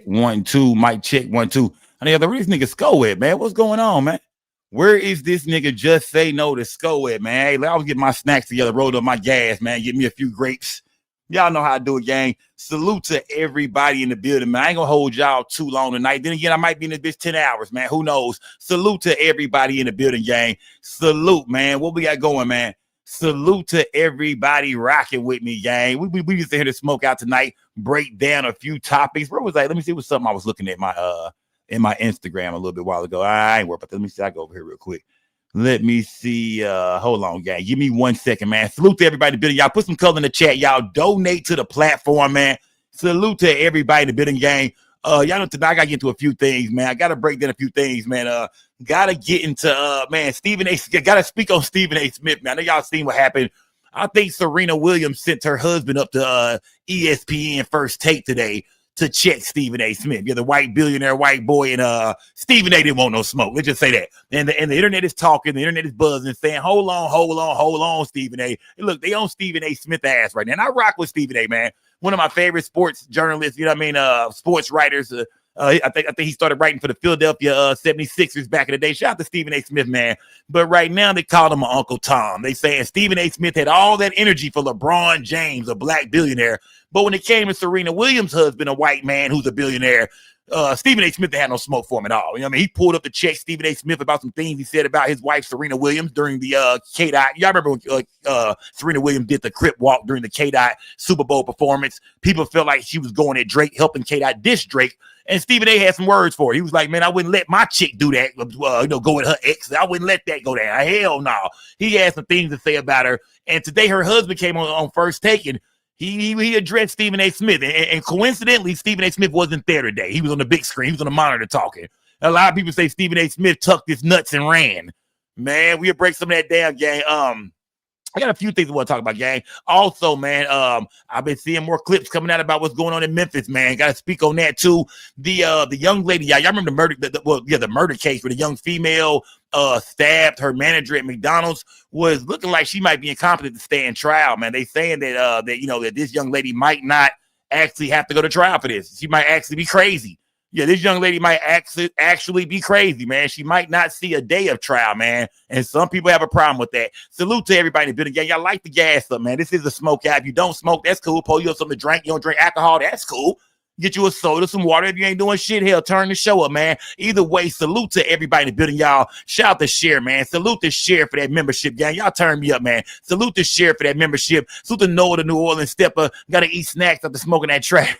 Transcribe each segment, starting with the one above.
1 2. Mic check 1 2. I mean, where this nigga Sko at, man? What's going on, man? Where is this nigga Just Say No to Sko at, man? Hey, I was getting my snacks together, rolled up my gas, man. Get me a few grapes. Y'all know how I do it, gang. Salute to everybody in the building, man. I ain't gonna hold y'all too long tonight. Then again, I might be in this bitch 10 hours, man. Who knows? Salute to everybody in the building, gang. Salute, man. What we got going, man? Salute to everybody rocking with me, gang. We just here to smoke out tonight, break down a few topics. Where was I? Let me see what's something I was looking at my in my Instagram a little bit while ago. I ain't worried about that. Let me see. I go over here real quick. Let me see. Hold on, gang. Give me 1 second, man. Salute to everybody in the building. Y'all put some color in the chat. Y'all donate to the platform, man. Salute to everybody in the building, gang. Y'all know tonight I gotta get to a few things, man. I gotta break down a few things, man. Gotta get into man, Stephen A. Gotta speak on Stephen A. Smith, man. I know y'all seen what happened. I think Serena Williams sent her husband up to ESPN First Take today to check Stephen A. Smith. You're the white billionaire, white boy, and Stephen A. didn't want no smoke. Let's just say that. And the internet is talking, the internet is buzzing, saying, hold on, Stephen A. And look, they own Stephen A. Smith ass right now. And I rock with Stephen A., man. One of my favorite sports journalists, you know what I mean? Sports writers. I think he started writing for the Philadelphia 76ers back in the day. Shout out to Stephen A. Smith, man. But right now they call him Uncle Tom. They saying Stephen A. Smith had all that energy for LeBron James, a black billionaire. But when it came to Serena Williams' husband, a white man who's a billionaire, Stephen A. Smith had no smoke for him at all. You know what I mean? He pulled up to check Stephen A. Smith about some things he said about his wife, Serena Williams, during the K-Dot. Y'all remember when Serena Williams did the Crip Walk during the K-Dot Super Bowl performance? People felt like she was going at Drake, helping K-Dot diss Drake. And Stephen A. had some words for it. He was like, man, I wouldn't let my chick do that, go with her ex. I wouldn't let that go down. Hell no. He had some things to say about her. And today her husband came on First Take, and he addressed Stephen A. Smith. And coincidentally, Stephen A. Smith wasn't there today. He was on the big screen. He was on the monitor talking. A lot of people say Stephen A. Smith tucked his nuts and ran. Man, we'll break some of that down, gang. I got a few things I want to talk about, gang. Also, man, I've been seeing more clips coming out about what's going on in Memphis, man. Got to speak on that too. The young lady, y'all remember the murder case where the young female stabbed her manager at McDonald's, was looking like she might be incompetent to stand trial, man. They saying that that this young lady might not actually have to go to trial for this. She might actually be crazy. Yeah, this young lady might actually be crazy, man. She might not see a day of trial, man. And some people have a problem with that. Salute to everybody in the building. Yeah, y'all like the gas up, man. This is a smoke app. You don't smoke, that's cool. Pull you up something to drink. You don't drink alcohol, that's cool. Get you a soda, some water. If you ain't doing shit, hell, turn the show up, man. Either way, salute to everybody in the building, y'all. Shout out to Share, man. Salute to Share for that membership, gang. Y'all turn me up, man. Salute to Share for that membership. Salute to Noah, the New Orleans stepper. Got to eat snacks after smoking that trash.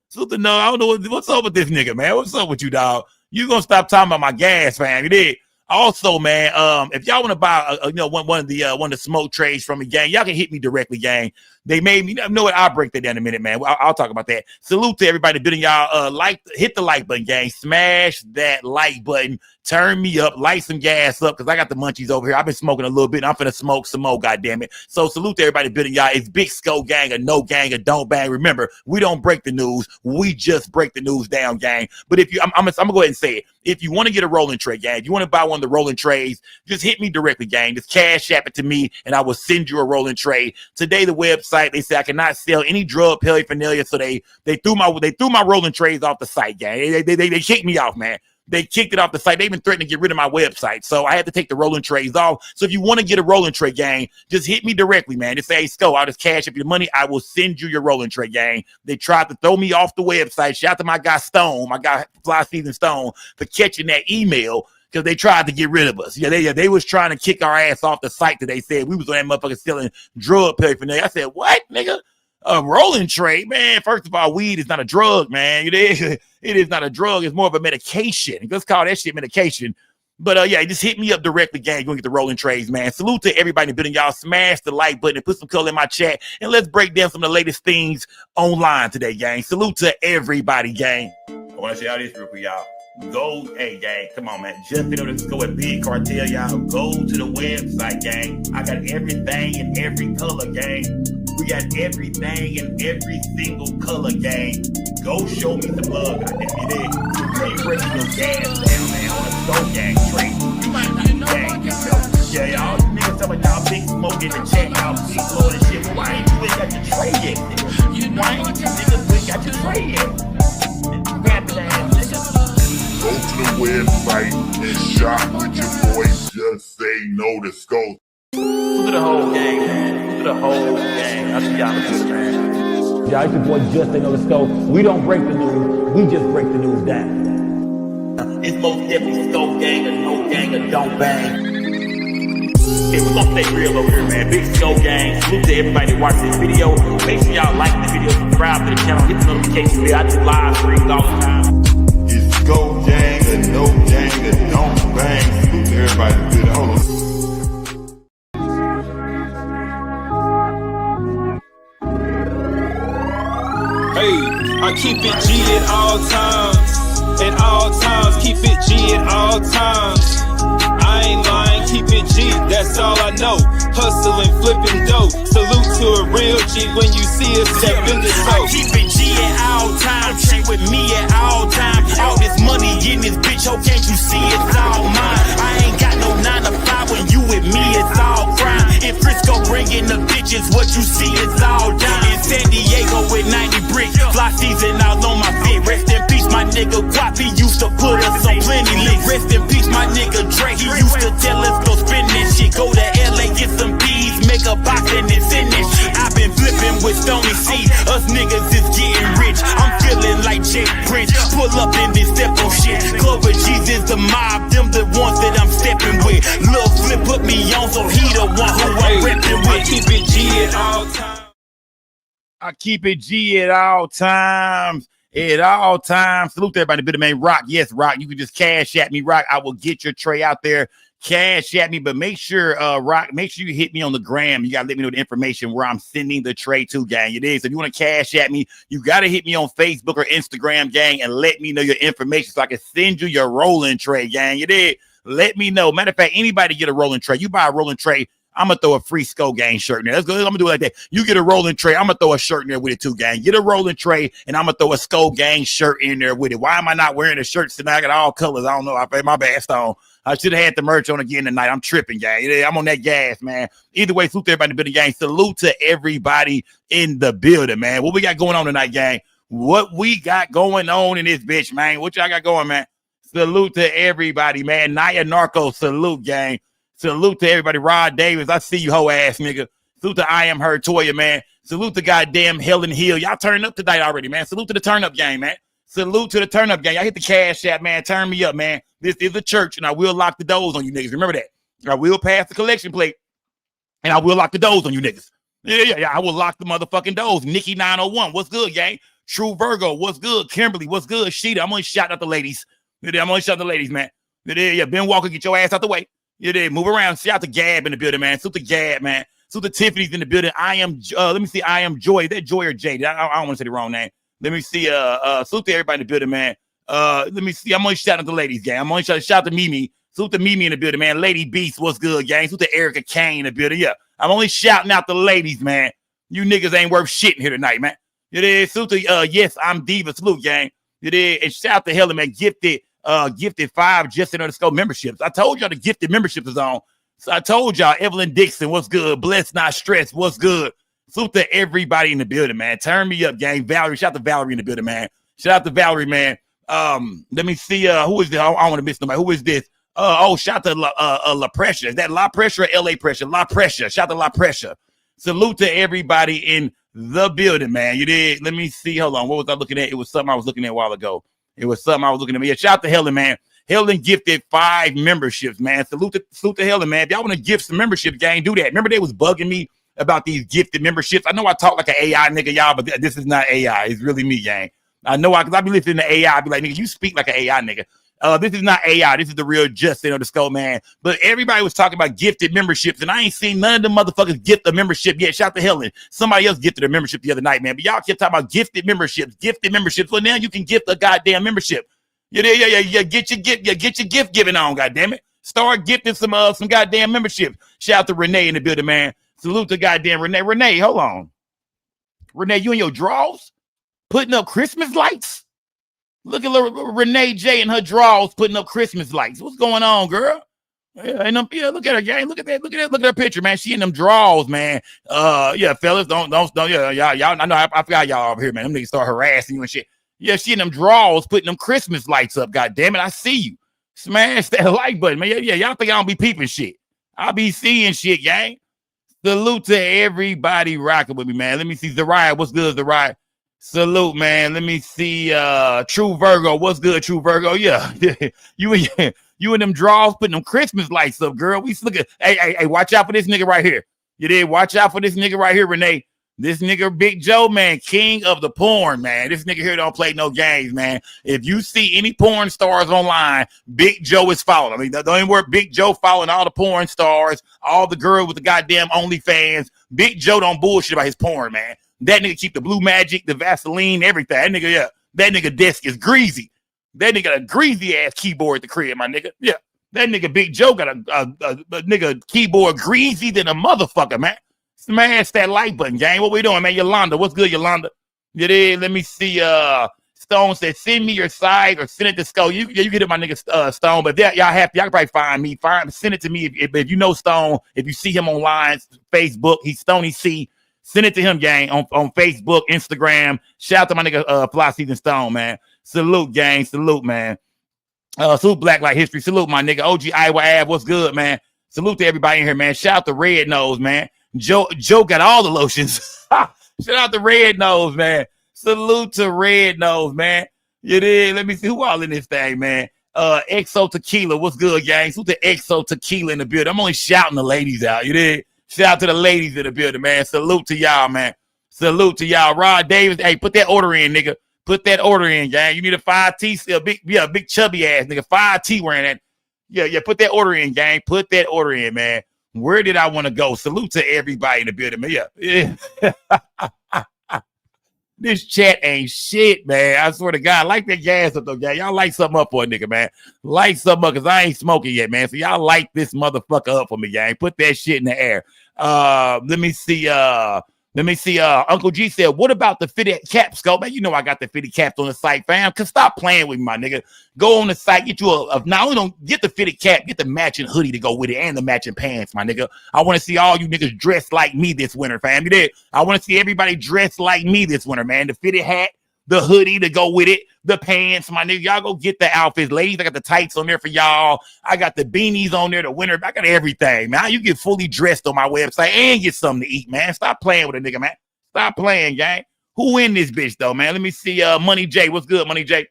Something no, I don't know what's up with this nigga, man. What's up with you, dog? You gonna stop talking about my gas, fam? You did. Also, man, if y'all want to buy, one of the smoke trays from me, gang, y'all can hit me directly, gang. They made me know what. I'll break that down in a minute, man. I'll talk about that. Salute to everybody bidding y'all. Hit the like button, gang. Smash that like button. Turn me up. Light some gas up, because I got the munchies over here. I've been smoking a little bit. And I'm finna smoke some more, goddammit. So salute to everybody bidding y'all. It's Big Sko gang, or no gang, or don't bang. Remember, we don't break the news. We just break the news down, gang. But if you, I'm gonna go ahead and say it. If you want to get a rolling tray, gang, if you want to buy one of the rolling trays, just hit me directly, gang. Just cash app it to me, and I will send you a rolling tray. Today, the website, they say I cannot sell any drug paraphernalia, so they threw my rolling trays off the site, gang. They kicked me off, man. They kicked it off the site. They've been threatening to get rid of my website, so I had to take the rolling trays off. So if you want to get a rolling tray, gang, just hit me directly, man. Just say, hey, Sko, I'll just cash up your money. I will send you your rolling tray, gang. They tried to throw me off the website. Shout out to my guy Stone, my guy Fly Season Stone, for catching that email, because they tried to get rid of us. They was trying to kick our ass off the site that they said we was on that motherfucker selling drug paraphernalia. I said, what, nigga? A rolling tray, man. First of all, weed is not a drug, man. It is not a drug. It's more of a medication. Let's call that shit medication. But yeah, just hit me up directly, gang. You're gonna get the rolling trays, man. Salute to everybody in the building. Y'all smash the like button and put some color in my chat, and let's break down some of the latest things online today, gang. Salute to everybody, gang. I want to say all this real quick, y'all. Go, hey, gang, come on, man. Just go at Big Cartel, y'all. Go to the website, gang. I got everything in every color, gang. We got everything in every single color, gang. Go show me some love, goddamn it. Hey, breaking your gas down, man, on a Sko gang trade. You might not know, gang. Yeah, y'all niggas talking about y'all big smoke in the chat, y'all big blow and shit. Why ain't you ain't got your tray yet, nigga? Why ain't you niggas ain't got your tray yet? know the scope. Look at the whole game, man. Look at the whole game. I see y'all looking, man. Yeah, it's your boy Just They Know the Scope. We don't break the news. We just break the news down. It's most definitely Scope gang or no gang or don't bang. Okay, we're gonna stay real over here, man. Big Scope gang. Salute to everybody that watched this video. Make sure y'all like the video, subscribe to the channel, hit the notification bell. I do live streams all the time. It's Scope gang or no gang or don't bang. Salute to everybody. Good. Hold on. Hey, I keep it G at all times. At all times, keep it G at all times. I ain't lying, keep it G, that's all I know. Hustling, flipping dope. Salute to a real G when you see us step in the I keep it G at all times. She with me at all times. All this money in this bitch, oh, can't you see it's all mine? I ain't got no 9 to 5 when you with me, it's all crime. In Frisco, bringing the bitches, what you see is all dime. In San Diego with 90 bricks, fly season all on my feet. Rest in peace, my nigga Guap, he used to put us on plenty links. Rest in peace, my nigga Dre, he used to tell us go spin this shit. Go to LA, get some bees, make a box and then send this shit. I've been flipping with Stony C, us niggas is getting rich. I'm feeling like Jake Prince, pull up and then step on shit. Clover G's is the mob, them the ones that I'm stepping with. Lil Flip put me on, so he the one who I'm repping with. I keep it G at all times. I keep it G at all times. At all times. Salute to everybody. Bit of man Rock. Yes, Rock. You can just cash at me, Rock. I will get your tray out there. Cash at me, but make sure, Rock, make sure you hit me on the gram. You gotta let me know the information where I'm sending the tray to, gang. It is. If you want to cash at me, you gotta hit me on Facebook or Instagram, gang, and let me know your information so I can send you your rolling tray, gang. You did. Let me know. Matter of fact, anybody get a rolling tray, you buy a rolling tray, I'm gonna throw a free Scope gang shirt in there. Let's go. I'm gonna do it like that. You get a rolling tray, I'm gonna throw a shirt in there with it too, gang. Get a rolling tray, and I'm gonna throw a Scope gang shirt in there with it. Why am I not wearing the shirts tonight? I got all colors. I don't know. I paid my best on. I should have had the merch on again tonight. I'm tripping, gang. I'm on that gas, man. Either way, salute to everybody in the building, gang. Salute to everybody in the building, man. What we got going on tonight, gang? What we got going on in this bitch, man? What y'all got going, man? Salute to everybody, man. Naya Narco, salute, gang. Salute to everybody. Rod Davis, I see you, hoe ass nigga. Salute to I Am Her Toya, man. Salute to goddamn Helen Hill. Y'all turning up tonight already, man. Salute to the turn up gang, man. Salute to the turn up gang. Y'all hit the cash app, man. Turn me up, man. This is a church, and I will lock the doors on you niggas. Remember that. I will pass the collection plate, and I will lock the doors on you niggas. Yeah. I will lock the motherfucking doors. Nikki 901, what's good, gang? True Virgo, what's good? Kimberly, what's good? Sheeta, I'm gonna shout out the ladies. I'm gonna shout out the ladies, man. Yeah, Ben Walker, get your ass out the way. You did move around. Shout out to Gab in the building, man. Salute to Gab, man. Salute to Tiffany's in the building. I am. Let me see. I am Joy. Is that Joy or Jade? I don't want to say the wrong name. Let me see. Salute to everybody in the building, man. Let me see. I'm only shouting out the ladies, gang. I'm only shout out to Mimi. Salute to Mimi in the building, man. Lady Beast, what's good, gang? Salute to Erica Kane in the building. Yeah, I'm only shouting out the ladies, man. You niggas ain't worth shit in here tonight, man. You did. Salute to Yes, I'm Diva. Salute, gang. You did. And shout out to Helen, man. Gifted 5 Just They Know the Scope memberships. I told y'all the gifted memberships is on. So I told y'all, Evelyn Dixon, what's good? Blessed Not Stressed, what's good? Salute to everybody in the building, man. Turn me up, gang. Valerie, shout out to Valerie in the building, man. Shout out to Valerie, man. Let me see. Who is this? I don't want to miss nobody. Who is this? Shout out to La Pressure. Is that La Pressure or LA Pressure? La Pressure. Shout out to La Pressure. Salute to everybody in the building, man. You did. Let me see. Hold on. What was I looking at? It was something I was looking at a while ago. It was something I was looking at. Yeah, shout out to Helen, man. Helen gifted 5 memberships, man. Salute to Helen, man. If y'all want to gift some memberships, gang, do that. Remember they was bugging me about these gifted memberships. I know I talk like an AI nigga, y'all, but this is not AI. It's really me, gang. I know because I be listening to AI. I be like, nigga, you speak like an AI nigga. This is not AI. This is the real Just They Know the Scope, man. But everybody was talking about gifted memberships, and I ain't seen none of them motherfuckers gift a membership yet. Shout out to Helen. Somebody else gifted a membership the other night, man. But y'all kept talking about gifted memberships. Well, now you can gift a goddamn membership. Yeah. Get your gift giving on, goddammit. Start gifting some goddamn membership. Shout out to Renee in the building, man. Salute to goddamn Renee. Renee, hold on. Renee, you in your drawers putting up Christmas lights? Look at Renee J in her drawers putting up Christmas lights. What's going on, girl? Yeah, look at her, gang. Look at her picture, man. She in them drawers, man. Yeah, fellas, don't, yeah, y'all. I know I forgot y'all over here, man. Them niggas start harassing you and shit. Yeah, she in them drawers putting them Christmas lights up. God damn it, I see you. Smash that like button, man. Yeah, y'all think I don't be peeping shit. I be seeing shit, gang. Salute to everybody rocking with me, man. Let me see. Zariah, what's good, Zariah? Salute, man. Let me see. True Virgo, what's good, True Virgo? Yeah. you and them draws putting them Christmas lights up, girl. We look at, hey, watch out for this nigga right here. You did watch out for this nigga right here, Renee. This nigga Big Joe, man, king of the porn, man. This nigga here don't play no games, man. If you see any porn stars online, Big Joe is following. I mean, don't even worry, Big Joe following all the porn stars, all the girls with the goddamn OnlyFans. Big Joe don't bullshit about his porn, man. That nigga keep the Blue Magic, the Vaseline, everything. That nigga, yeah. That nigga desk is greasy. That nigga got a greasy ass keyboard at the crib, my nigga. Yeah. That nigga Big Joe got a nigga keyboard greasy than a motherfucker, man. Smash that like button, gang. What we doing, man? Yolanda, what's good, Yolanda? You did. Let me see. Stone said, send me your site or send it to Skull. You get it, my nigga Stone. But y'all happy. Y'all can probably find me. Send it to me if you know Stone. If you see him online, Facebook, he's Stoney C. Send it to him, gang, on Facebook, Instagram. Shout out to my nigga Fly Season Stone, man. Salute, gang. Salute, man. Salute Black Light History. Salute, my nigga. OG Iowa Ave. What's good, man? Salute to everybody in here, man. Shout out to Red Nose, man. Joe got all the lotions. Shout out to Red Nose, man. Salute to Red Nose, man. You did. Let me see who all in this thing, man. Exo Tequila. What's good, gang? Salute to Exo Tequila in the building. I'm only shouting the ladies out. You did. Shout out to the ladies in the building, man. Salute to y'all, man. Salute to y'all. Rod Davis. Hey, put that order in, nigga. Put that order in, gang. You need a 5T, big chubby ass nigga. 5T wearing that. Yeah. Put that order in, gang. Put that order in, man. Where did I want to go? Salute to everybody in the building, man. Yeah. This chat ain't shit, man. I swear to God. Like that gas up, though, gang. Y'all light something up for a nigga, man. Light something up, because I ain't smoking yet, man. So y'all light this motherfucker up for me, gang. Put that shit in the air. Let me see. Uncle G said, what about the fitted cap, Scope? Man, you know I got the fitted caps on the site, fam. Cause stop playing with me, my nigga. Go on the site, get you not only don't get the fitted cap, get the matching hoodie to go with it and the matching pants, my nigga. I want to see all you niggas dressed like me this winter, fam. You did. I want to see everybody dressed like me this winter, man. The fitted hat, the hoodie to go with it, the pants, my nigga. Y'all go get the outfits. Ladies, I got the tights on there for y'all. I got the beanies on there, the winter. I got everything, man. You get fully dressed on my website and get something to eat, man. Stop playing with a nigga, man. Stop playing, gang. Who in this bitch, though, man? Let me see. Money J. What's good, Money J?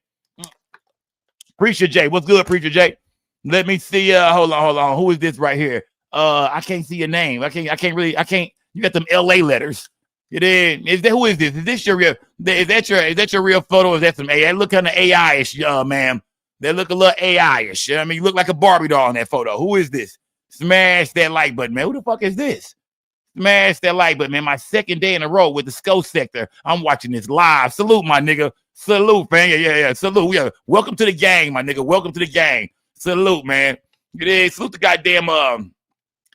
Preacher J. What's good, Preacher J? Let me see. Hold on. Who is this right here? I can't see your name. I can't. You got them LA letters. You did. Who is this? Is this your real? Is that your real photo? Or is that some AI? Look kind of AI-ish, ma'am. They look a little AI-ish. I mean, you look like a Barbie doll in that photo. Who is this? Smash that like button, man. Who the fuck is this? Smash that like button, man. My second day in a row with the SCO sector. I'm watching this live. Salute, my nigga. Salute, man. Yeah. Salute. Yeah. Welcome to the gang, my nigga. Welcome to the gang. Salute, man. You did. Salute the goddamn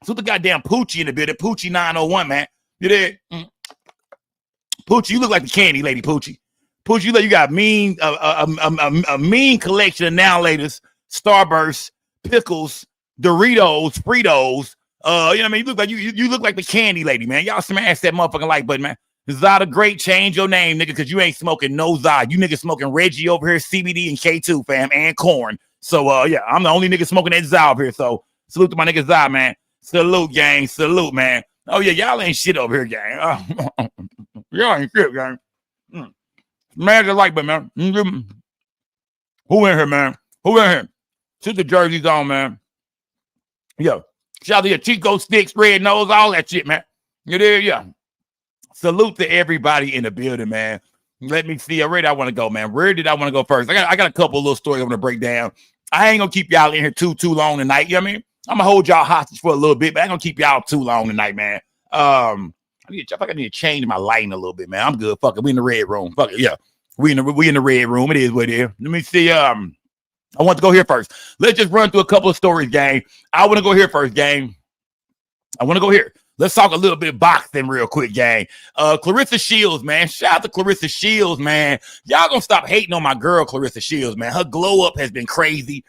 Poochie in the building. Poochie 901, man. You did. Poochie, you look like the candy lady, Poochie. Poochie, you got mean a mean collection of now latest Starburst, pickles, Doritos, Fritos. You know what I mean? You look like the candy lady, man. Y'all smash that motherfucking like button, man. Zada Great, change your name, nigga, because you ain't smoking no Zod. You niggas smoking Reggie over here, CBD and K2, fam, and corn. So, yeah, I'm the only nigga smoking that Zod over here. So, salute to my nigga Zod, man. Salute, gang. Salute, man. Oh, yeah, y'all ain't shit over here, gang. Y'all ain't shit, gang. Smash the like button, man. Who in here, man? Who in here? Put the jerseys on, man. Yo. Shout out to your Chico Sticks, Red Nose, all that shit, man. You there? Yeah. Salute to everybody in the building, man. Let me see. Where did I want to go, man? Where did I want to go first? I got a couple of little stories I want to break down. I ain't going to keep y'all in here too long tonight. You know what I mean? I'm going to hold y'all hostage for a little bit, but I ain't going to keep y'all too long tonight, man. I need to change my lighting a little bit, man. I'm good. Fuck it. We in the red room. Fuck it. Yeah. We in the red room. It is what it is. Let me see. I want to go here first. Let's just run through a couple of stories, gang. I want to go here first, gang. I want to go here. Let's talk a little bit of boxing real quick, gang. Clarissa Shields, man. Shout out to Clarissa Shields, man. Y'all gonna stop hating on my girl, Clarissa Shields, man. Her glow up has been crazy.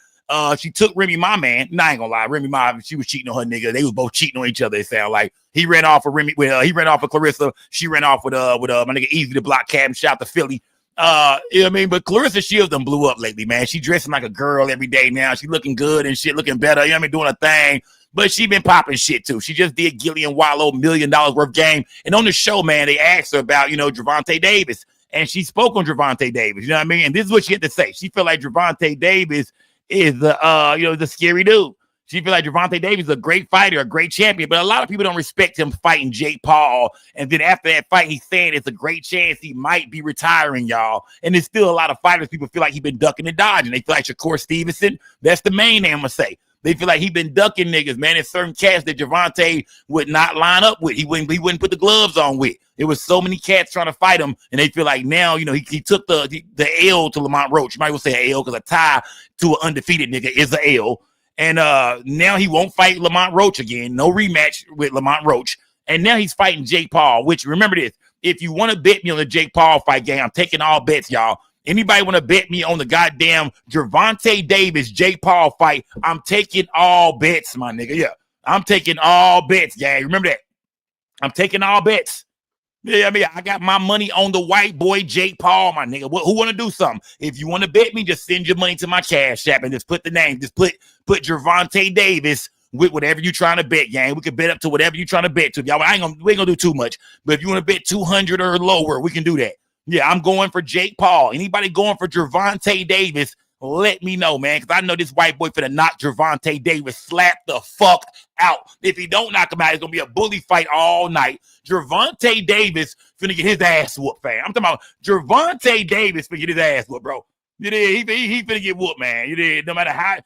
She took Remy Ma, man. Nah, I ain't gonna lie. Remy Ma, she was cheating on her nigga. They was both cheating on each other, it sound like. He ran off of Remy he ran off of Clarissa. She ran off with my nigga Easy the Block Captain. Shout out to Philly. You know what I mean? But Clarissa Shields done blew up lately, man. She dressing like a girl every day now. She looking good and shit, looking better. You know what I mean? Doing a thing. but she been popping shit too. She just did Gillian Wallow $1 million worth game. And on the show, man, they asked her about, Gervonta Davis. And she spoke on Gervonta Davis. You know what I mean? And this is what she had to say. She felt like Gervonta Davis is the scary dude. She feel like Gervonta Davis is a great fighter, a great champion, but a lot of people don't respect him fighting Jake Paul. And then after that fight, he's saying it's a great chance he might be retiring, y'all. And there's still a lot of fighters people feel like he's been ducking and dodging. They feel like Shakur Stevenson. That's the main name I'm gonna say. They feel like he been ducking niggas, man. There's certain cats that Gervonta would not line up with. He wouldn't put the gloves on with. There was so many cats trying to fight him, and they feel like now, he took the L to Lamont Roach. You might as well say an L because a tie to an undefeated nigga is a L. And now he won't fight Lamont Roach again. No rematch with Lamont Roach. And now he's fighting Jake Paul, which, remember this, if you want to bet me on the Jake Paul fight game, I'm taking all bets, y'all. Anybody want to bet me on the goddamn Gervonta Davis, Jake Paul fight, I'm taking all bets, my nigga. Yeah, I'm taking all bets, gang. Remember that. I'm taking all bets. Yeah, I mean, I got my money on the white boy, Jake Paul, my nigga. Who want to do something? If you want to bet me, just send your money to my Cash App and just put the name. Just put Gervonta Davis with whatever you trying to bet, gang. We can bet up to whatever you trying to bet to. Y'all, we ain't gonna do too much. But if you want to bet 200 or lower, we can do that. Yeah, I'm going for Jake Paul. Anybody going for Gervonta Davis, let me know, man, because I know this white boy finna knock Gervonta Davis slap the fuck out. If he don't knock him out, it's gonna be a bully fight all night. Gervonta Davis finna get his ass whooped, fam. I'm talking about Gervonta Davis finna get his ass whooped, bro. You did. He finna get whooped, man. You did. No matter how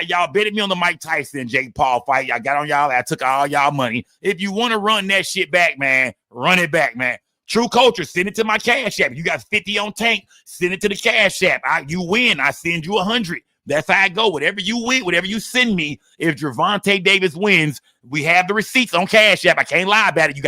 y'all betted me on the Mike Tyson and Jake Paul fight, y'all got on y'all. I took all y'all money. If you want to run that shit back, man, run it back, man. True Culture, send it to my Cash App. You got 50 on Tank, send it to the Cash App. You win, I send you 100. That's how I go. Whatever you win, whatever you send me, if Gervonta Davis wins, we have the receipts on Cash App. I can't lie about it.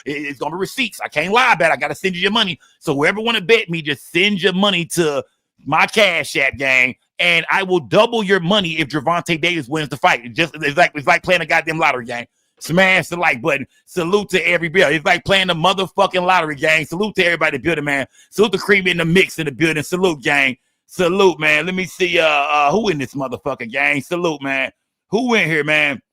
It's gonna be receipts. I can't lie about it. I gotta send you your money. So whoever want to bet me, just send your money to my Cash App, gang, and I will double your money if Gervonta Davis wins the fight. It's like playing a goddamn lottery, gang. Smash the like button. Salute to everybody. It's like playing the motherfucking lottery, gang. Salute to everybody in the building, man. Salute to Cream in the mix in the building. Salute, gang. Salute, man. Let me see who in this motherfucking gang. Salute, man. Who in here, man?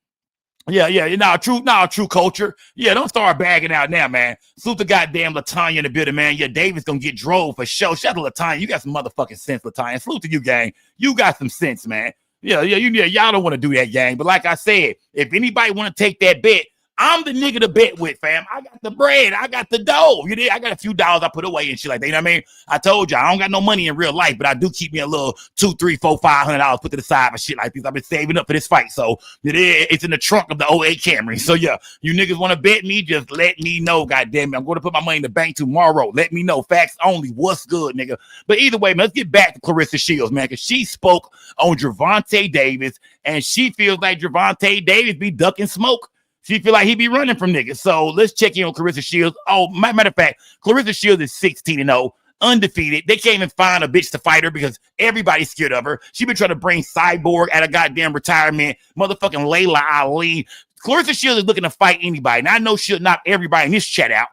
Yeah. True Culture. Yeah, don't start bagging out now, man. Salute to goddamn Latanya in the building, man. Yeah, Davis gonna get drove for sure. Shout out to Latanya. You got some motherfucking sense, Latanya. Salute to you, gang. You got some sense, man. Yeah, y'all don't want to do that, gang. But like I said, if anybody want to take that bet, I'm the nigga to bet with, fam. I got the bread. I got the dough. I got a few dollars I put away and shit like that. You know what I mean? I told you I don't got no money in real life, but I do keep me a little $200, $300, $400, $500 put to the side for shit like this. I've been saving up for this fight, so it's in the trunk of the 08 Camry. So yeah, you niggas want to bet me? Just let me know, goddamn it. I'm going to put my money in the bank tomorrow. Let me know. Facts only. What's good, nigga? But either way, man, let's get back to Claressa Shields, man, because she spoke on Gervonta Davis, and she feels like Gervonta Davis be ducking smoke. She feel like he be running from niggas. So let's check in on Claressa Shields. Oh, matter of fact, Claressa Shields is 16-0, undefeated. They can't even find a bitch to fight her because everybody's scared of her. She been trying to bring Cyborg at a goddamn retirement. Motherfucking Layla Ali. Claressa Shields is looking to fight anybody. Now I know she'll knock everybody in this chat out.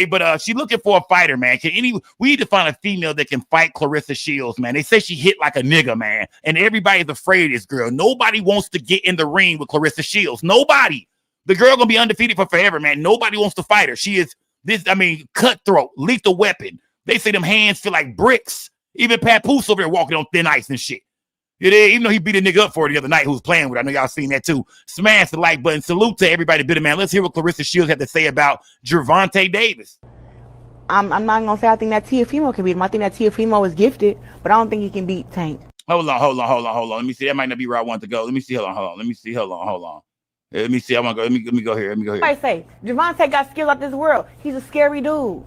But she's looking for a fighter, man. We need to find a female that can fight Claressa Shields, man. They say she hit like a nigga, man. And everybody's afraid of this girl. Nobody wants to get in the ring with Claressa Shields. Nobody. The girl gonna be undefeated for forever, man. Nobody wants to fight her. She is cutthroat, lethal weapon. They say them hands feel like bricks. Even Papoose over there walking on thin ice and shit. Even though he beat a nigga up for it the other night who was playing with her. I know y'all seen that too. Smash the like button. Salute to everybody, bitter man. Let's hear what Claressa Shields had to say about Gervonta Davis. I'm not gonna say I think that Teofimo can beat him. I think that Teofimo is gifted, but I don't think he can beat Tank. Hold on. Let me see. That might not be where I want to go. Let me see. Hold on. Let me see. Hold on. Let me see. I want to go. Let me go here. I say Gervonta got skills out this world. He's a scary dude.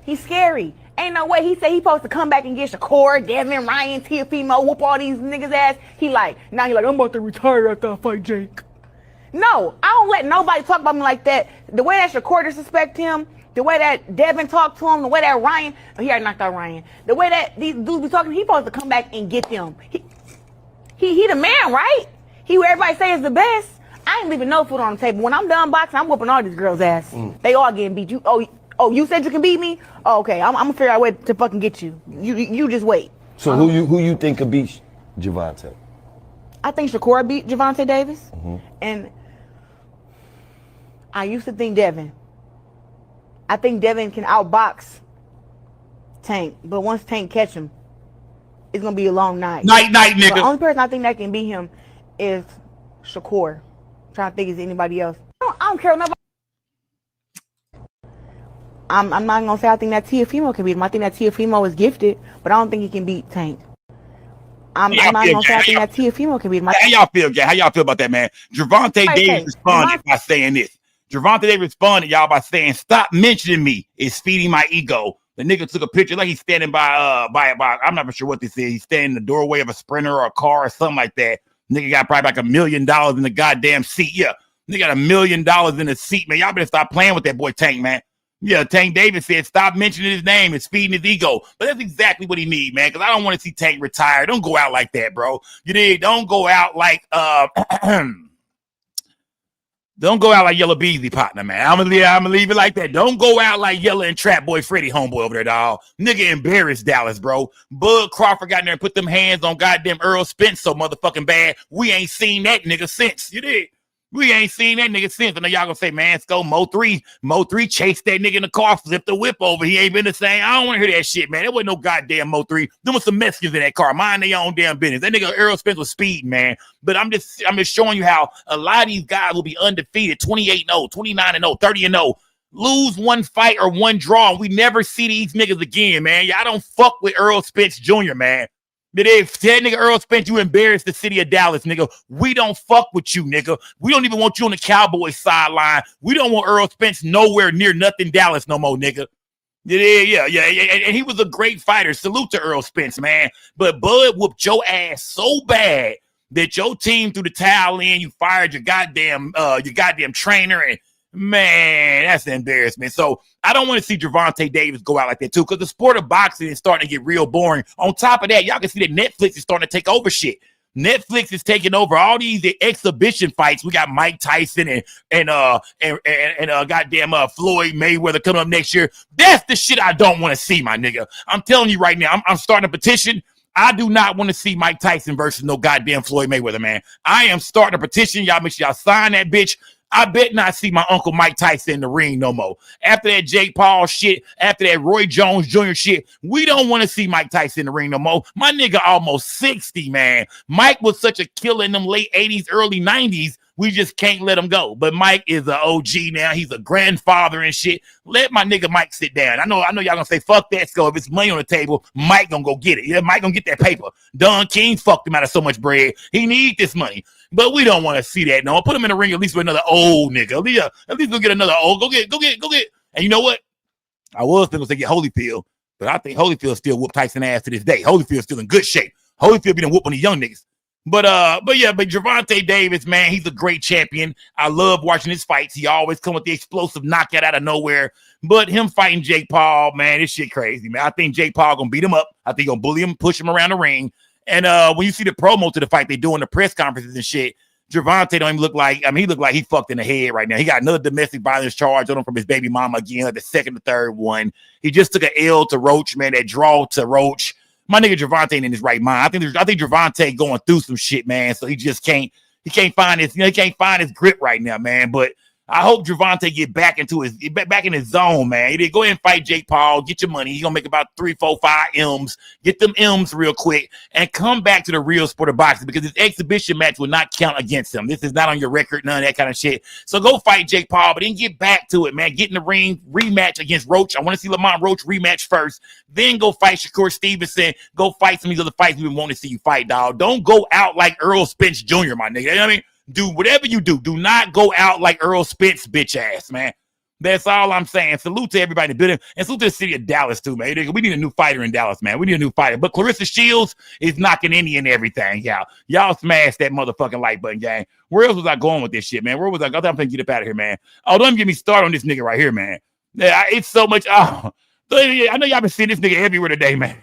He's scary. Ain't no way he said he supposed to come back and get Shakur, Devin, Ryan, Teofimo, whoop all these niggas ass. He like I'm about to retire after I fight Jake. No, I don't let nobody talk about me like that. The way that Shakur disrespect him, the way that Devin talked to him, the way that Ryan, he already knocked out Ryan. The way that these dudes be talking, he supposed to come back and get them. He the man, right? He who everybody say is the best. I ain't leaving no food on the table. When I'm done boxing, I'm whooping all these girls' ass. They all getting beat. Oh, you said you can beat me? Oh, okay. I'm gonna figure out a way to fucking get you. You just wait. So who you think could beat Gervonta? I think Shakur beat Gervonta Davis, and I used to think Devin. I think Devin can outbox Tank, but once Tank catch him, it's gonna be a long night. Night, nigga. The only person I think that can beat him is Shakur. I'm trying to think is anybody else. I don't care nobody. I'm not gonna say I think that Teofimo can beat him. I think that Teofimo is gifted, but I don't think he can beat Tank. I'm not gonna say I think that Teofimo can beat him. How y'all feel, Jay? How y'all feel about that, man? Gervonta Davis responded by saying this. Gervonta Davis responded, y'all, by saying, "Stop mentioning me. It's feeding my ego." The nigga took a picture like he's standing by I'm not sure what this is. He's standing in the doorway of a Sprinter or a car or something like that. Nigga got probably like $1 million in the goddamn seat. Yeah, nigga got $1 million in the seat, man. Y'all better stop playing with that boy Tank, man. Yeah, Tank Davis said, "Stop mentioning his name. It's feeding his ego." But that's exactly what he needs, man, because I don't want to see Tank retire. Don't go out like that, bro. You dig? Don't go out like don't go out like Yella Beasley partner, man. I'm gonna leave it like that. Don't go out like Yella and Trap Boy Freddie homeboy over there, dog. Nigga embarrassed Dallas, bro. Bud Crawford got in there and put them hands on goddamn Earl Spence so motherfucking bad. We ain't seen that nigga since. You dig? We ain't seen that nigga since. I know y'all gonna say, man, let's go Mo 3 chased that nigga in the car, flipped the whip over. He ain't been the same. I don't want to hear that shit, man. There wasn't no goddamn Mo 3. There was some Mexicans in that car. Mind their own damn business. That nigga Earl Spence was speeding, man. But I'm just showing you how a lot of these guys will be undefeated, 28-0, 29-0, 30-0. Lose one fight or one draw, and we never see these niggas again, man. Y'all don't fuck with Earl Spence Jr., man. That nigga Earl Spence, you embarrassed the city of Dallas, nigga. We don't fuck with you, nigga. We don't even want you on the Cowboys sideline. We don't want Earl Spence nowhere near nothing Dallas no more, nigga. Yeah. And he was a great fighter. Salute to Earl Spence, man. But Bud whooped your ass so bad that your team threw the towel in. You fired your goddamn trainer, and man, that's an embarrassment. So I don't want to see Gervonta Davis go out like that too, because the sport of boxing is starting to get real boring. On top of that, y'all can see that Netflix is starting to take over shit. Netflix is taking over all these exhibition fights. We got Mike Tyson and goddamn Floyd Mayweather coming up next year. That's the shit I don't want to see, my nigga. I'm telling you right now, I'm starting a petition. I do not want to see Mike Tyson versus no goddamn Floyd Mayweather, man. I am starting a petition. Y'all make sure y'all sign that bitch. I bet not see my uncle Mike Tyson in the ring no more. After that Jake Paul shit, after that Roy Jones Jr. shit, we don't want to see Mike Tyson in the ring no more. My nigga almost 60, man. Mike was such a killer in them late 80s, early 90s. We just can't let him go. But Mike is an OG now. He's a grandfather and shit. Let my nigga Mike sit down. I know y'all gonna say, fuck that, Skull. If it's money on the table, Mike gonna go get it. Yeah, Mike gonna get that paper. Don King fucked him out of so much bread. He need this money. But we don't want to see that. No, put him in the ring at least with another old nigga. At least go get another old. Go get. And you know what? I was thinking to get Holyfield, but I think Holyfield still whoop Tyson ass to this day. Holyfield's still in good shape. Holyfield be done whoop on the young niggas. But Gervonta Davis, man, he's a great champion. I love watching his fights. He always come with the explosive knockout out of nowhere. But him fighting Jake Paul, man, this shit crazy, man. I think Jake Paul gonna beat him up. I think he's gonna bully him, push him around the ring. And when you see the promo to the fight they do in the press conferences and shit, Gervonta don't even look like, he look like he fucked in the head right now. He got another domestic violence charge on him from his baby mama again, like the second or third one. He just took an L to Roach, man, that draw to Roach. My nigga Gervonta ain't in his right mind. I think Gervonta going through some shit, man. So he just can't find his grip right now, man. But I hope Gervonta get back in his zone, man. He go ahead and fight Jake Paul, get your money. He's gonna make about 3, 4, 5 M's, get them M's real quick, and come back to the real sport of boxing, because this exhibition match will not count against him. This is not on your record, none of that kind of shit. So go fight Jake Paul, but then get back to it, man. Get in the ring, rematch against Roach. I want to see Lamont Roach rematch first. Then go fight Shakur Stevenson. Go fight some of these other fights we want to see you fight, dog. Don't go out like Earl Spence Jr., my nigga. You know what I mean? Do whatever you do. Do not go out like Earl Spence, bitch ass, man. That's all I'm saying. Salute to everybody in the building. And salute to the city of Dallas, too, man. We need a new fighter in Dallas, man. We need a new fighter. But Clarissa Shields is knocking any and everything, y'all. Y'all smash that motherfucking like button, gang. Where else was I going with this shit, man? Where was I? I thought I'm going to get up out of here, man. Oh, don't get me started on this nigga right here, man. Yeah, it's so much. Oh, I know y'all been seeing this nigga everywhere today, man.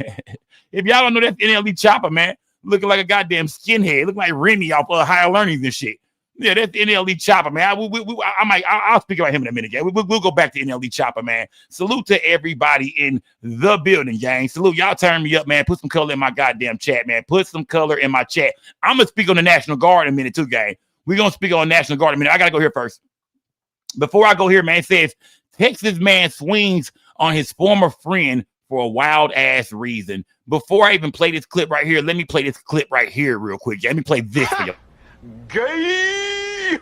If y'all don't know, that's NLE Chopper, man. Looking like a goddamn skinhead. Looking like Remy off Higher Learnings and shit. Yeah, that's NLE Chopper, man. I'll speak about him in a minute, gang. We'll go back to NLE Chopper, man. Salute to everybody in the building, gang. Salute. Y'all turn me up, man. Put some color in my goddamn chat, man. Put some color in my chat. I'm going to speak on the National Guard in a minute, too, gang. We're going to speak on National Guard in a minute. I got to go here first. Before I go here, man, it says Texas man swings on his former friend for a wild ass reason. Before I even play this clip right here, let me play this clip right here real quick. Let me play this for you. Gay.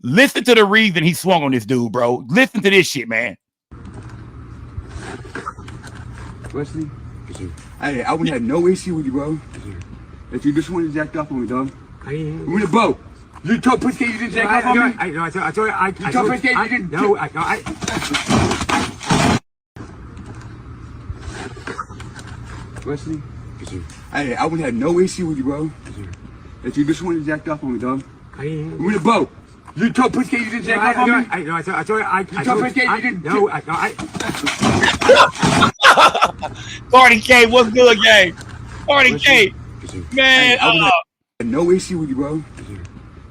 Listen to the reason he swung on this dude, bro. Listen to this shit, man. Wesley, I wouldn't have no issue with you, bro. If you just wanted to jack off on me, dog. I'm in the boat. You told Pussy you didn't jack off on me? I told Pussy you didn't. No, Wesley, I wouldn't have no issue with you, bro. If you just wanted to jack off on me, dog. I'm in the boat. You told Pussy you didn't jack off on me? I told Pussy you didn't. No, Cardi K, what's good, gang? Cardi K, man. I wouldn't have no issue with you, bro.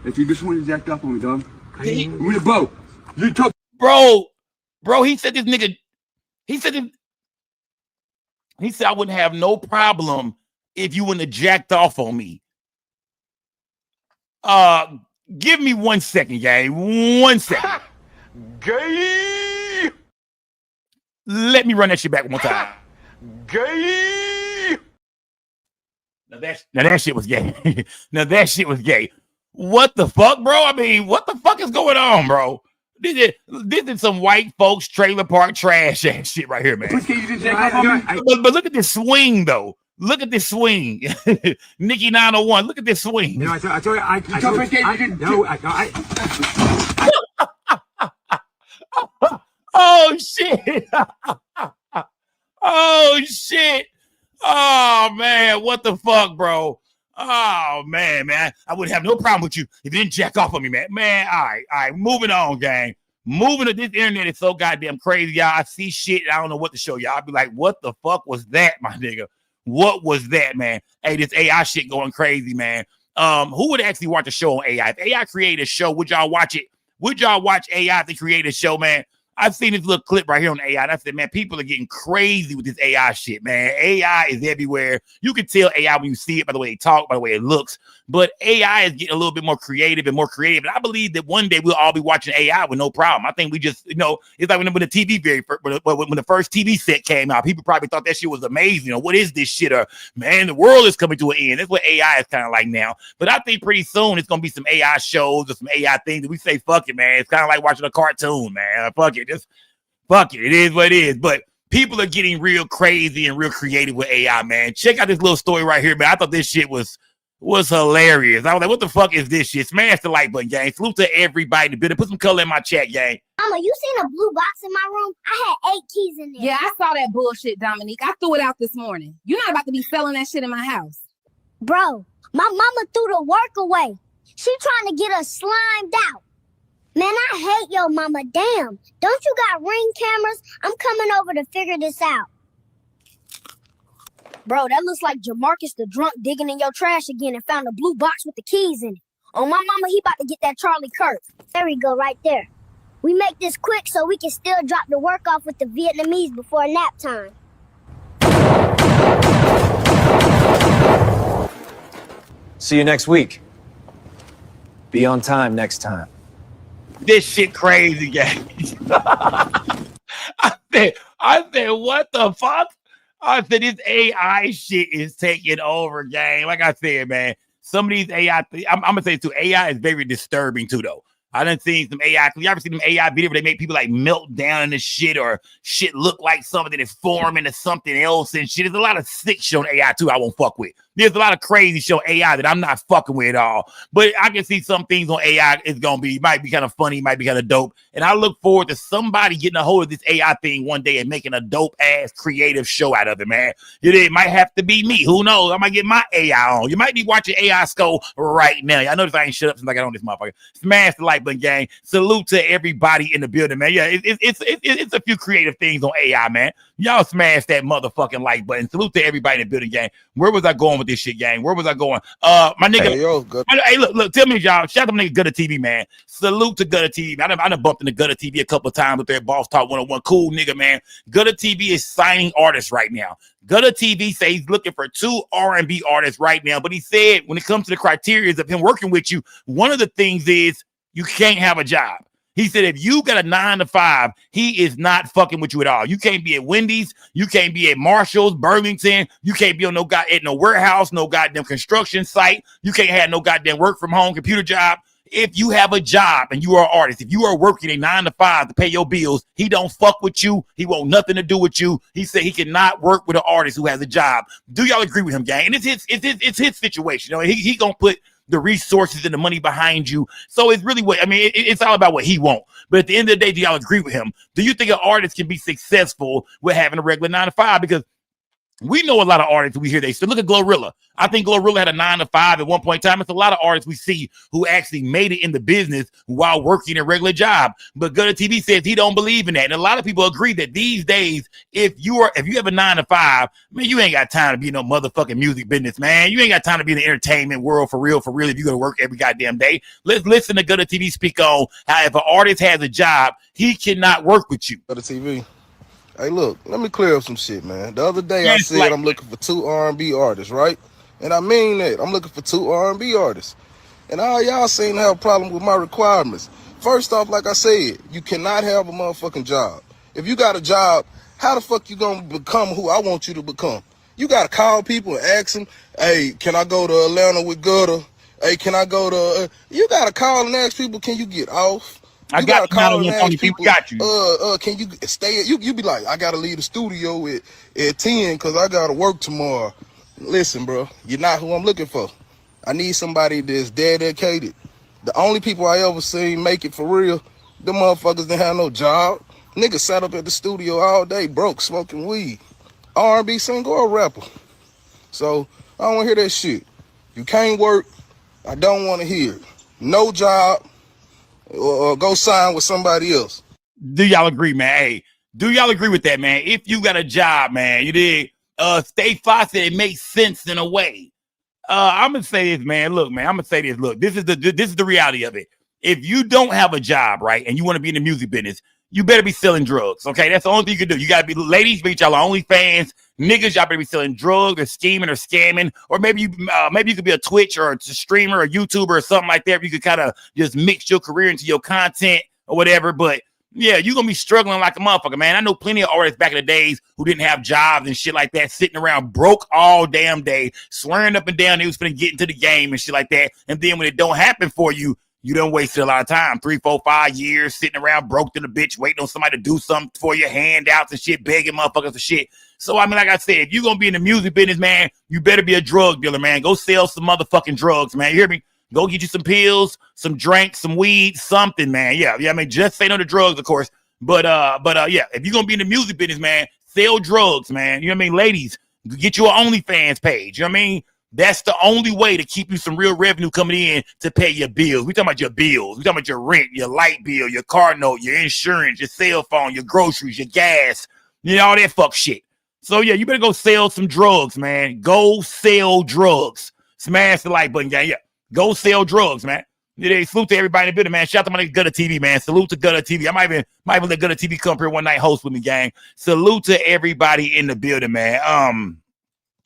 If you just wanted to jack off on me, dog. I'm in the boat. You told. Bro, he said this nigga. He said I wouldn't have no problem if you wouldn't have jacked off on me. Give me 1 second, gang. 1 second. Gay. Let me run that shit back one more time. Gay. Now that shit was gay. Now that shit was gay. What the fuck, bro? I mean, what the fuck is going on, bro? This is some white folks trailer park trash ass shit right here, man. But look at this swing, though. Look at this swing. Nikki 901, look at this swing. I told Pussy you didn't. No, Oh, shit. Oh, shit. Oh, man. What the fuck, bro? Oh, man. I wouldn't have no problem with you if you didn't jack off on me, man. Man, all right. Moving on, gang. Moving to this internet is so goddamn crazy, y'all. I see shit. I don't know what to show y'all. I'll be like, what the fuck was that, my nigga? What was that, man? Hey, this AI shit going crazy, man. Who would actually watch a show on AI? If AI created a show, would y'all watch it? Would y'all watch AI if they create a show, man? I've seen this little clip right here on AI. And I said, man, people are getting crazy with this AI shit, man. AI is everywhere. You can tell AI when you see it by the way they talk, by the way it looks. But AI is getting a little bit more creative and more creative. And I believe that one day we'll all be watching AI with no problem. I think we just, it's like when the TV when the first TV set came out, people probably thought that shit was amazing. What is this shit? Or, man, the world is coming to an end. That's what AI is kind of like now. But I think pretty soon it's going to be some AI shows or some AI things that we say, fuck it, man. It's kind of like watching a cartoon, man. Fuck it. Just fuck it. It is what it is. But people are getting real crazy and real creative with AI, man. Check out this little story right here, man. I thought this shit was hilarious. I was like, what the fuck is this shit? Smash the like button, gang. Salute to everybody in the building. Put some color in my chat, gang. Mama, you seen a blue box in my room? I had 8 keys in there. Yeah, I saw that bullshit, Dominique. I threw it out this morning. You're not about to be selling that shit in my house. Bro, my mama threw the work away. She trying to get us slimed out. Man, I hate your mama. Damn. Don't you got Ring cameras? I'm coming over to figure this out. Bro, that looks like Jamarcus the drunk digging in your trash again and found a blue box with the keys in it. Oh, my mama, he about to get that Charlie Kirk. There we go, right there. We make this quick so we can still drop the work off with the Vietnamese before nap time. See you next week. Be on time next time. This shit crazy, gang. I said, what the fuck? I said, this AI shit is taking over, gang. Like I said, man, some of these AI, I'm going to say too, AI is very disturbing too, though. I done seen some AI. You ever seen them AI videos where they make people like melt down in the shit or shit look like something that is forming into something else and shit? There's a lot of sick shit on AI too I won't fuck with. There's a lot of crazy shit on AI that I'm not fucking with at all. But I can see some things on AI might be kind of funny, might be kind of dope. And I look forward to somebody getting a hold of this AI thing one day and making a dope ass creative show out of it, man. It might have to be me. Who knows? I might get my AI on. You might be watching AI Skull right now. I notice I ain't shut up since I got on this motherfucker. Smash the like button, gang. Salute to everybody in the building, man. Yeah, it's a few creative things on AI, man. Y'all smash that motherfucking like button. Salute to everybody in the building, gang. Where was I going with this shit, gang? Where was I going? My nigga. Hey, yo, good. Hey, look, tell me, y'all. Shout out to my nigga Gutter TV, man. Salute to Gutter TV. I done bumped into Gutter TV a couple of times with their Boss Talk 101. Cool nigga, man. Gutter TV is signing artists right now. Gutter TV says he's looking for 2 R&B artists right now. But he said when it comes to the criteria of him working with you, one of the things is you can't have a job. He said, if you got a 9 to 5, he is not fucking with you at all. You can't be at Wendy's. You can't be at Marshall's, Burlington. You can't be on at no warehouse, no goddamn construction site. You can't have no goddamn work from home computer job. If you have a job and you are an artist, if you are working a 9 to 5 to pay your bills, he don't fuck with you. He want nothing to do with you. He said he cannot work with an artist who has a job. Do y'all agree with him, gang? And it's his situation. You know, he gonna put the resources and the money behind you. So it's really it's all about what he wants. But at the end of the day, do y'all agree with him? Do you think an artist can be successful with having a regular 9 to 5? Because we know a lot of artists we hear they still look at Glorilla. I think Glorilla had a 9 to 5 at one point in time. It's a lot of artists we see who actually made it in the business while working a regular job. But Gutter TV says he don't believe in that. And a lot of people agree that these days, if you have a 9 to 5, man, you ain't got time to be no motherfucking music business, man. You ain't got time to be in the entertainment world for real, if you go to work every goddamn day. Let's listen to Gutter TV speak on how if an artist has a job, he cannot work with you. Gutter TV. Hey, look, let me clear up some shit, man. The other day I said I'm looking for 2 R&B artists, right? And I mean that. I'm looking for 2 R&B artists. And all y'all seem to have a problem with my requirements. First off, like I said, you cannot have a motherfucking job. If you got a job, how the fuck you gonna become who I want you to become? You gotta call people and ask them, hey, can I go to Atlanta with Gutter? Hey, can I go to... you gotta call and ask people, can you get off? I got to call and ask people, got you. Can you stay? You be like, I gotta leave the studio at 10 because I gotta work tomorrow. Listen, bro, you're not who I'm looking for. I need somebody that's dedicated. The only people I ever seen make it for real, the motherfuckers didn't have no job. Niggas sat up at the studio all day, broke, smoking weed. R&B singer or rapper. So I don't want to hear that shit. You can't work. I don't want to hear it. No job. Or go sign with somebody else. Do y'all agree, man? Hey, do y'all agree with that, man? If you got a job, man, you did. State Farm said it makes sense in a way. I'm gonna say this, man. Look, man, I'm gonna say this. Look, this is the reality of it. If you don't have a job, right, and you want to be in the music business, you better be selling drugs. Okay, that's the only thing you can do. You gotta be, ladies, bitch, y'all are OnlyFans. Niggas, y'all better be selling drugs or scheming or scamming, or maybe you could be a Twitch or a streamer or YouTuber or something like that. Where you could kind of just mix your career into your content or whatever. But yeah, you're gonna be struggling like a motherfucker, man. I know plenty of artists back in the days who didn't have jobs and shit like that, sitting around broke all damn day, swearing up and down they was gonna get into the game and shit like that. And then when it don't happen for you, you done wasted a lot of time, 3, 4, 5 years sitting around broke to the bitch, waiting on somebody to do something for you, handouts and shit, begging motherfuckers for shit. So, I mean, like I said, if you're going to be in the music business, man, you better be a drug dealer, man. Go sell some motherfucking drugs, man. You hear me? Go get you some pills, some drinks, some weed, something, man. Yeah, I mean, just say no to drugs, of course. But yeah, if you're going to be in the music business, man, sell drugs, man. You know what I mean? Ladies, get you an OnlyFans page. You know what I mean? That's the only way to keep you some real revenue coming in to pay your bills. We talking about your bills. We talking about your rent, your light bill, your car note, your insurance, your cell phone, your groceries, your gas, you know, all that fuck shit. So yeah, you better go sell some drugs, man. Go sell drugs. Smash the like button, gang. Yeah, go sell drugs, man. Yeah, salute to everybody in the building, man. Shout out to my nigga Gutter TV, man. Salute to Gutter TV. I might even let Gutter TV come here one night, host with me, gang. Salute to everybody in the building, man.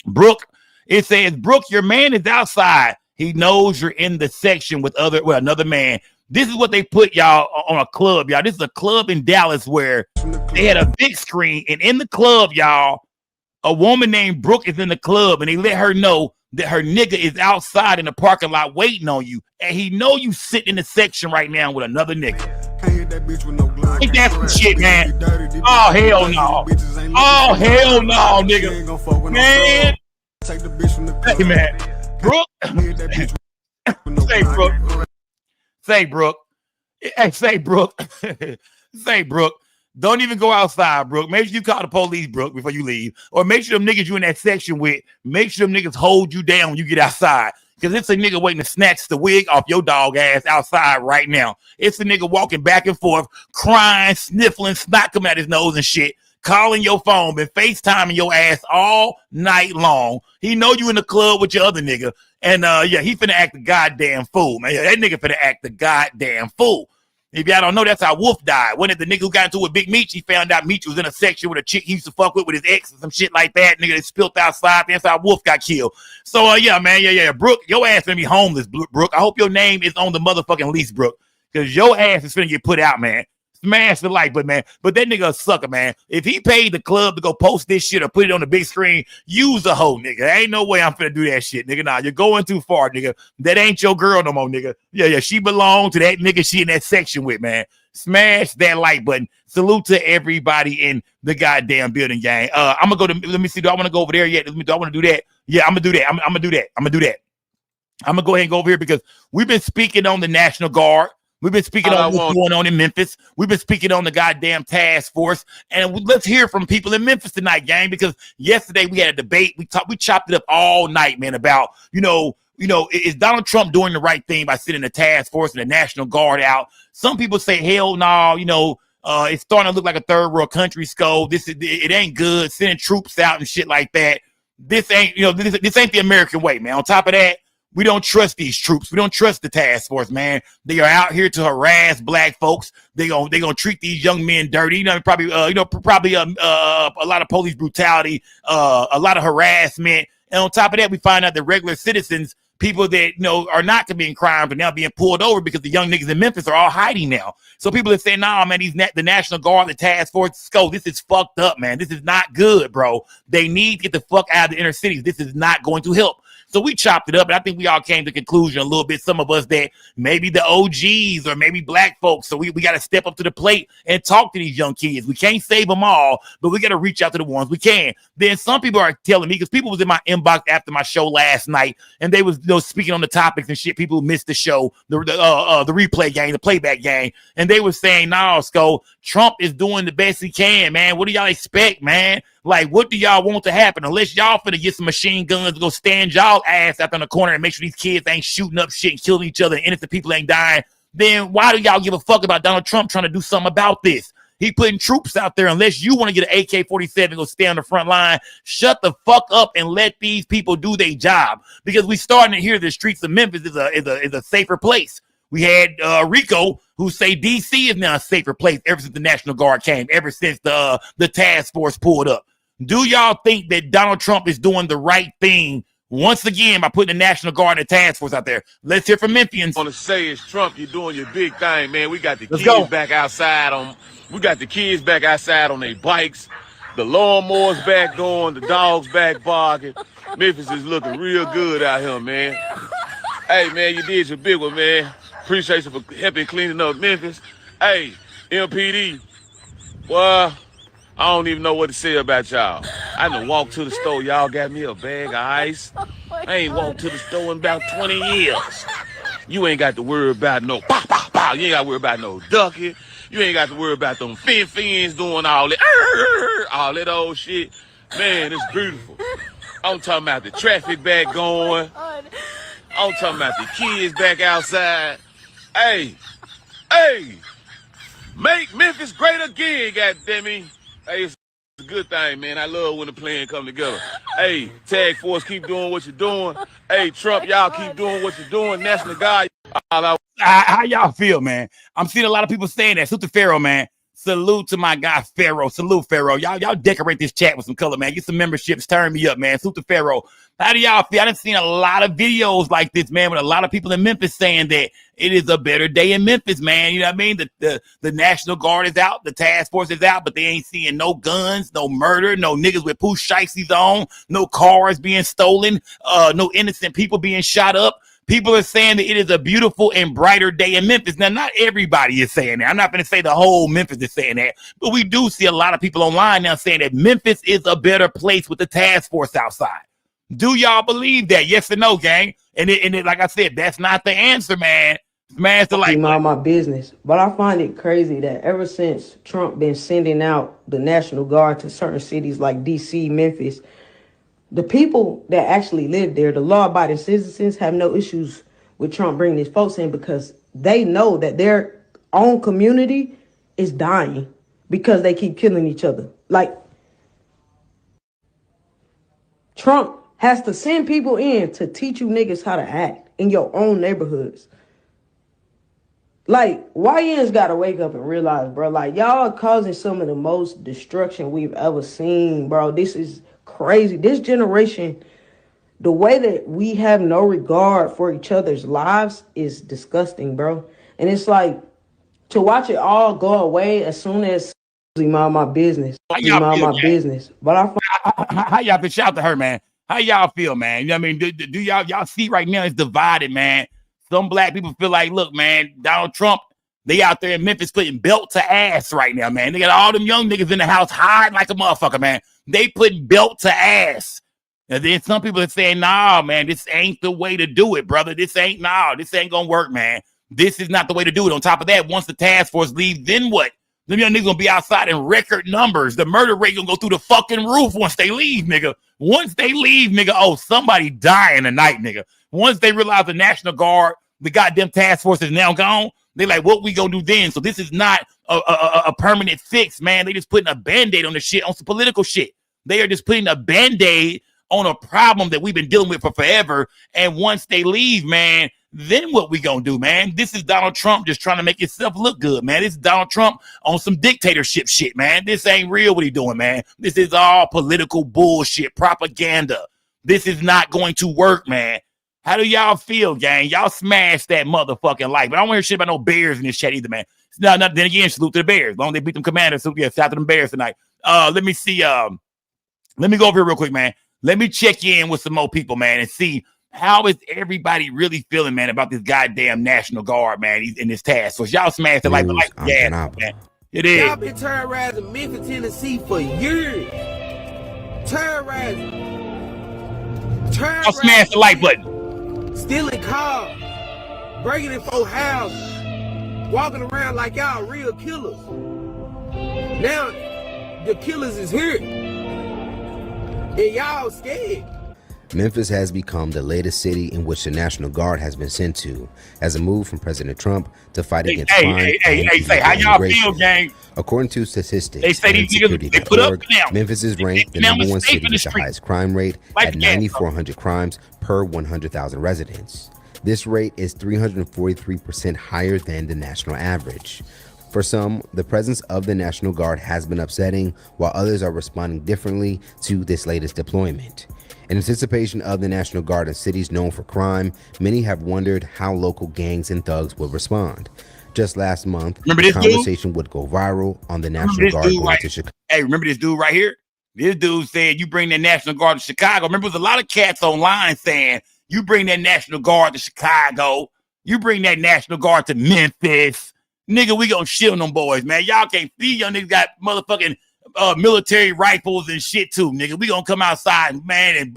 Brooke. It says, Brooke, your man is outside. He knows you're in the section with another man. This is what they put y'all on a club, y'all. This is a club in Dallas where they had a big screen. And in the club, y'all, a woman named Brooke is in the club. And they let her know that her nigga is outside in the parking lot waiting on you. And he know you sitting in the section right now with another nigga. Ain't that some shit, man? Oh, hell no. Oh, hell no, nigga. Man. Hey, man. Brooke. Say Brooke. Hey, say Brooke. Say Brooke. Don't even go outside, Brooke. Make sure you call the police, Brooke, before you leave. Or make sure them niggas you in that section with, make sure them niggas hold you down when you get outside. Because it's a nigga waiting to snatch the wig off your dog ass outside right now. It's a nigga walking back and forth, crying, sniffling, snot coming out his nose and shit. Calling your phone, been FaceTiming your ass all night long. He know you in the club with your other nigga. And yeah, he finna act the goddamn fool, man. That nigga finna act the goddamn fool. If y'all don't know, that's how Wolf died. When the nigga who got into it with Big Meech, he found out Meech was in a section with a chick he used to fuck with his ex and some shit like that. Nigga that spilled outside. That's how Wolf got killed. So yeah, man, yeah. Brooke, your ass gonna be homeless, Brooke. I hope your name is on the motherfucking lease, Brooke. because your ass is finna get put out, man. Smash the like button, man. But that nigga a sucker, man. If he paid the club to go post this shit or put it on the big screen, use a hoe, nigga. There ain't no way I'm finna do that shit, nigga. Nah, you're going too far, nigga. That ain't your girl no more, nigga. Yeah, she belonged to that nigga she in that section with, man. Smash that like button. Salute to everybody in the goddamn building, gang. I'm gonna go to, let me see, do I want to go over there yet? Do I want to do that? Yeah, I'm gonna do that. I'm gonna do that. I'm gonna go ahead and go over here because we've been speaking on the National Guard. We've been speaking on what's going on in Memphis. We've been speaking on the goddamn task force. And let's hear from people in Memphis tonight, gang, because yesterday we had a debate. We chopped it up all night, man, about, is Donald Trump doing the right thing by sending the task force and the National Guard out? Some people say, hell no, it's starting to look like a third world country, Sko. It ain't good, sending troops out and shit like that. This ain't, this ain't the American way, man. On top of that, we don't trust these troops. We don't trust the task force, man. They are out here to harass black folks. They gonna treat these young men dirty. Probably a lot of police brutality, a lot of harassment. And on top of that, we find out that regular citizens, people that are not committing crimes, are now being pulled over because the young niggas in Memphis are all hiding now. So people are saying, nah, man, the National Guard, the task force, Sko, this is fucked up, man. This is not good, bro. They need to get the fuck out of the inner cities. This is not going to help. So we chopped it up, and I think we all came to the conclusion a little bit, some of us, that maybe the OGs or maybe black folks, so we got to step up to the plate and talk to these young kids. We can't save them all, but we got to reach out to the ones we can. Then some people are telling me, because people was in my inbox after my show last night, and they was speaking on the topics and shit. People who missed the show, the replay game, the playback game, and they were saying, "No, Sko, Trump is doing the best he can, man. What do y'all expect, man? Like, what do y'all want to happen? Unless y'all finna get some machine guns to go stand y'all ass up in the corner and make sure these kids ain't shooting up shit and killing each other and innocent people ain't dying, then why do y'all give a fuck about Donald Trump trying to do something about this? He putting troops out there. Unless you want to get an AK-47 and go stay on the front line, shut the fuck up and let these people do their job. Because we starting to hear the streets of Memphis is a safer place. We had Rico who say DC is now a safer place ever since the National Guard came, ever since the task force pulled up. Do y'all think that Donald Trump is doing the right thing once again by putting the National Guard and the task force out there? Let's hear from Memphians. I want to say is, Trump, you're doing your big thing, man. We got the kids back outside on their bikes. The lawnmowers back going, the dogs back barking. Memphis is looking real good out here, man. Hey, man, you did your big one, man. Appreciate you for helping cleaning up Memphis. Hey, MPD, well, I don't even know what to say about y'all. I done walked to the store. Y'all got me a bag of ice. I ain't walked to the store in about 20 years. You ain't got to worry about no pow, pow, pow. You ain't got to worry about no ducking. You ain't got to worry about them fins doing all that old shit. Man, it's beautiful. I'm talking about the traffic back going. I'm talking about the kids back outside. Hey, make Memphis great again, goddammit. Hey, it's a good thing, man. I love when the plan come together. Hey, Tag Force, keep doing what you're doing. Hey, Trump, y'all keep doing what you're doing. National Guard. How y'all feel, man? I'm seeing a lot of people saying that. Salute to Pharaoh, man. Salute to my guy, Pharaoh. Salute, Pharaoh. Y'all decorate this chat with some color, man. Get some memberships. Turn me up, man. Salute to Pharaoh. How do y'all feel? I done seen a lot of videos like this, man, with a lot of people in Memphis saying that it is a better day in Memphis, man. You know what I mean? The National Guard is out. The task force is out, but they ain't seeing no guns, no murder, no niggas with pooh shiesties on, no cars being stolen, no innocent people being shot up. People are saying that it is a beautiful and brighter day in Memphis. Now, not everybody is saying that. I'm not going to say the whole Memphis is saying that, but we do see a lot of people online now saying that Memphis is a better place with the task force outside. Do y'all believe that? Yes or no, gang? And it, like I said, that's not the answer, man. Smash the like. Mind my business, but I find it crazy that ever since Trump been sending out the National Guard to certain cities like DC, Memphis, the people that actually live there, the law-abiding citizens, have no issues with Trump bringing his folks in because they know that their own community is dying because they keep killing each other. Like, Trump has to send people in to teach you niggas how to act in your own neighborhoods. Like, YNs got to wake up and realize, bro, like, y'all are causing some of the most destruction we've ever seen, bro. This is crazy. This generation, the way that we have no regard for each other's lives is disgusting, bro. And it's like to watch it all go away as soon as mind my business. Mind my business. But how y'all been? Shout out to her, man. How y'all feel, man? You know what I mean? Do y'all see right now it's divided, man? Some black people feel like, look, man, Donald Trump, they out there in Memphis putting belt to ass right now, man. They got all them young niggas in the house hiding like a motherfucker, man. They putting belt to ass. And then some people are saying, nah, man, this ain't the way to do it, brother. This ain't gonna work, man. This is not the way to do it. On top of that, once the task force leaves, then what? Them young niggas gonna be outside in record numbers. The murder rate gonna go through the fucking roof once they leave, nigga. Once they leave, nigga, oh, somebody dying tonight, nigga. Once they realize the National Guard, the goddamn task force is now gone, they like, what we gonna do then? So this is not a permanent fix, man. They just putting a Band-Aid on the shit, on some political shit. They are just putting a Band-Aid on a problem that we've been dealing with for forever. And once they leave, man, then what we gonna do, man? This is Donald Trump just trying to make himself look good, man. This is Donald Trump on some dictatorship shit, man. This ain't real what he doing, man. This is all political bullshit, propaganda. This is not going to work, man. How do y'all feel, gang? Y'all smashed that motherfucking life. But I don't want to hear shit about no Bears in this chat either, man. No, then again, salute to the Bears. As long as they beat them Commanders, so yeah, shout out to them Bears tonight. Let me see. Let me go over here real quick, man. Let me check in with some more people, man, and see how is everybody really feeling, man, about this goddamn National Guard, man. He's in this task force. Y'all smashed it like yeah, man. It is. Y'all been terrorizing Memphis, Tennessee for years. Terrorizing. Y'all smashed the like button. Stealing cars. Breaking in folk houses. Walking around like y'all real killers. Now, the killers is here. And y'all scared. Memphis has become the latest city in which the National Guard has been sent to as a move from President Trump to fight against crime. Say how y'all feel, gang? According to statistics, they say these niggas, they put up now. Memphis is ranked the number one city with the highest crime rate at 9,400 crimes per 100,000 residents. This rate is 343% higher than the national average. For some, the presence of the National Guard has been upsetting, while others are responding differently to this latest deployment. In anticipation of the National Guard in cities known for crime, many have wondered how local gangs and thugs would respond. Just last month, the conversation would go viral on the National Guard going to Chicago. Hey, remember this dude right here? This dude said, you bring that National Guard to Chicago. Remember, there's a lot of cats online saying, you bring that National Guard to Chicago. You bring that National Guard to Memphis. Nigga, we gonna shield them boys, man. Y'all can't see young niggas got motherfucking military rifles and shit too, nigga. We gonna come outside, man,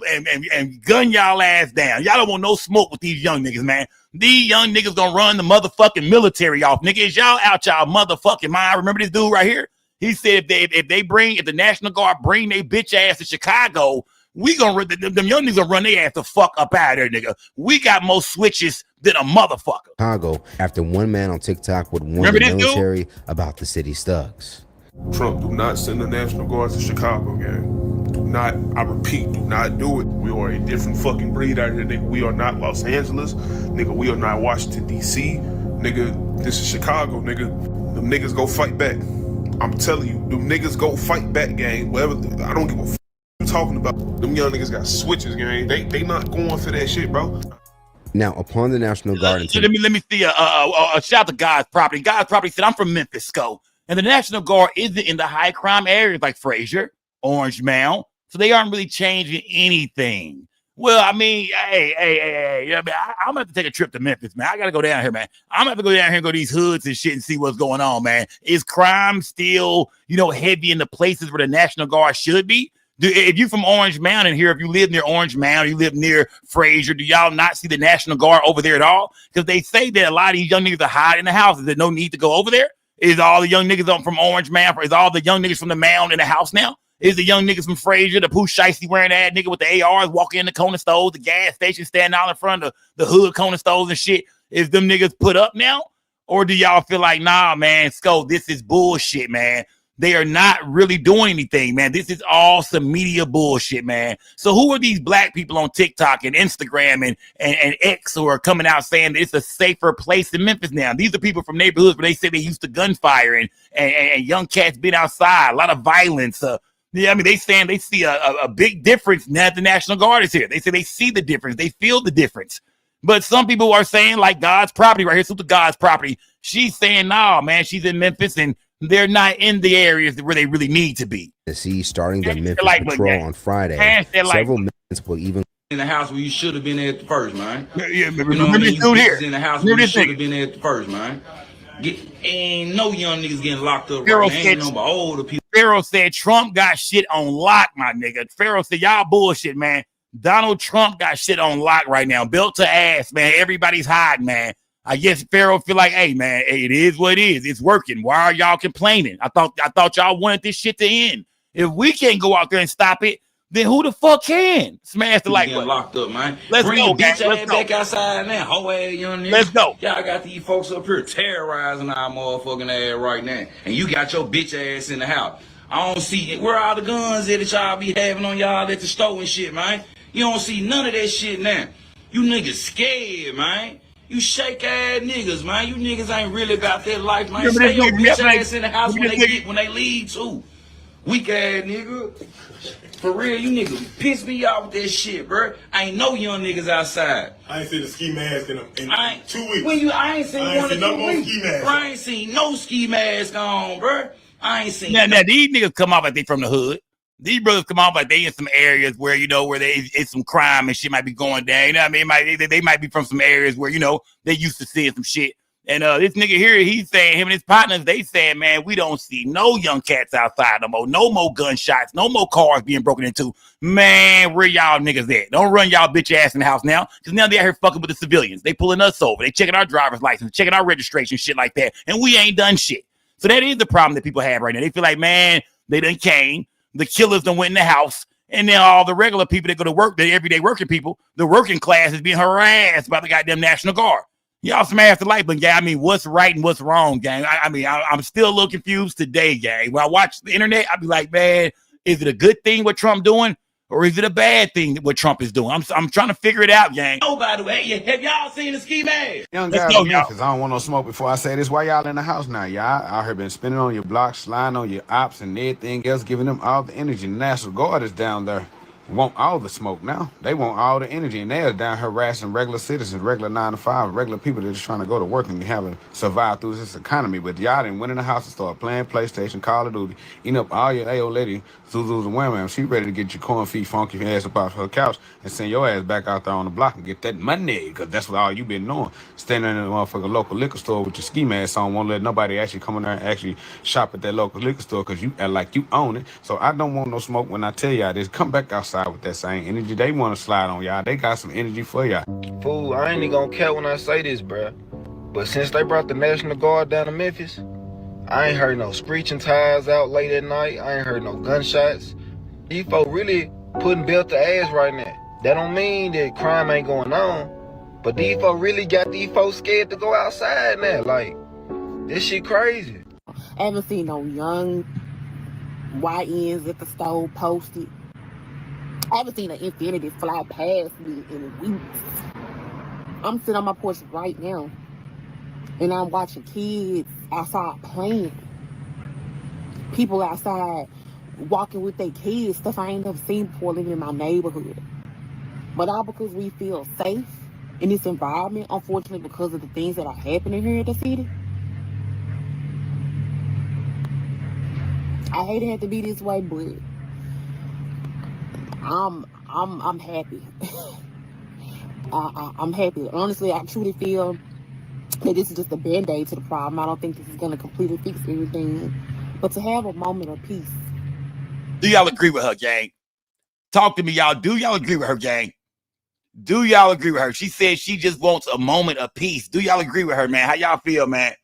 and gun y'all ass down. Y'all don't want no smoke with these young niggas, man. These young niggas gonna run the motherfucking military off, nigga. Is y'all out y'all motherfucking mind? Remember this dude right here? He said if the National Guard bring they bitch ass to Chicago, we gonna them young niggas gonna run their ass the fuck up out of there, nigga. We got more switches than a motherfucker. Chicago, after one man on TikTok would warn the military about the city's thugs. Trump, do not send the National Guard to Chicago, gang. Do not, I repeat, do not do it. We are a different fucking breed out here, nigga. We are not Los Angeles, nigga. We are not Washington, D.C., nigga. This is Chicago, nigga. Them niggas go fight back. I'm telling you, them niggas go fight back, gang. Whatever, I don't give a fuck what you talking about. Them young niggas got switches, gang. They not going for that shit, bro. Now, upon the National Guard, let me see a shout to God's Property. God's Property said, I'm from Memphis, Sco. And the National Guard isn't in the high crime areas like Frazier, Orange Mound. So they aren't really changing anything. Well, I mean, hey, I'm gonna have to take a trip to Memphis, man. I gotta go down here, man. I'm gonna have to go down here and go to these hoods and shit and see what's going on, man. Is crime still, heavy in the places where the National Guard should be? If you from Orange Mound in here, if you live near Orange Mound, you live near Frazier, do y'all not see the National Guard over there at all? Because they say that a lot of these young niggas are hiding in the houses. There's no need to go over there. Is all the young niggas from Orange Mound? Is all the young niggas from the Mound in the house now? Is the young niggas from Frazier, the Pooh Shiesty wearing that nigga with the ARs walking in the corner stores, the gas station standing out in front of the hood corner stores and shit? Is them niggas put up now? Or do y'all feel like, nah, man, Sco, this is bullshit, man? They are not really doing anything, man. This is all some media bullshit, man. So who are these black people on TikTok and Instagram and X who are coming out saying that it's a safer place in Memphis now? These are people from neighborhoods where they say they used to gunfire and young cats been outside, a lot of violence. They saying they see a big difference now that the National Guard is here. They say they see the difference. They feel the difference. But some people are saying, like God's Property right here, so the God's Property, She's saying, nah, man, she's in Memphis and they're not in the areas where they really need to be. Tennessee starting their Memphis like patrol on Friday. Several Memphians will even in the house where you should have been at first, man. Yeah, You know remember what I this mean? dude You here. bitches in the house Remember where you this should nigga. have been at first, man. Ain't no young niggas getting locked up Pharaoh right now. Ain't said- no older people. Pharaoh said Trump got shit on lock, my nigga. Pharaoh said, y'all bullshit, man. Donald Trump got shit on lock right now. Built to ass, man. Everybody's hiding, man. I guess Pharaoh feel like, hey, man, it is what it is. It's working. Why are y'all complaining? I thought y'all wanted this shit to end. If we can't go out there and stop it, then who the fuck can? Smash the like Getting button. locked up, man. Let's Bring go, your bitch gang. Let's ass go. back outside now. Whole ass young niggas. Let's go. Y'all got these folks up here terrorizing our motherfucking ass right now. And you got your bitch ass in the house. I don't see where all the guns at that y'all be having on y'all at the store and shit, man. You don't see none of that shit now. You niggas scared, man. You shake ass niggas, man. You niggas ain't really about that life, man. Remember Stay this your nigga, bitch remember ass in the house when they leave too. Weak ass nigga. For real, you niggas piss me off with that shit, bro. I ain't no young niggas outside. I ain't seen a ski mask in 2 weeks. I ain't seen one in no 2 more weeks. ski masks. Bro, I ain't seen no ski mask on, bro. I ain't seen. Now these niggas come off like they from the hood. These brothers come off like they in some areas where, you know, where it's some crime and shit might be going down. You know what I mean? They might be from some areas where, you know, they used to seeing some shit. And this nigga here, he's saying, him and his partners, they saying, man, we don't see no young cats outside no more. No more gunshots. No more cars being broken into. Man, where y'all niggas at? Don't run y'all bitch ass in the house now. Because now they out here fucking with the civilians. They pulling us over. They checking our driver's license, checking our registration, shit like that. And we ain't done shit. So that is the problem that people have right now. They feel like, man, they done came. The killers done went in the house. And then all the regular people that go to work, the everyday working people, the working class is being harassed by the goddamn National Guard. Y'all smash the light button, gang. I mean, what's right and what's wrong, gang? I'm still a little confused today, gang. When I watch the internet, I be like, man, is it a good thing what Trump doing? Or is it a bad thing what Trump is doing? I'm trying to figure it out, gang. Nobody, have y'all seen the ski mask? Young Let's guys go, in y'all. Memphis, I don't want no smoke before I say this. Why y'all in the house now? Y'all out here been spinning on your blocks, sliding on your ops and everything else, giving them all the energy. The National Guard is down there. Want all the smoke now. They want all the energy, and they're down harassing regular citizens, regular 9 to 5, regular people that are just trying to go to work and survive through this economy. But y'all didn't went in the house and start playing PlayStation, Call of Duty, eating up all your old lady, Zuzu's and Wham. She ready to get your corn feet funky ass up off her couch and send your ass back out there on the block and get that money, because that's what all you been doing. Standing in the motherfucking local liquor store with your ski mask on, won't let nobody actually come in there and actually shop at that local liquor store because you act like you own it. So I don't want no smoke when I tell y'all this. Come back outside with that same energy. They want to slide on y'all. They got some energy for y'all. Fool, I ain't even gonna care when I say this, bruh. But since they brought the National Guard down to Memphis, I ain't heard no screeching tires out late at night. I ain't heard no gunshots. These folks really putting belt to ass right now. That don't mean that crime ain't going on, but these folks really got these folks scared to go outside now. Like, this shit crazy. I haven't seen no young YNs at the store posted. I haven't seen an Infinity fly past me in weeks. I'm sitting on my porch right now, and I'm watching kids outside playing. People outside walking with their kids, stuff I ain't never seen before living in my neighborhood. But all because we feel safe in this environment, unfortunately, because of the things that are happening here in the city. I hate it had to be this way, but I'm happy. I'm happy. Honestly, I truly feel that this is just a band-aid to the problem. I don't think this is going to completely fix everything. But to have a moment of peace. Do y'all agree with her, gang? Talk to me, y'all. Do y'all agree with her, gang? Do y'all agree with her? She said she just wants a moment of peace. Do y'all agree with her, man? How y'all feel, man?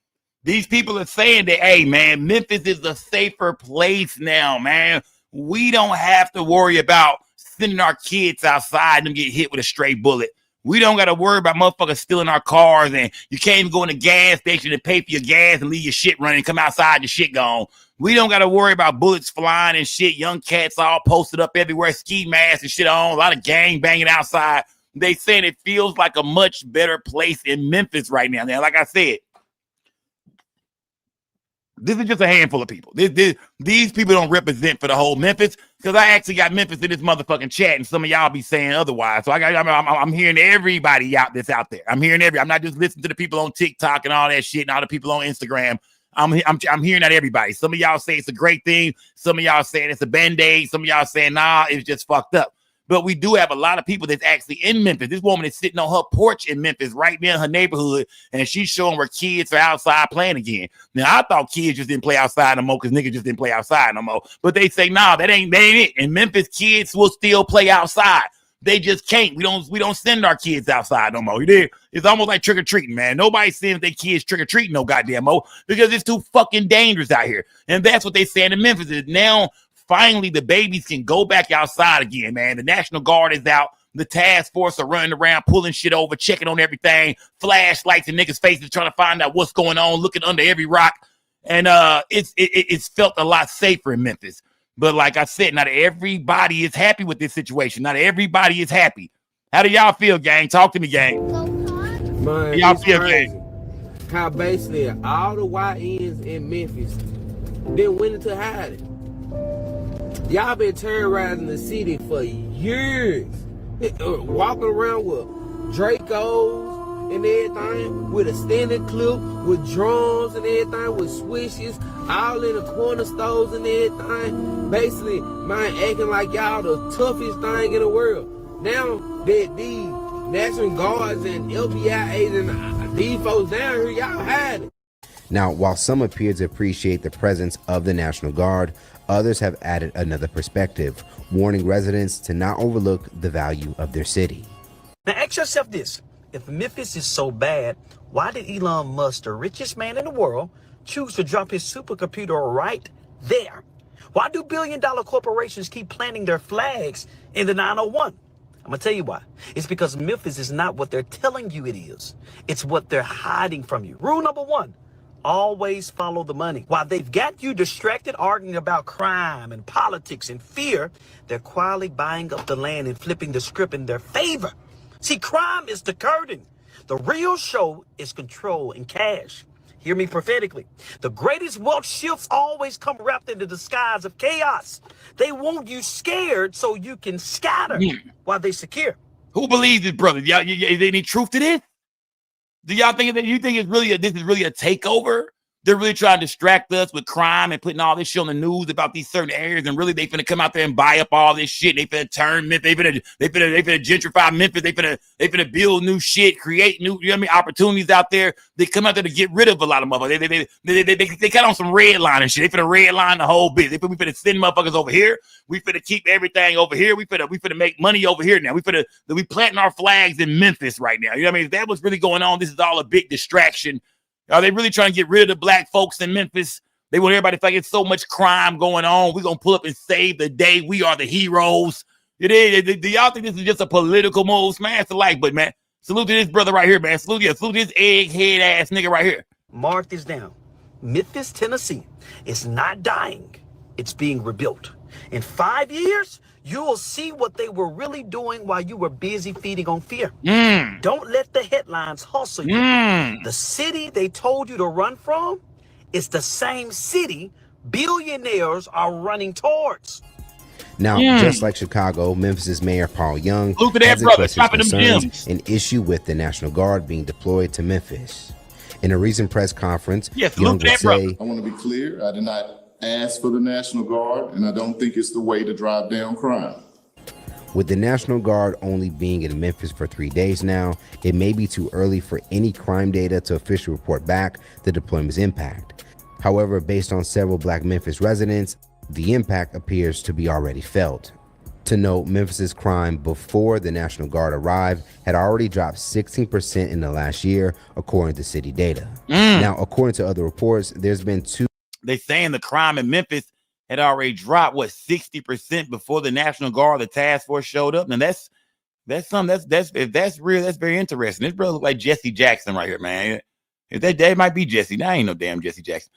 These people are saying that, hey, man, Memphis is a safer place now, man. We don't have to worry about sending our kids outside and them get hit with a stray bullet. We don't got to worry about motherfuckers stealing our cars, and you can't even go in the gas station and pay for your gas and leave your shit running and come outside, your shit gone. We don't got to worry about bullets flying and shit. Young cats all posted up everywhere, ski masks and shit on, a lot of gang banging outside. They saying it feels like a much better place in Memphis right now. Now, like I said, This is just a handful of people. These people don't represent for the whole Memphis, because I actually got Memphis in this motherfucking chat, and some of y'all be saying otherwise. So I'm hearing everybody out that's out there. I'm not just listening to the people on TikTok and all that shit and all the people on Instagram. I'm hearing that everybody. Some of y'all say it's a great thing. Some of y'all saying it's a band-aid. Some of y'all saying, nah, it's just fucked up. But we do have a lot of people that's actually in Memphis. This woman is sitting on her porch in Memphis right near her neighborhood, and she's showing where kids are outside playing again. Now, I thought kids just didn't play outside no more because niggas just didn't play outside no more. But they say, nah, that ain't it. In Memphis, kids will still play outside. They just can't. We don't send our kids outside no more. You did. It's almost like trick-or-treating, man. Nobody sends their kids trick-or-treating no goddamn more because it's too fucking dangerous out here. And that's what they saying in Memphis is now finally the babies can go back outside again, man. The National Guard is out. The task force are running around, pulling shit over, checking on everything, flashlights in niggas' faces, trying to find out what's going on, looking under every rock. And it's felt a lot safer in Memphis. But like I said, not everybody is happy with this situation. Not everybody is happy. How do y'all feel, gang? Talk to me, gang. Man, y'all feel, gang? How basically all the YNs in Memphis then went into hiding. Y'all been terrorizing the city for years. Walking around with Dracos and everything, with a standing clip, with drums and everything, with swishes, all in the corner stores and everything. Basically, man, acting like y'all the toughest thing in the world. Now that these National Guards and FBI agents and these folks down here, y'all hiding. Now, while some appear to appreciate the presence of the National Guard, others have added another perspective, warning residents to not overlook the value of their city. Now ask yourself this. If Memphis is so bad, why did Elon Musk, the richest man in the world, choose to drop his supercomputer right there? Why do billion-dollar corporations keep planting their flags in the 901? I'm going to tell you why. It's because Memphis is not what they're telling you it is. It's what they're hiding from you. Rule number one. Always follow the money. While they've got you distracted arguing about crime and politics and fear, they're quietly buying up the land and flipping the script in their favor. See, crime is the curtain. The real show is control and cash. Hear me prophetically. The greatest wealth shifts always come wrapped in the disguise of chaos. They want you scared so you can scatter while they secure. Who believes this, brother? Y'all, is there any truth to this? Do y'all think that this is really a takeover? They're really trying to distract us with crime and putting all this shit on the news about these certain areas, and really they finna come out there and buy up all this shit. They finna turn Memphis, they finna gentrify Memphis, they finna build new shit, create new, you know what I mean, opportunities out there. They come out there to get rid of a lot of motherfuckers. They cut on some redline and shit. They finna redline the whole bit. We finna send motherfuckers over here. We finna keep everything over here. We finna make money over here now. We planting our flags in Memphis right now. You know what I mean? If that was really going on, this is all a big distraction. Are they really trying to get rid of the black folks in Memphis? They want everybody to feel like it's so much crime going on. We're going to pull up and save the day. We are the heroes. Do y'all think this is just a political move? Smash the like button, man. Salute to this brother right here, man. Salute this egghead ass nigga right here. Mark this down. Memphis, Tennessee is not dying. It's being rebuilt. In 5 years, you will see what they were really doing while you were busy feeding on fear. Don't let the headlines hustle you. The city they told you to run from is the same city billionaires are running towards. Now, just like Chicago, Memphis's Mayor Paul Young has expressed an issue with the National Guard being deployed to Memphis. In a recent press conference, Young would say, I want to be clear, I did not ask for the National Guard, and I don't think it's the way to drive down crime. With the National Guard only being in Memphis for 3 days now, it may be too early for any crime data to officially report back the deployment's impact. However, based on several Black Memphis residents, the impact appears to be already felt. To note, Memphis's crime before the National Guard arrived had already dropped 16% in the last year, according to city data. Now, according to other reports, there's been They saying the crime in Memphis had already dropped 60% before the National Guard, the task force showed up. And that's something if that's real, that's very interesting. This brother look like Jesse Jackson right here, man. If that might be Jesse. Now ain't no damn Jesse Jackson.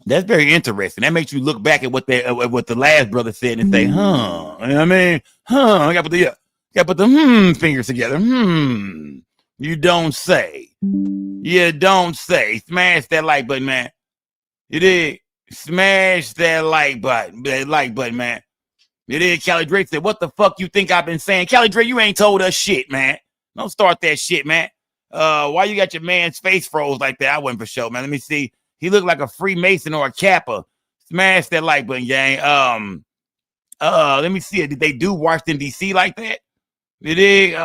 That's very interesting. That makes you look back at what the last brother said and say, you know what I mean? I gotta put the fingers together. You don't say. You don't say. Smash that like button, man. You did. Smash that like button. That like button, man. You did. Callie Drake said, what the fuck you think I've been saying? Callie Drake, you ain't told us shit, man. Don't start that shit, man. Why you got your man's face froze like that? I wasn't for sure, man. Let me see. He looked like a Freemason or a Kappa. Smash that like button, gang. Let me see it. Did they do Washington, D.C. like that? Did they?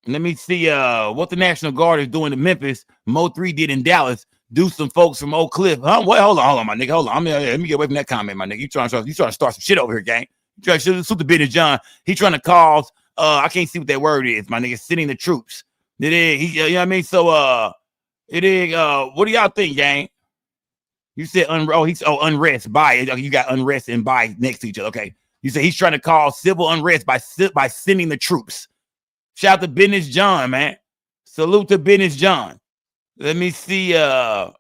Let me see what the National Guard is doing in Memphis. Mo3 did in Dallas. Do some folks from Oak Cliff. Huh? What? Hold on, my nigga. Hold on. Let me get away from that comment, my nigga. You trying to start some shit over here, gang. You trying to shoot the business, John. He trying to cause I can't see what that word is, my nigga. Sending the troops. Did it? You know what I mean? So it is what do y'all think, gang? You said unrest by you got unrest and by next to each other. Okay. You said he's trying to cause civil unrest by sending the troops. Shout out to Business John, man. Salute to Business John. Let me see. You know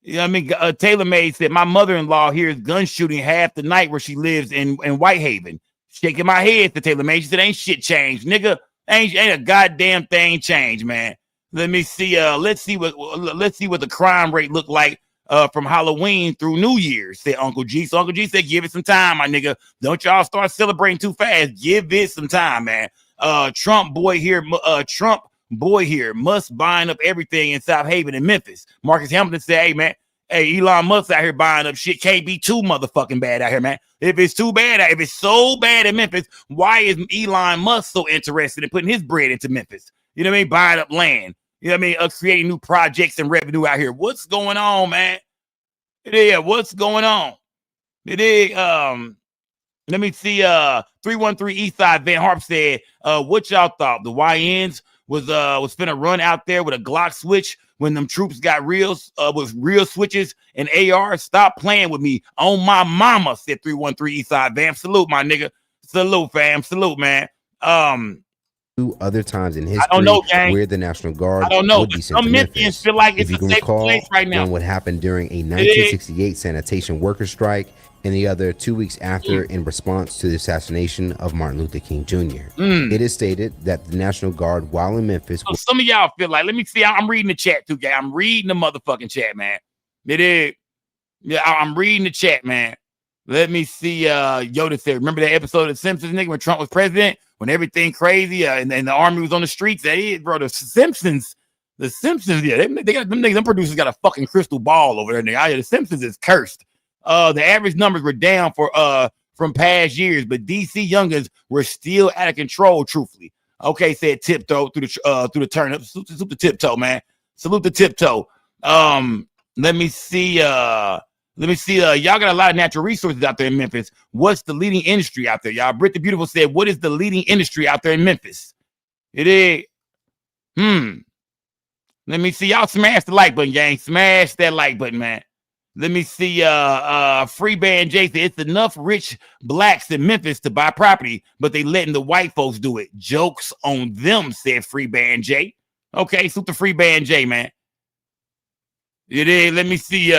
what I mean? Taylor May said, my mother-in-law hears gun shooting half the night where she lives in Whitehaven. Shaking my head to Taylor May. She said, ain't shit changed, nigga. Ain't a goddamn thing changed, man. Let me see. Let's see what the crime rate looked like from Halloween through New Year's, said Uncle G. So Uncle G said, give it some time, my nigga. Don't y'all start celebrating too fast. Give it some time, man. Trump boy here must bind up everything in South Haven and Memphis. Marcus Hamilton said, hey, man, Elon Musk out here buying up shit. Can't be too motherfucking bad out here, man. If it's too bad, if it's so bad in Memphis, why is Elon Musk so interested in putting his bread into Memphis? You know what I mean? Buying up land. You know what I mean? Creating new projects and revenue out here. What's going on, man? Yeah, what's going on? It is, let me see. 313 Eastside Van Harp said, what y'all thought? The YNs was finna run out there with a Glock switch when them troops got with real switches and AR. Stop playing with me on my mama, said 313 Eastside Van. Salute, my nigga. Salute, fam. Salute, man. Other times in history, I don't know, gang. where the National Guard I don't know. would be sent Some to Memphians Memphis. feel like If it's you a can safe recall, place right now. one would happen during a 1968 sanitation worker strike, and the other 2 weeks after in response to the assassination of Martin Luther King Jr. It is stated that the National Guard, while in Memphis... So some of y'all feel like, let me see, I'm reading the chat too, guys. I'm reading the motherfucking chat, man. It is. Yeah, I'm reading the chat, man. Let me see. Yoda said, remember that episode of The Simpsons, nigga, when Trump was president? When everything crazy and the army was on the streets? That is, bro, the Simpsons, yeah, they got them niggas, them producers got a fucking crystal ball over there, nigga. The Simpsons is cursed. The average numbers were down from past years, but DC youngins were still out of control, truthfully. Okay, said Tiptoe through the turnip. Salute the Tiptoe, man. Salute the Tiptoe. Let me see. Y'all got a lot of natural resources out there in Memphis. What's the leading industry out there, y'all? Britt the Beautiful said, what is the leading industry out there in Memphis? It is. Let me see. Y'all smash the like button, gang. Smash that like button, man. Let me see. Free Band J said, it's enough rich blacks in Memphis to buy property, but they letting the white folks do it. Jokes on them, said Free Band J. Okay, so the Free Band J, man. It is. Let me see.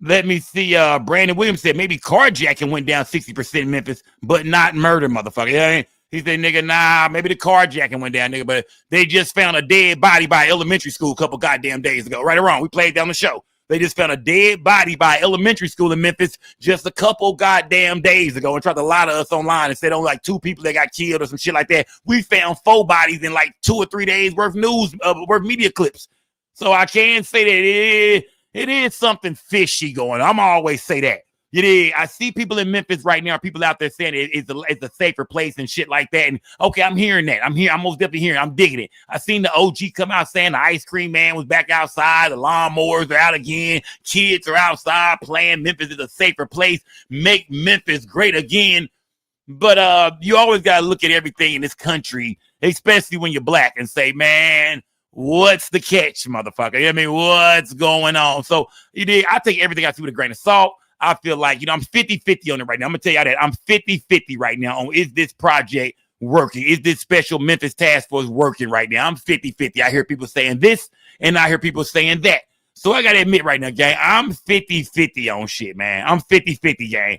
Brandon Williams said maybe carjacking went down 60% in Memphis, but not murder, motherfucker. Yeah, he said, nigga, nah, maybe the carjacking went down, nigga, but they just found a dead body by elementary school a couple goddamn days ago. Right or wrong? We played down the show. They just found a dead body by elementary school in Memphis just a couple goddamn days ago and tried to lie to us online and said only like 2 people that got killed or some shit like that. We found 4 bodies in like 2 or 3 days worth media clips. So I can say that it is something fishy going on. I'm always say that. I see people in Memphis right now, people out there saying it's a safer place and shit like that. And okay, I'm hearing that. I'm most definitely hearing. I'm digging it. I seen the OG come out saying the ice cream man was back outside. The lawnmowers are out again. Kids are outside playing. Memphis is a safer place. Make Memphis great again. But you always got to look at everything in this country, especially when you're black, and say, man, what's the catch, motherfucker? I mean, what's going on? So I take everything I see with a grain of salt. I feel like, I'm 50-50 on it right now. I'm going to tell y'all that I'm 50-50 right now on is this project working? Is this special Memphis task force working right now? I'm 50-50. I hear people saying this and I hear people saying that. So I got to admit right now, gang, I'm 50-50 on shit, man. I'm 50-50, gang.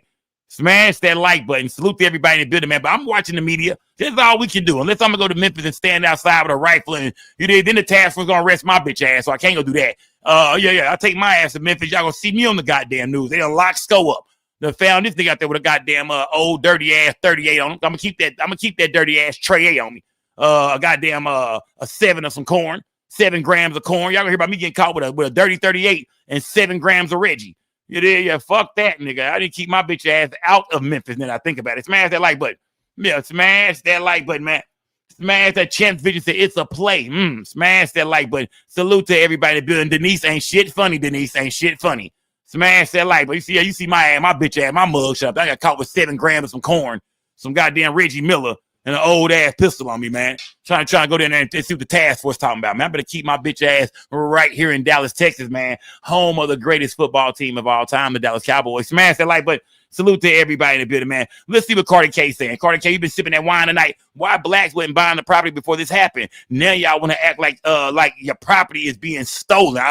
Smash that like button. Salute to everybody in the building, man. But I'm watching the media. That's all we can do. Unless I'm going to go to Memphis and stand outside with a rifle and then the task force going to arrest my bitch ass, so I can't go do that. I'll take my ass to Memphis. Y'all going to see me on the goddamn news. They done lock SCO up. They found this nigga out there with a goddamn old dirty ass 38 on him. I'm gonna keep that dirty ass Trey A on me. A goddamn a 7 of some corn, 7 grams of corn. Y'all gonna hear about me getting caught with a dirty 38 and 7 grams of Reggie. Yeah, fuck that, nigga. I didn't keep my bitch ass out of Memphis. Then I think about it. Smash that like button. Yeah, smash that like button, man. Smash that. Champs Vision said it's a play. Smash that like button. Salute to everybody in the building. Denise ain't shit funny. Denise ain't shit funny. Smash that like button. You see my ass, my bitch ass, my mug shut up. I got caught with 7 grams of some corn, some goddamn Reggie Miller, and an old ass pistol on me, man. Trying to go down there and see what the task force talking about, man. I better keep my bitch ass right here in Dallas, Texas, man. Home of the greatest football team of all time, the Dallas Cowboys. Smash that like button. Salute to everybody in the building, man. Let's see what Cardi K saying. Cardi K, you been sipping that wine tonight. Why blacks wasn't buying the property before this happened? Now y'all want to act like your property is being stolen.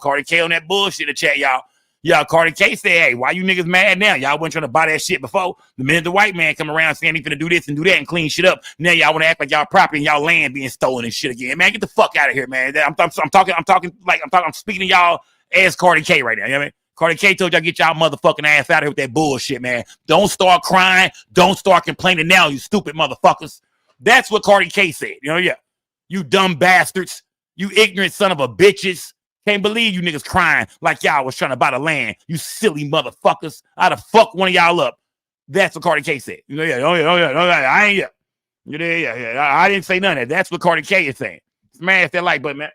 Cardi K on that bullshit in the chat, y'all. Y'all, Cardi K said, hey, why you niggas mad now? Y'all wasn't trying to buy that shit before. The minute the white man come around saying he finna do this and do that and clean shit up, now y'all want to act like y'all property and y'all land being stolen and shit again. Man, get the fuck out of here, man. I'm speaking to y'all as Cardi K right now. You know what I mean? Cardi K told y'all get y'all motherfucking ass out of here with that bullshit, man. Don't start crying. Don't start complaining now, you stupid motherfuckers. That's what Cardi K said. You dumb bastards. You ignorant son of a bitches. Can't believe you niggas crying like y'all was trying to buy the land. You silly motherfuckers. I'd have fucked one of y'all up. That's what Cardi K said. I didn't say none of that. That's what Cardi K is saying. Smash that like button, man.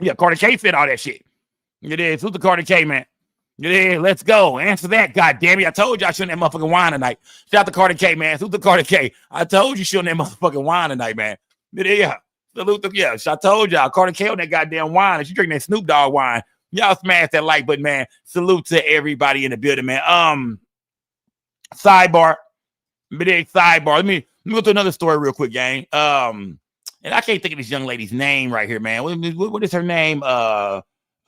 Yeah, Cardi K said all that shit. Who's the Cardi K, man? Let's go. Answer that, goddammit. I told you I shouldn't have motherfucking wine tonight. Shout out to Cardi K, man. Who's the Cardi K? I told you shouldn't have motherfucking wine tonight, man. Salute to, I told y'all, Cardi K on that goddamn wine. She drinking that Snoop Dogg wine. Y'all smash that like button, man. Salute to everybody in the building, man. Sidebar. Let me go to another story real quick, gang. And I can't think of this young lady's name right here, man. What is her name?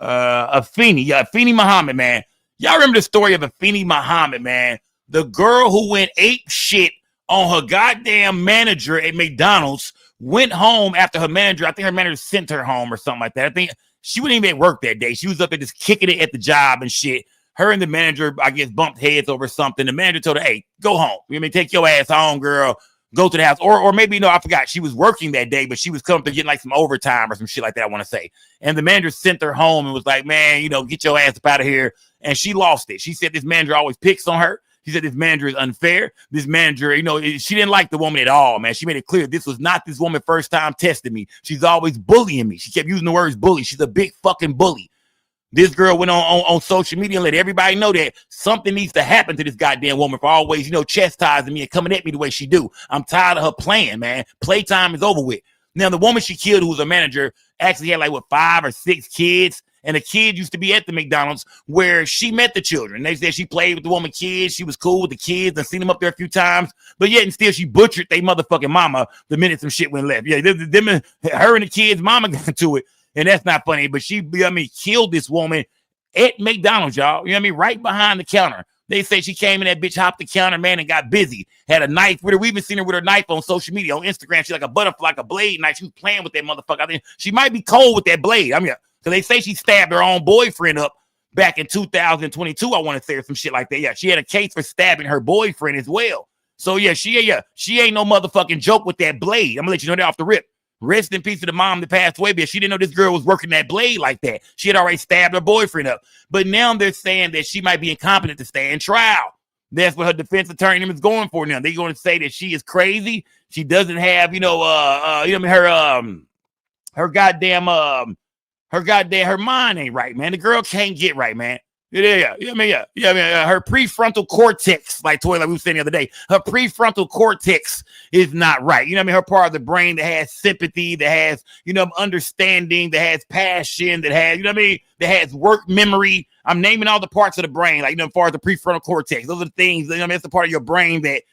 Afeni. Yeah, Afeni Muhammad, man. Y'all remember the story of Afeni Muhammad, man? The girl who went ape shit on her goddamn manager at McDonald's, went home after her manager, I think her manager sent her home or something like that. I think she wouldn't even at work that day. She was up there just kicking it at the job and shit. Her and the manager, I guess, bumped heads over something. The manager told her, hey, go home. Take your ass home, girl. Go to the house. Or maybe, I forgot. She was working that day, but she was coming to get like some overtime or some shit like that, I want to say. And the manager sent her home and was like, man, get your ass up out of here. And she lost it. She said this manager always picks on her. She said this manager is unfair. This manager, she didn't like the woman at all, man. She made it clear this was not this woman first time testing me. She's always bullying me. She kept using the words bully. She's a big fucking bully. This girl went on social media and let everybody know that something needs to happen to this goddamn woman for always, chastising me and coming at me the way she do. I'm tired of her playing, man. Playtime is over with. Now, the woman she killed, who was a manager, actually had 5 or 6 kids. And the kid used to be at the McDonald's where she met the children. They said she played with the woman kids. She was cool with the kids and seen them up there a few times. But yet and still she butchered they motherfucking mama the minute some shit went left. Yeah, her and the kids' mama got into it. And that's not funny. But she, killed this woman at McDonald's, y'all. Right behind the counter. They say she came in, that bitch hopped the counter, man, and got busy. Had a knife with her. We even seen her with her knife on social media, on Instagram. She's like a butterfly, like a blade knife. She was playing with that motherfucker. I think she might be cold with that blade. Because they say she stabbed her own boyfriend up back in 2022, I want to say, or some shit like that. Yeah, she had a case for stabbing her boyfriend as well. So, she ain't no motherfucking joke with that blade. I'm going to let you know that off the rip. Rest in peace to the mom that passed away, but she didn't know this girl was working that blade like that. She had already stabbed her boyfriend up. But now they're saying that she might be incompetent to stand trial. That's what her defense attorney is going for now. They're going to say that she is crazy. She doesn't have, her mind ain't right, man. The girl can't get right, man. Her prefrontal cortex, like we were saying the other day, her prefrontal cortex is not right. Her part of the brain that has sympathy, that has, understanding, that has passion, that has, that has work memory. I'm naming all the parts of the brain, as far as the prefrontal cortex. Those are the things, that's the part of your brain that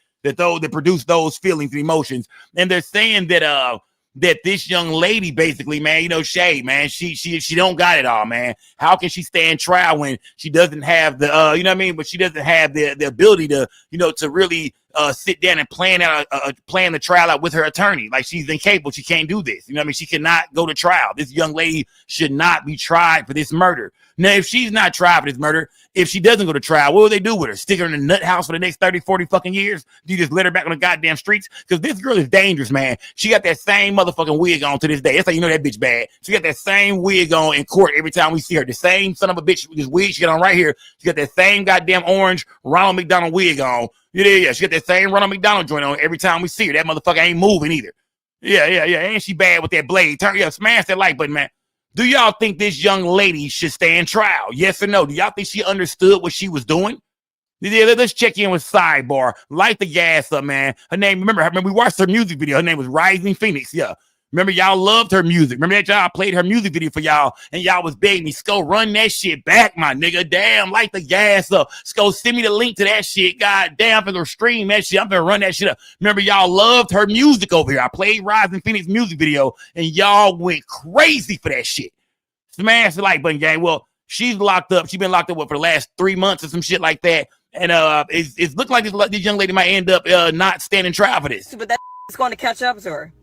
produce those feelings and emotions. And they're saying that that this young lady basically, man, you know, Shay, man, she don't got it all, man. How can she stand trial when she doesn't have the, you know what I mean? But she doesn't have the ability to, you know, to really sit down and plan the trial out with her attorney. Like, she's incapable. She can't do this. You know what I mean? She cannot go to trial. This young lady should not be tried for this murder. Now, if she's not tried for this murder, if she doesn't go to trial, what will they do with her? Stick her in a nut house for the next 30, 40 fucking years? Do you just let her back on the goddamn streets? Because this girl is dangerous, man. She got that same motherfucking wig on to this day. That's how you know that bitch bad. She got that same wig on in court every time we see her. The same son of a bitch with this wig she got on right here. She got that same goddamn orange Ronald McDonald wig on. Yeah. She got that same Ronald McDonald joint on every time we see her. That motherfucker ain't moving either. Yeah. And she bad with that blade. Smash that like button, man. Do y'all think this young lady should stand trial? Yes or no? Do y'all think she understood what she was doing? Yeah, let's check in with Sidebar. Light the gas up, man. Her name, remember we watched her music video. Her name was Rising Phoenix. Yeah. Remember, y'all loved her music. Remember that y'all played her music video for y'all, and y'all was begging me, Sko, run that shit back, my nigga. Damn, light the gas up. Sko, send me the link to that shit. God damn, I'm gonna stream that shit. I'm gonna run that shit up. Remember, y'all loved her music over here. I played Rising Phoenix music video, and y'all went crazy for that shit. Smash the like button, gang. Well, she's locked up. She's been locked up for the last 3 months or some shit like that. And it's looking like this young lady might end up not standing trial for this. But that's going to catch up to her.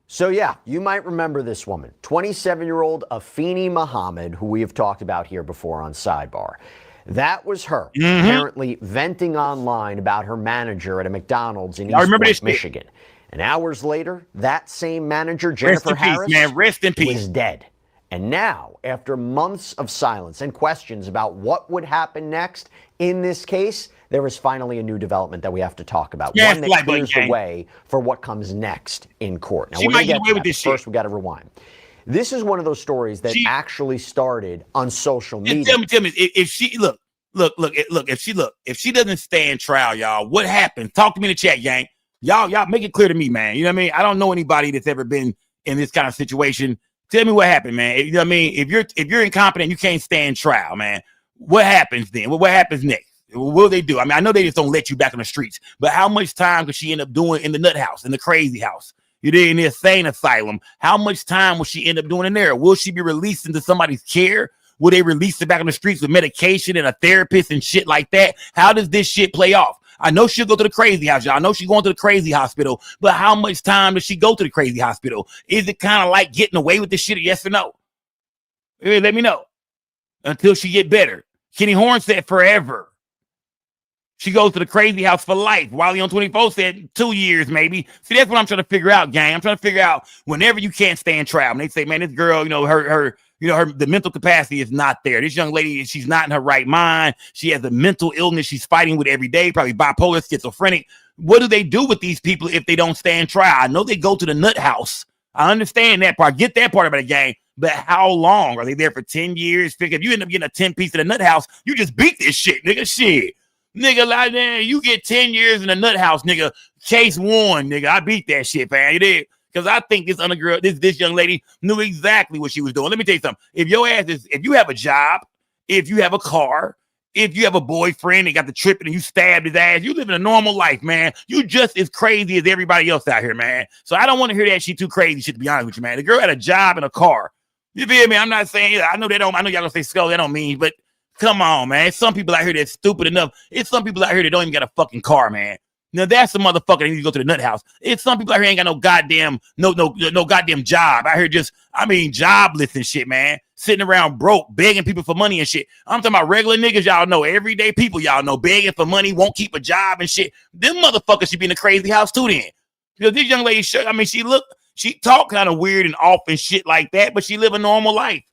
So yeah, you might remember this woman, 27-year-old Afeni Muhammad, who we have talked about here before on Sidebar. That was her, apparently venting online about her manager at a McDonald's in East Point, Michigan. And hours later, that same manager, Jennifer Harris, rest in peace, was dead. And now, after months of silence and questions about what would happen next in this case, there is finally a new development that we have to talk about. One that clears the way for what comes next in court. Now, we're going to get to that, but first we got to rewind. This is one of those stories that actually started on social media. Tell me, if she look, if she doesn't stand trial, y'all, what happens? Talk to me in the chat, gang. Y'all make it clear to me, man. You know what I mean? I don't know anybody that's ever been in this kind of situation. Tell me what happened, man. You know what I mean? If you're incompetent, you can't stand trial, man. What happens then? What happens next? What will they do? I mean, I know they just don't let you back on the streets, but how much time could she end up doing in the nut house, in the crazy house? You did in the insane asylum. How much time will she end up doing in there? Will she be released into somebody's care? Will they release her back on the streets with medication and a therapist and shit like that? How does this shit play off? I know she'll go to the crazy house, y'all. I know she's going to the crazy hospital, but how much time does she go to the crazy hospital? Is it kind of like getting away with this shit, yes or no? Let me know. Until she get better. Kenny Horn said forever. She goes to the crazy house for life. Wiley on 24 said 2 years, maybe. See, that's what I'm trying to figure out, gang. I'm trying to figure out whenever you can't stand trial. And they say, man, this girl, you know, the mental capacity is not there. This young lady, she's not in her right mind. She has a mental illness she's fighting with every day, probably bipolar, schizophrenic. What do they do with these people if they don't stand trial? I know they go to the nut house. I understand that part. Get that part about the game. But how long? Are they there for 10 years? If you end up getting a 10-piece in the nut house, you just beat this shit, nigga. Shit. Nigga, like, man, you get 10 years in the nut house, nigga. Case one, nigga. I beat that shit, man. You did. Because I think this undergirl, this young lady knew exactly what she was doing. Let me tell you something. If you have a job, if you have a car, if you have a boyfriend and got the tripping and you stabbed his ass, you living a normal life, man. You just as crazy as everybody else out here, man. So I don't want to hear that she too crazy shit, to be honest with you, man. The girl had a job and a car. You feel me? I'm not saying, I know y'all gonna say skull, that don't mean, but come on, man. Some people out here that's stupid enough. It's some people out here that don't even got a fucking car, man. Now that's the motherfucker that needs to go to the nut house. It's some people out here ain't got no goddamn job. Out here just, jobless and shit, man. Sitting around broke, begging people for money and shit. I'm talking about regular niggas, y'all know, everyday people, y'all know, begging for money, won't keep a job and shit. Them motherfuckers should be in the crazy house too then. Because this young lady, she talk kind of weird and off and shit like that, but she live a normal life.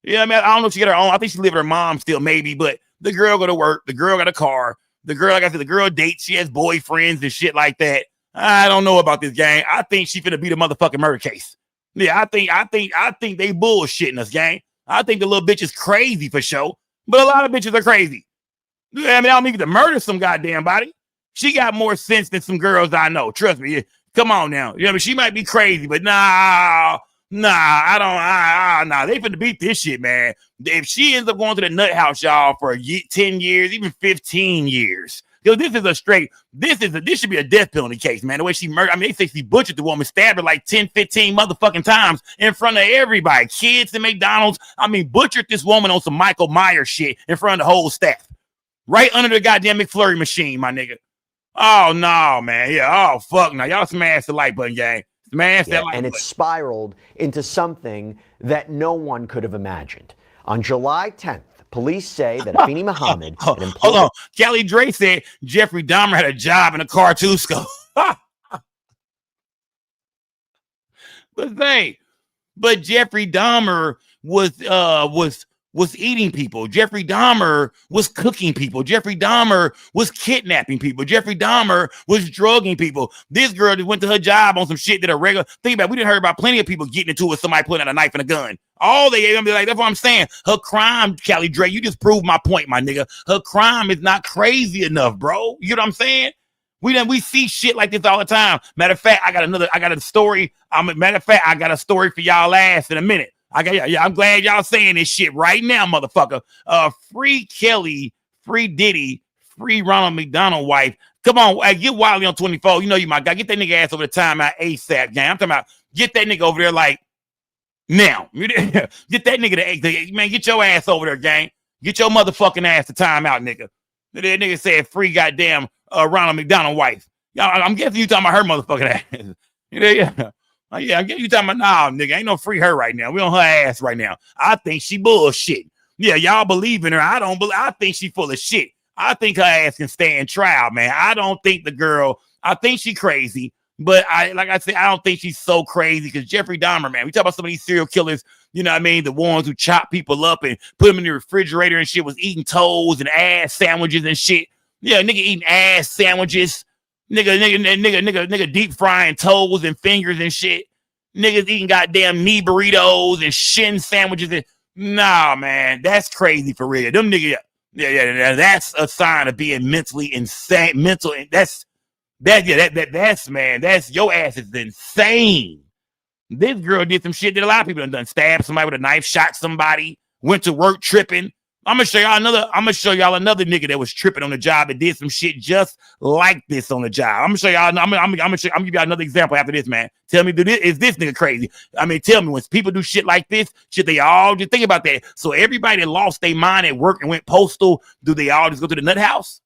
Yeah, I don't know if she got her own. I think she live with her mom still, maybe, but the girl go to work. The girl got a car. The girl, like I said, the girl dates. She has boyfriends and shit like that. I don't know about this gang. I think she finna beat a motherfucking murder case. Yeah, I think they bullshitting us, gang. I think the little bitch is crazy for sure, but a lot of bitches are crazy. I don't need to murder some goddamn body. She got more sense than some girls I know. Trust me. Come on now. You know, she might be crazy, but nah, I don't. They finna beat this shit, man. If she ends up going to the nut house, y'all, for 10 years, even 15 years, Yo, this should be a death penalty case, man. The way she murdered, I mean, they say she butchered the woman, stabbed her like 10, 15 motherfucking times in front of everybody. Kids in McDonald's. I mean, butchered this woman on some Michael Myers shit in front of the whole staff. Right under the goddamn McFlurry machine, my nigga. Oh, no, man. Yeah, oh, fuck no. Y'all smash the like button, gang. Smash that like button. And it spiraled into something that no one could have imagined. On July 10th, police say that Afeni Muhammad... Hold on. Kelly Dre said Jeffrey Dahmer had a job in a cartoon school. But Jeffrey Dahmer was eating people. Jeffrey Dahmer was cooking people. Jeffrey Dahmer was kidnapping people. Jeffrey Dahmer was drugging people. This girl just went to her job on some shit that a regular... Think about it, we didn't hear about plenty of people getting into it with somebody putting out a knife and a gun. All they gonna be like, that's what I'm saying. Her crime, Kelly Dre, you just proved my point, my nigga. Her crime is not crazy enough, bro. You know what I'm saying? We see shit like this all the time. Matter of fact, I got a story. Matter of fact, I got a story for y'all ass in a minute. I'm glad y'all saying this shit right now, motherfucker. Free Kelly, free Diddy, free Ronald McDonald wife. Come on, get Wiley on 24. You know you my guy. Get that nigga ass over the timeout ASAP, gang. I'm talking about get that nigga over there like now. Get that nigga to man, get your ass over there, gang. Get your motherfucking ass to timeout, nigga. That nigga said free goddamn Ronald McDonald wife. Y'all, I'm guessing you talking about her motherfucking ass. Yeah. Yeah, I'm getting you talking about, nah, nigga, ain't no free her right now. We on her ass right now. I think she bullshit. Yeah, y'all believe in her. I don't believe. I think she full of shit. I think her ass can stand trial, man. I don't think the girl, I think she crazy, but like I said, I don't think she's so crazy because Jeffrey Dahmer, man, we talk about some of these serial killers, you know what I mean? The ones who chop people up and put them in the refrigerator and shit, was eating toes and ass sandwiches and shit. Yeah, nigga eating ass sandwiches. Nigga deep frying toes and fingers and shit. Niggas eating goddamn knee burritos and shin sandwiches. Nah, man, that's crazy for real. Them niggas, yeah, that's a sign of being mentally insane. That's your ass is insane. This girl did some shit that a lot of people done. Stabbed somebody with a knife, shot somebody, went to work tripping. I'm gonna show y'all another nigga that was tripping on the job and did some shit just like this on the job. I'm gonna show y'all. I'm gonna give y'all another example after this, man. Tell me, is this nigga crazy? I mean, tell me, when people do shit like this, should they all just think about that? So everybody that lost their mind at work and went postal, do they all just go to the nut house?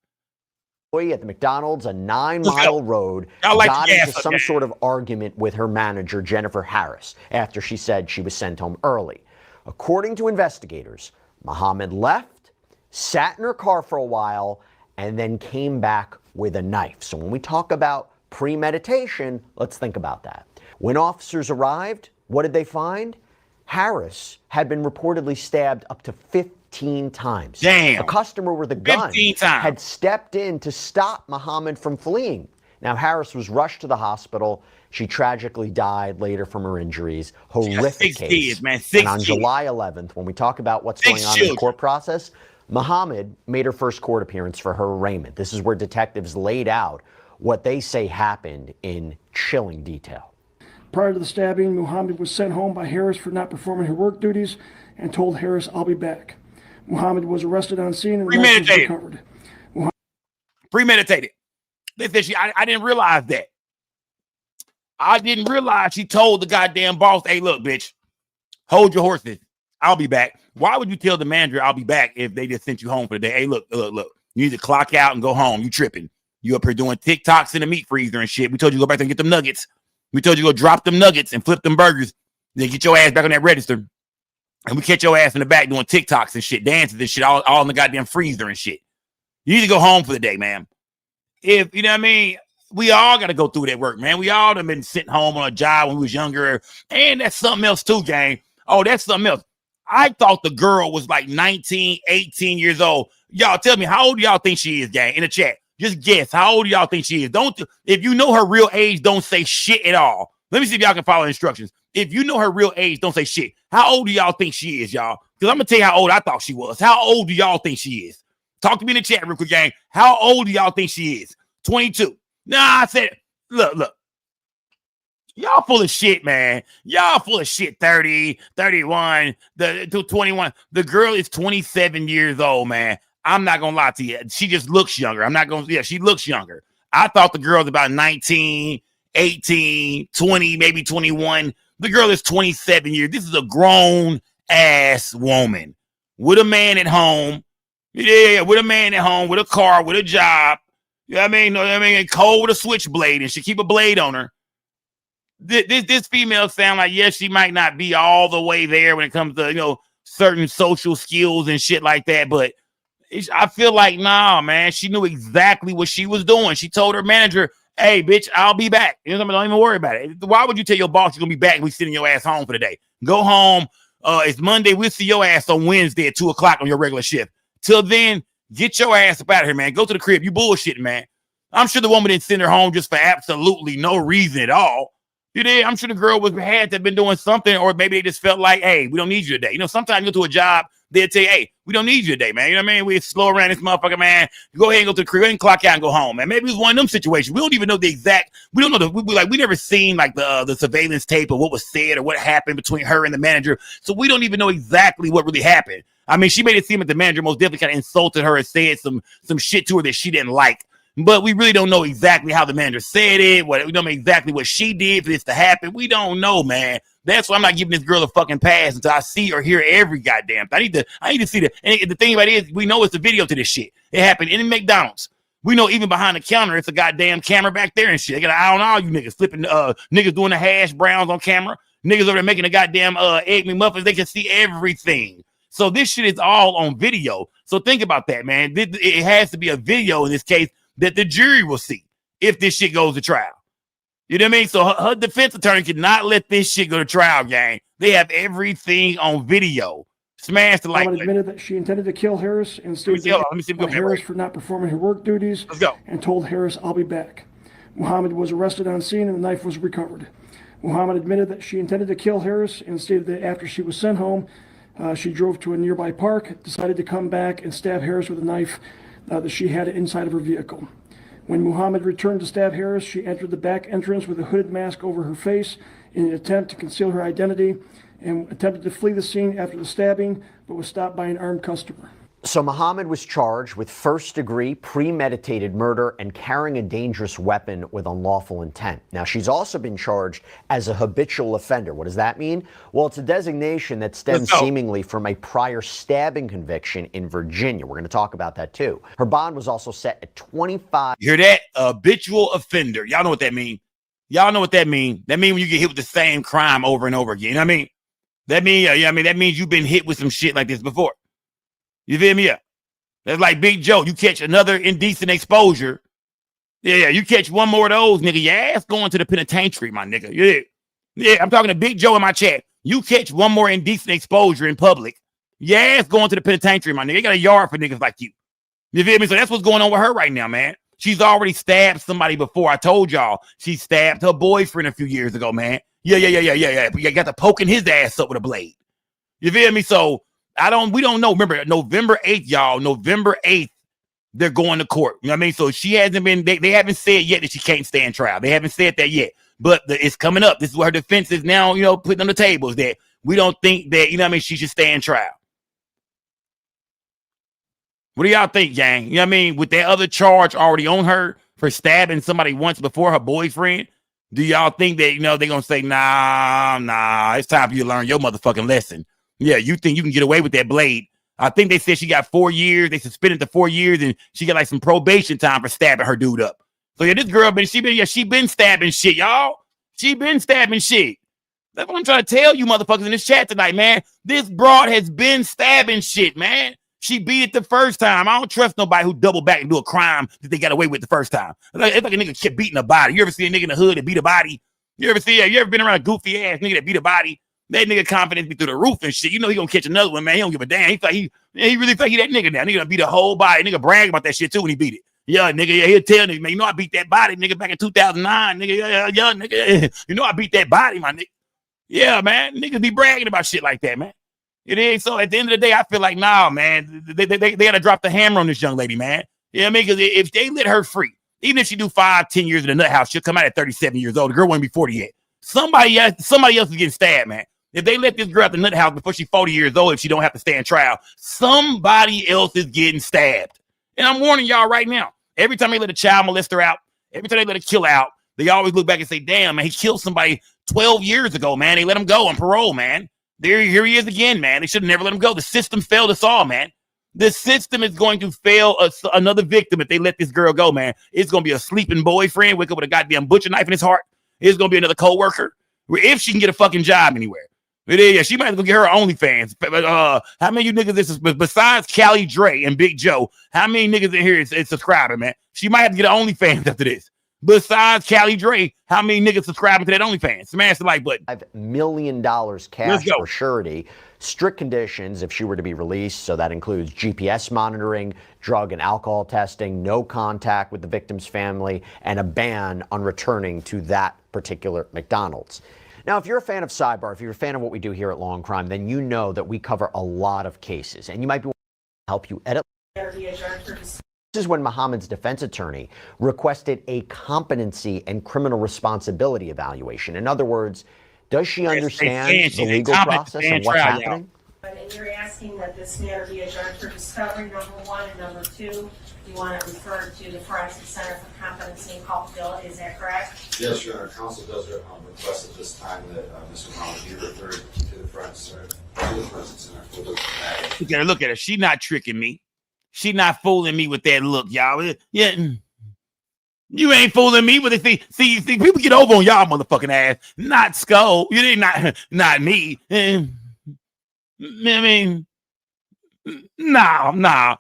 At the McDonald's, a 9-mile road, got into some sort of argument with her manager, Jennifer Harris, after she said she was sent home early. According to investigators, Muhammad left, sat in her car for a while, and then came back with a knife. So when we talk about premeditation, let's think about that. When officers arrived, what did they find? Harris had been reportedly stabbed up to 15 times. Damn. A customer with a gun had stepped in to stop Muhammad from fleeing. Now, Harris was rushed to the hospital. She tragically died later from her injuries. Horrific case. And on July 11th, when we talk about what's going on in the court process, Muhammad made her first court appearance for her arraignment. This is where detectives laid out what they say happened in chilling detail. Prior to the stabbing, Muhammad was sent home by Harris for not performing her work duties and told Harris, "I'll be back." Muhammad was arrested on scene and recovered. Premeditated. Listen, I didn't realize that. I didn't realize she told the goddamn boss, "Hey, look, bitch, hold your horses. I'll be back." Why would you tell the manager I'll be back if they just sent you home for the day? Hey, look. You need to clock out and go home. You tripping. You up here doing TikToks in the meat freezer and shit. We told you to go back there and get them nuggets. We told you to go drop them nuggets and flip them burgers. Then get your ass back on that register. And we catch your ass in the back doing TikToks and shit, dances and shit, all in the goddamn freezer and shit. You need to go home for the day, man. If, you know what I mean? We all got to go through that work, man. We all done been sent home on a job when we was younger. And that's something else too, gang. Oh, that's something else. I thought the girl was like 19, 18 years old. Y'all tell me, how old do y'all think she is, gang? In the chat. Just guess. How old do y'all think she is? If you know her real age, don't say shit at all. Let me see if y'all can follow instructions. If you know her real age, don't say shit. How old do y'all think she is, y'all? Because I'm going to tell you how old I thought she was. How old do y'all think she is? Talk to me in the chat real quick, gang. How old do y'all think she is? 22. Nah, I said, look. Y'all full of shit, man. Y'all full of shit. 30, 31, 21. The girl is 27 years old, man. I'm not gonna lie to you. She just looks younger. I'm not gonna, yeah, she looks younger. I thought the girl's about 19, 18, 20, maybe 21. The girl is 27 years. This is a grown ass woman with a man at home. Yeah, with a man at home, with a car, with a job. You know what I mean? Cold with a switchblade, and she keep a blade on her. This female sound like, yes, she might not be all the way there when it comes to, you know, certain social skills and shit like that, but I feel like, nah, man, she knew exactly what she was doing. She told her manager, hey, bitch, I'll be back. You know what I mean? Don't even worry about it. Why would you tell your boss you're going to be back and we sending your ass home for the day? Go home. It's Monday. We'll see your ass on Wednesday at 2 o'clock on your regular shift. Till then, get your ass up out of here, man. Go to the crib. You bullshitting, man. I'm sure the woman didn't send her home just for absolutely no reason at all. You did. I'm sure the girl had to have been doing something, or maybe they just felt like, hey, we don't need you today. You know, sometimes you go to a job, they'll tell you, hey, we don't need you today, man. You know what I mean? We slow around this motherfucker, man. Go ahead and go to the crib and clock out and go home, man. Maybe it was one of them situations. We don't even know the exact. We don't know we never seen like the surveillance tape of what was said or what happened between her and the manager. So we don't even know exactly what really happened. I mean, she made it seem like the manager most definitely kind of insulted her and said some shit to her that she didn't like. But we really don't know exactly how the manager said it. We don't know exactly what she did for this to happen. We don't know, man. That's why I'm not giving this girl a fucking pass until I see or hear every goddamn thing. I need to see that. And the thing about it is, we know it's a video to this shit. It happened in McDonald's. We know even behind the counter, it's a goddamn camera back there and shit. They got an eye on all you niggas flipping, niggas doing the hash browns on camera. Niggas over there making the goddamn Egg McMuffins. They can see everything. So this shit is all on video. So think about that, man. It has to be a video in this case that the jury will see if this shit goes to trial. You know what I mean? So her defense attorney cannot let this shit go to trial, gang. They have everything on video. Smash the like button. Admitted that she intended to kill Harris and stated Harris for not performing her work duties. Let's go. And told Harris, I'll be back. Muhammad was arrested on scene and the knife was recovered. Muhammad admitted that she intended to kill Harris and stated that after she was sent home, she drove to a nearby park, decided to come back and stab Harris with a knife that she had inside of her vehicle. When Muhammad returned to stab Harris, she entered the back entrance with a hooded mask over her face in an attempt to conceal her identity and attempted to flee the scene after the stabbing, but was stopped by an armed customer. So Muhammad was charged with first-degree premeditated murder and carrying a dangerous weapon with unlawful intent. Now, she's also been charged as a habitual offender. What does that mean? Well, it's a designation that stems seemingly from a prior stabbing conviction in Virginia. We're going to talk about that, too. Her bond was also set at 25. You hear that? Habitual offender. Y'all know what that means. Y'all know what that means. That means when you get hit with the same crime over and over again. You know what I mean? That means you've been hit with some shit like this before. You feel me? Yeah. That's like Big Joe. You catch another indecent exposure. Yeah, you catch one more of those, nigga. Your ass going to the penitentiary, my nigga. Yeah, I'm talking to Big Joe in my chat. You catch one more indecent exposure in public, your ass going to the penitentiary, my nigga. You got a yard for niggas like you. You feel me? So that's what's going on with her right now, man. She's already stabbed somebody before. I told y'all she stabbed her boyfriend a few years ago, man. Yeah. You got to poking his ass up with a blade. You feel me? So we don't know. Remember, November 8th, y'all. November 8th, they're going to court. You know what I mean? So she hasn't been, they haven't said yet that she can't stand trial. They haven't said that yet. But it's coming up. This is what her defense is now, putting on the table, is that we don't think that, she should stand trial. What do y'all think, gang? You know what I mean? With that other charge already on her for stabbing somebody once before, her boyfriend, do y'all think that, they're going to say, nah, it's time for you to learn your motherfucking lesson? Yeah, you think you can get away with that blade? I think they said she got 4 years. They suspended the 4 years, and she got like some probation time for stabbing her dude up. So yeah, this girl she been stabbing shit, y'all. She been stabbing shit. That's what I'm trying to tell you, motherfuckers, in this chat tonight, man. This broad has been stabbing shit, man. She beat it the first time. I don't trust nobody who double back and do a crime that they got away with the first time. It's like a nigga kept beating a body. You ever see a nigga in the hood that beat a body? You ever been around a goofy ass nigga that beat a body? That nigga confidence be through the roof and shit. He gonna catch another one, man. He don't give a damn. He really think he that nigga now. Nigga gonna beat a whole body. Nigga brag about that shit too when he beat it. Yeah, nigga, he'll tell nigga, man, I beat that body, nigga, back in 2009. Nigga, yeah, nigga, I beat that body, my nigga. Yeah, man. Niggas be bragging about shit like that, man. It is. So at the end of the day, I feel like, nah, man, they gotta drop the hammer on this young lady, man. You know what I mean? Because if they let her free, even if she do 5-10 years in the nut house, she'll come out at 37 years old. The girl won't be 40 yet. Somebody else is getting stabbed, man. If they let this girl out the nut house before she's 40 years old, if she don't have to stand trial, somebody else is getting stabbed. And I'm warning y'all right now. Every time they let a child molester out, every time they let a killer out, they always look back and say, damn, man, he killed somebody 12 years ago, man. They let him go on parole, man. Here he is again, man. They should have never let him go. The system failed us all, man. The system is going to fail another victim if they let this girl go, man. It's going to be a sleeping boyfriend, wake up with a goddamn butcher knife in his heart. It's going to be another co-worker. If she can get a fucking job anywhere. Yeah, she might as well get her OnlyFans. How many of you niggas this is besides Callie Dre and Big Joe? How many niggas in here is subscribing, man? She might have to get an OnlyFans after this. Besides Callie Dre, how many niggas subscribing to that OnlyFans? Smash the like button. $5 million cash for surety. Strict conditions if she were to be released. So that includes GPS monitoring, drug and alcohol testing, no contact with the victim's family, and a ban on returning to that particular McDonald's. Now, if you're a fan of Sidebar, if you're a fan of what we do here at Law and Crime, then you know that we cover a lot of cases, and you might be able to help you edit. This is when Muhammad's defense attorney requested a competency and criminal responsibility evaluation. In other words, does she understand the legal process and what's happening? And you're asking that this matter be adjourned for discovery, number one, and number two, you want it referred to the Forensic Center for Competency and Culpability, is that correct? Yes, Your Honor. Counsel does request at this time that Mr. Muhammad be referred to the Forensic Center for those matters. Look at her. She not tricking me. She not fooling me with that look, y'all. Yeah. You ain't fooling me with it. See, people get over on y'all motherfucking ass. Not Skull. You did not me. I mean, nah.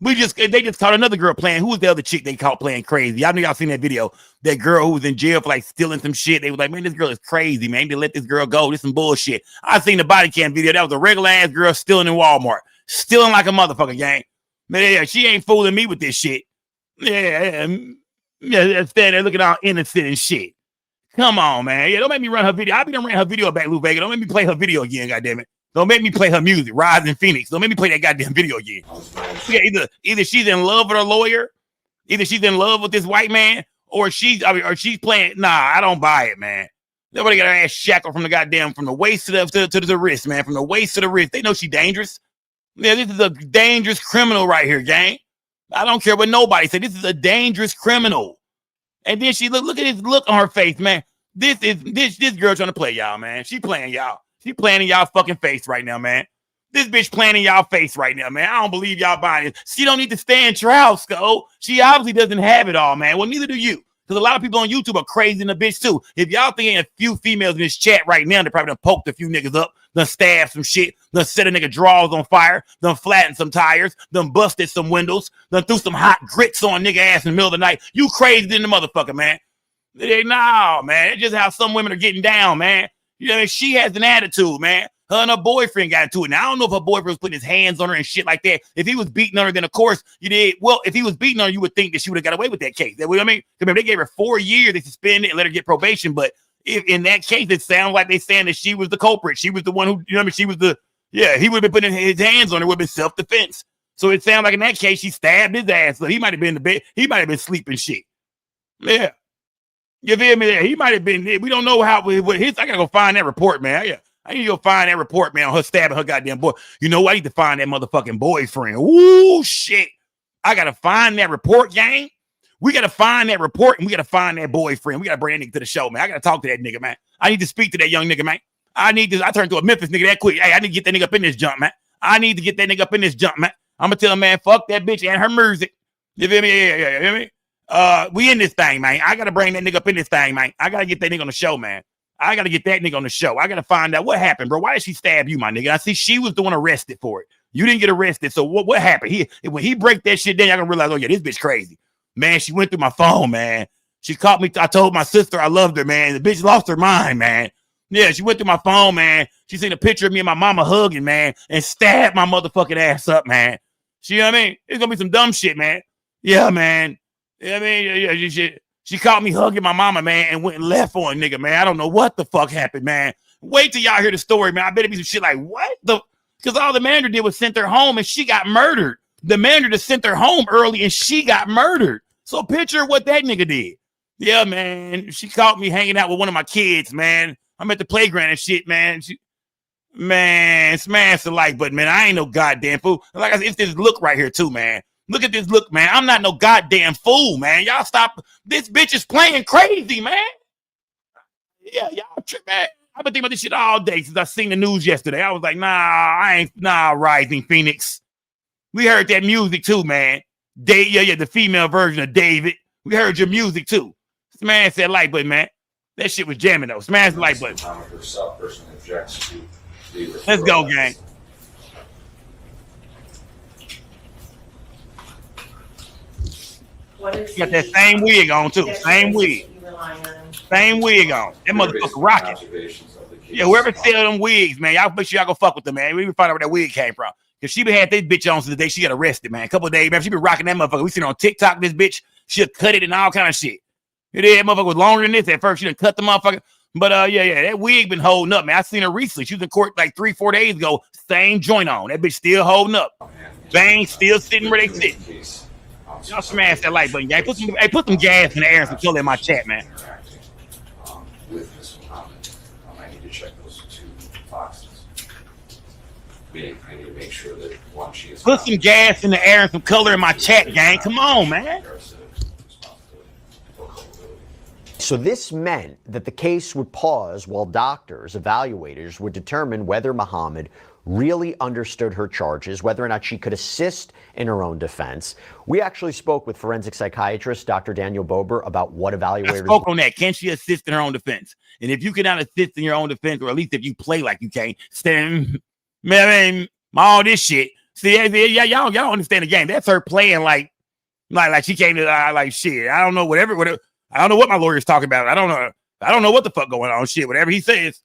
They just caught another girl playing. Who was the other chick they caught playing crazy? I know y'all seen that video. That girl who was in jail for like stealing some shit. They was like, man, this girl is crazy, man. They let this girl go. This some bullshit. I seen the body cam video. That was a regular ass girl stealing in Walmart. Stealing like a motherfucker, gang. Man, yeah, she ain't fooling me with this shit. Yeah, standing there looking all innocent and shit. Come on, man. Yeah, don't make me run her video. I be done ran her video back, Lou Vega. Don't make me play her video again, goddammit. Don't make me play her music, Rising Phoenix. Don't make me play that goddamn video again. Yeah, either she's in love with her lawyer, either she's in love with this white man, or she's playing. Nah, I don't buy it, man. Nobody got her ass shackled from the waist to the wrist, man. From the waist to the wrist. They know she dangerous. Yeah, this is a dangerous criminal right here, gang. I don't care what nobody say. This is a dangerous criminal. And then she look at this look on her face, man. This girl trying to play y'all, man. She playing y'all. She playing in y'all fucking face right now, man. This bitch playing in y'all face right now, man. I don't believe y'all buying it. She don't need to stand trial, Skull. She obviously doesn't have it all, man. Well, neither do you. Because a lot of people on YouTube are crazy in the bitch, too. If y'all think ain't a few females in this chat right now, they probably done poked a few niggas up, done stabbed some shit, done set a nigga drawers on fire, done flattened some tires, done busted some windows, done threw some hot grits on nigga ass in the middle of the night. You crazy in the motherfucker, man. No, man. It's just how some women are getting down, man. You know, she has an attitude, man. Her and her boyfriend got into it. Now, I don't know if her boyfriend was putting his hands on her and shit like that. If he was beating on her, then of course you did. Well, if he was beating on her, you would think that she would have got away with that case. You know what I mean? Remember, they gave her 4 years. They suspended and let her get probation. But if in that case, it sounds like they saying that she was the culprit. She was the one who, you know what I mean? She was he would have been putting his hands on her. Would have been self-defense. So it sounds like in that case, she stabbed his ass. So he might have been in the bed. He might have been sleeping shit. Yeah. You feel me? He might have been. We don't know how. I gotta go find that report, man. I need to go find that report, man, on her stabbing her goddamn boy. You know what? I need to find that motherfucking boyfriend. Ooh, shit. I gotta find that report, gang. We gotta find that report, and we gotta find that boyfriend. We gotta bring that nigga to the show, man. I gotta talk to that nigga, man. I need to speak to that young nigga, man. I turned to a Memphis nigga that quick. Hey, I need to get that nigga up in this jump, man. I'm gonna tell him, man, fuck that bitch and her music. You feel me? Yeah. You feel me? We in this thing, man. I gotta bring that nigga up in this thing, man. I gotta get that nigga on the show, man. I gotta get that nigga on the show. I gotta find out what happened, bro. Why did she stab you, my nigga? I see she was the one arrested for it. You didn't get arrested. So what happened? When he break that shit, then y'all gonna realize, oh yeah, this bitch crazy. Man, she went through my phone, man. She caught me. I told my sister I loved her, man. The bitch lost her mind, man. Yeah, she went through my phone, man. She seen a picture of me and my mama hugging, man, and stabbed my motherfucking ass up, man. You know what I mean? It's gonna be some dumb shit, man. Yeah, man. You know what I mean? She caught me hugging my mama, man, and went and left on a nigga, man. I don't know what the fuck happened, man. Wait till y'all hear the story, man. I bet it be some shit like, what the? Because all the manager did was sent her home and she got murdered. The manager just sent her home early and she got murdered. So picture what that nigga did. Yeah, man. She caught me hanging out with one of my kids, man. I'm at the playground and shit, man. Man, smash the like button, man. I ain't no goddamn fool. Like I said, it's this look right here too, man. Look at this look, man. I'm not no goddamn fool, man. Y'all stop. This bitch is playing crazy, man. Yeah, y'all trip, man. I've been thinking about this shit all day since I seen the news yesterday. I was like, Rising Phoenix. We heard that music too, man. The female version of David. We heard your music too. Smash that like button, man. That shit was jamming though. Smash the like button. Herself personally objects to the Let's go, gang. You got that same wig on too. Same wig. Same wig on. That motherfucker rocking. Yeah, whoever sell them wigs, man, y'all make sure y'all go fuck with them, man. We can find out where that wig came from. Cause she been had this bitch on since the day she got arrested, man. A couple of days, man. She been rocking that motherfucker. We seen her on TikTok, this bitch. She'll cut it and all kind of shit. That motherfucker was longer than this at first. She done cut the motherfucker. But yeah, that wig been holding up, man. I seen her recently. She was in court like 3-4 days ago. Same joint on. That bitch still holding up. Bang, still sitting where they sit. Y'all smash that like button, gang. Put some gas in the air and some color in my chat, man. With Ms. Muhammad, I need to check those 2 boxes. I need to make sure that one, she is. Put some gas in the air and some color in my chat, gang. Come on, man. So this meant that the case would pause while doctors, evaluators would determine whether Muhammad really understood her charges, whether or not she could assist in her own defense. We actually spoke with forensic psychiatrist Dr. Daniel Bober about what evaluators... I spoke on that. Can she assist in her own defense? And if you cannot assist in your own defense, or at least if you play like you can't, stand, man, all this shit. See, yeah, y'all don't understand the game. That's her playing like she came to like shit. I don't know whatever. I don't know what my lawyer's talking about. I don't know what the fuck going on. Shit, whatever he says.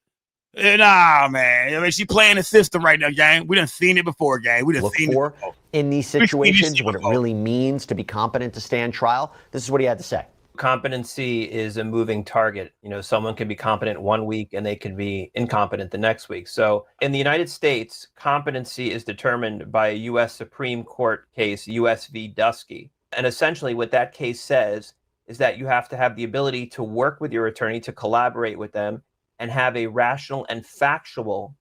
Nah, man. I mean, she playing the system right now, gang. We done seen it before, gang. We done seen it in these situations, what it really means to be competent to stand trial. This is what he had to say. Competency is a moving target. You know, someone can be competent one week and they can be incompetent the next week. So in the United States, competency is determined by a U.S. Supreme Court case, U.S. v. Dusky. And essentially what that case says is that you have to have the ability to work with your attorney, to collaborate with them, and have a rational and factual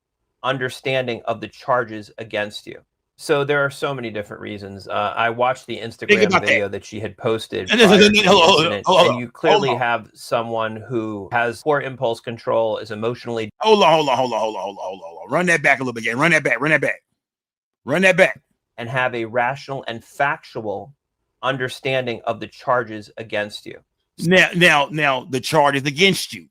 understanding of the charges against you. So there are so many different reasons. I watched the Instagram video that she had posted prior to the incident, and you clearly have someone who has poor impulse control, is emotionally... Hold on. Run that back a little bit, gang. Run that back. And have a rational and factual understanding of the charges against you. Now, the charges against you.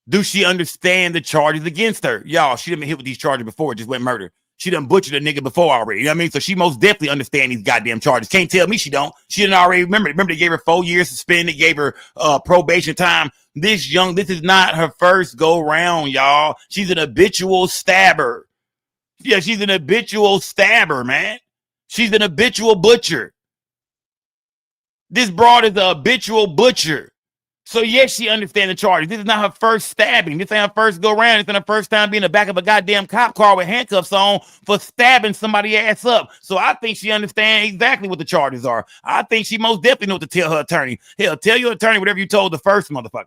Do she understand the charges against her? Y'all, she done been hit with these charges before. It just went murder. She done butchered a nigga before already. You know what I mean? So she most definitely understand these goddamn charges. Can't tell me she don't. She didn't already remember. Remember they gave her 4 years suspended, gave her probation time. This is not her first go round, y'all. She's an habitual stabber. Yeah, she's an habitual stabber, man. She's an habitual butcher. This broad is a habitual butcher. So yes, she understands the charges. This is not her first stabbing. This ain't her first go round. It's not her first time being in the back of a goddamn cop car with handcuffs on for stabbing somebody ass up. So I think she understands exactly what the charges are. I think she most definitely know what to tell her attorney. Hell, tell your attorney whatever you told the first motherfucker.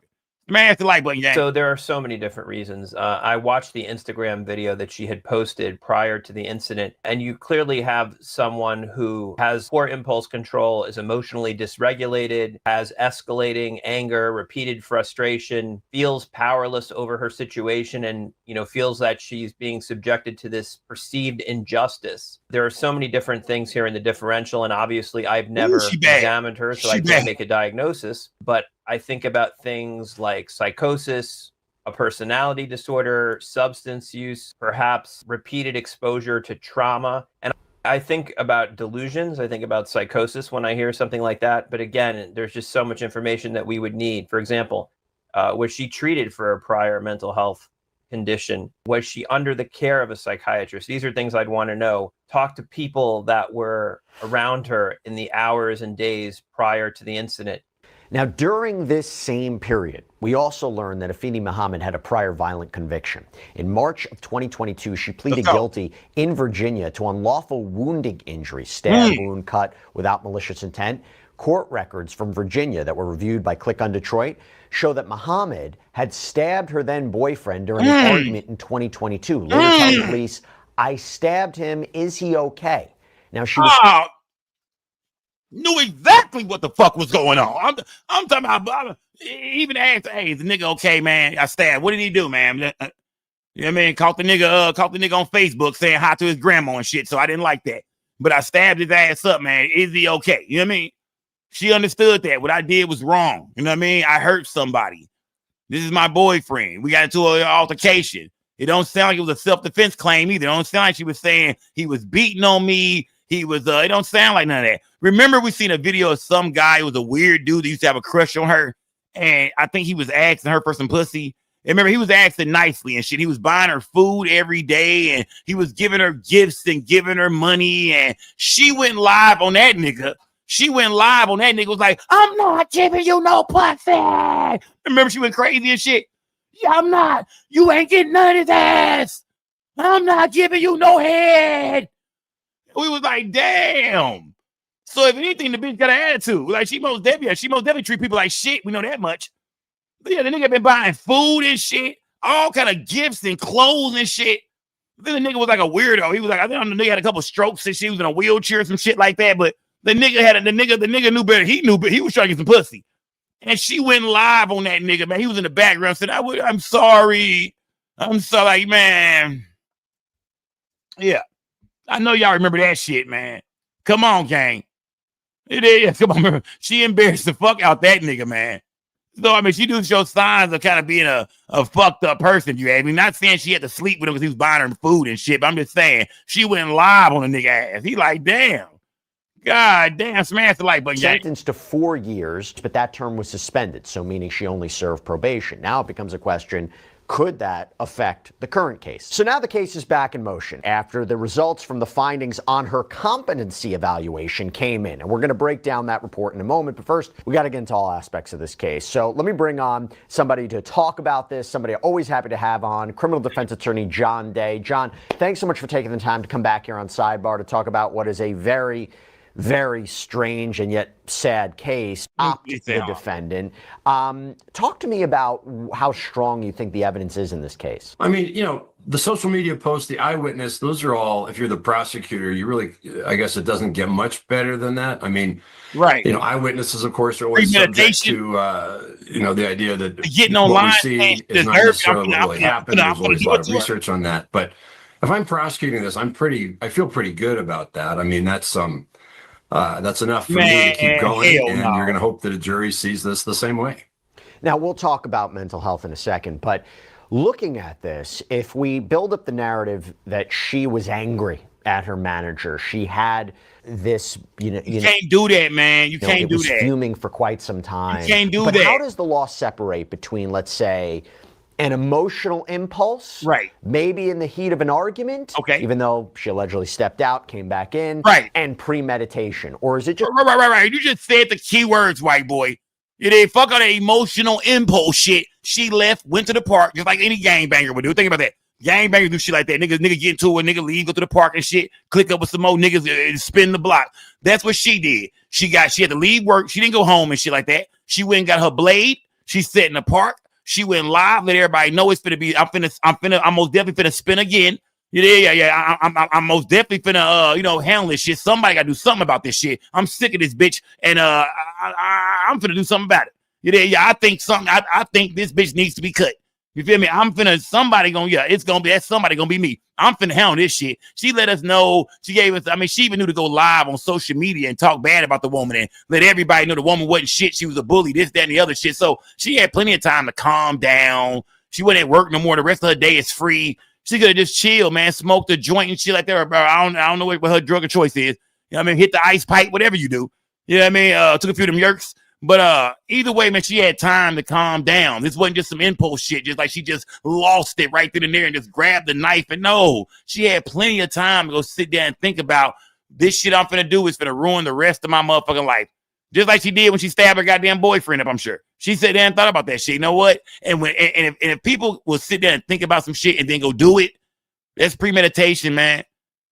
Smash the like button, gang. So there are so many different reasons. I watched the Instagram video that she had posted prior to the incident, and you clearly have someone who has poor impulse control, is emotionally dysregulated, has escalating anger, repeated frustration, feels powerless over her situation, and feels that she's being subjected to this perceived injustice. There are so many different things here in the differential, and obviously I've never examined her, so I can't make a diagnosis, but I think about things like psychosis, a personality disorder, substance use, perhaps repeated exposure to trauma. And I think about delusions. I think about psychosis when I hear something like that. But again, there's just so much information that we would need. For example, was she treated for a prior mental health condition? Was she under the care of a psychiatrist? These are things I'd want to know. Talk to people that were around her in the hours and days prior to the incident. Now, during this same period, we also learned that Afeni Muhammad had a prior violent conviction. In March of 2022, she pleaded guilty in Virginia to unlawful wounding injury, stab, wound, cut without malicious intent, Court records from Virginia that were reviewed by Click on Detroit show that Muhammad had stabbed her then boyfriend during an argument in 2022. Later telling police, "I stabbed him. Is he okay?" Now she was knew exactly what the fuck was going on. I'm talking about. Even asked, "Hey, is the nigga okay, man? I stabbed. What did he do, man?" You know what I mean? Caught the nigga on Facebook saying hi to his grandma and shit. So I didn't like that. But I stabbed his ass up, man. Is he okay? You know what I mean? She understood that what I did was wrong. You know what I mean? I hurt somebody. This is my boyfriend. We got into an altercation. It don't sound like it was a self-defense claim either. It don't sound like she was saying he was beating on me. He was, it don't sound like none of that. Remember, we seen a video of some guy who was a weird dude that used to have a crush on her. And I think he was asking her for some pussy. And remember, he was asking nicely and shit. He was buying her food every day. And he was giving her gifts and giving her money. And she went live on that nigga. Was like, "I'm not giving you no pussy." Remember, she went crazy and shit. "Yeah, I'm not. You ain't getting none of this. I'm not giving you no head." We was like, damn. So if anything, the bitch got an attitude. Like she most definitely treat people like shit. We know that much. But yeah, the nigga been buying food and shit, all kind of gifts and clothes and shit. Then the nigga was like a weirdo. He was like, I think the nigga had a couple strokes and she was in a wheelchair or some shit like that. But the nigga knew better. He knew, but he was trying to get some pussy. And she went live on that nigga, man. He was in the background said, I'm sorry. I'm sorry, man. Yeah. I know y'all remember that shit, man. Come on, gang. It is. Come on, remember. She embarrassed the fuck out that nigga, man. So, I mean, she do show signs of kind of being a fucked up person, you I mean, not saying she had to sleep with him because he was buying her food and shit, but I'm just saying she went live on the nigga ass. He like, damn. God damn, smash the light button. Sentenced to 4 years, but that term was suspended, so meaning she only served probation. Now it becomes a question, could that affect the current case? So now the case is back in motion after the results from the findings on her competency evaluation came in. And we're going to break down that report in a moment. But first, we got to get into all aspects of this case. So let me bring on somebody to talk about this, somebody I'm always happy to have on, criminal defense attorney John Day. John, thanks so much for taking the time to come back here on Sidebar to talk about what is a very strange and yet sad case. The defendant. Talk to me about how strong you think the evidence is in this case. I mean, you know, the social media posts, the eyewitness, those are all, if you're the prosecutor, you really, I guess it doesn't get much better than that. I mean, right. You know, eyewitnesses, of course, are always subject to, you know, the idea that getting what online we see is not necessarily what really happened. There's always a lot of research on that. But if I'm prosecuting this, I feel pretty good about that. I mean, that's enough for me to keep going, and you're going to hope that a jury sees this the same way. Now, we'll talk about mental health in a second, but looking at this, if we build up the narrative that she was angry at her manager, she had this, you can't do that, man. You can't do that. Fuming for quite some time. You can't do that. But how does the law separate between, let's say, an emotional impulse, right? Maybe in the heat of an argument, okay, even though she allegedly stepped out, came back in, right? And premeditation, or is it just right? You just said the key words, white boy. You didn't fuck on the emotional impulse shit. She left, went to the park, just like any gangbanger would do. Think about that. Gangbangers do shit like that. Nigga get into it, nigga leave, go to the park and shit, click up with some more niggas and spin the block. That's what she did. She had to leave work. She didn't go home and shit like that. She went and got her blade. She sat in the park. She went live, let everybody know it's finna be. I'm most definitely finna spin again. Yeah. I'm most definitely finna handle this shit. Somebody gotta do something about this shit. I'm sick of this bitch, and I'm finna do something about it. Yeah. I think this bitch needs to be cut. You feel me? Somebody gonna be me. I'm finna handle this shit. She let us know. She gave us, she even knew to go live on social media and talk bad about the woman and let everybody know the woman wasn't shit. She was a bully, this, that, and the other shit. So she had plenty of time to calm down. She wasn't at work no more. The rest of her day is free. She could have just chilled, man, smoked a joint and shit like that. I don't know what her drug of choice is. You know what I mean? Hit the ice pipe, whatever you do. You know what I mean? Took a few of them yerks. But either way, man, she had time to calm down. This wasn't just some impulse shit, just like she just lost it right then and there and just grabbed the knife. And no, she had plenty of time to go sit down and think about this shit I'm finna do is finna ruin the rest of my motherfucking life. Just like she did when she stabbed her goddamn boyfriend up, I'm sure. She sat there and thought about that shit. You know what? And if people will sit there and think about some shit and then go do it, that's premeditation, man.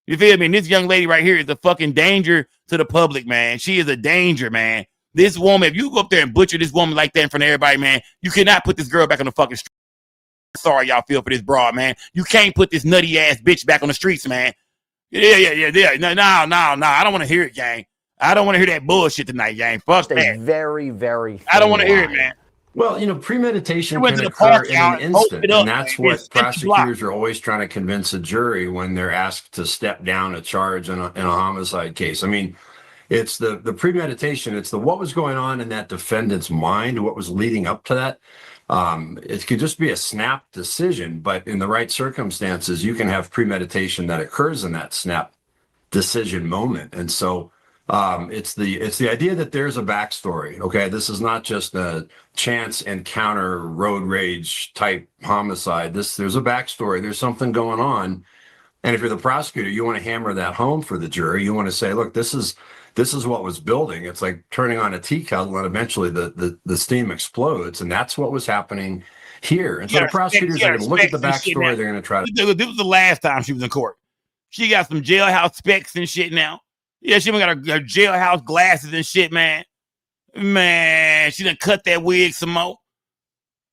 You feel me? And this young lady right here is a fucking danger to the public, man. She is a danger, man. This woman, if you go up there and butcher this woman like that in front of everybody, man, you cannot put this girl back on the fucking street. Sorry, y'all feel for this broad, man. You can't put this nutty ass bitch back on the streets, man. Yeah. No. I don't want to hear it, gang. I don't want to hear that bullshit tonight, gang. Fuck that. Very, very. I don't want to hear it, man. Well, premeditation can occur in an instant, and that's what prosecutors are always trying to convince a jury when they're asked to step down a charge in a homicide case. I mean, it's the premeditation. It's what was going on in that defendant's mind, what was leading up to that. It could just be a snap decision, but in the right circumstances, you can have premeditation that occurs in that snap decision moment. And so it's the idea that there's a backstory. Okay, this is not just a chance encounter, road rage type homicide. There's a backstory. There's something going on. And if you're the prosecutor, you want to hammer that home for the jury. You want to say, look, this is what was building. It's like turning on a tea kettle and eventually the steam explodes. And that's what was happening here. And so the prosecutors are going to look at the backstory. They're going to try to. This was the last time she was in court. She got some jailhouse specs and shit now. Yeah, she even got her jailhouse glasses and shit, man. Man, she done cut that wig some more.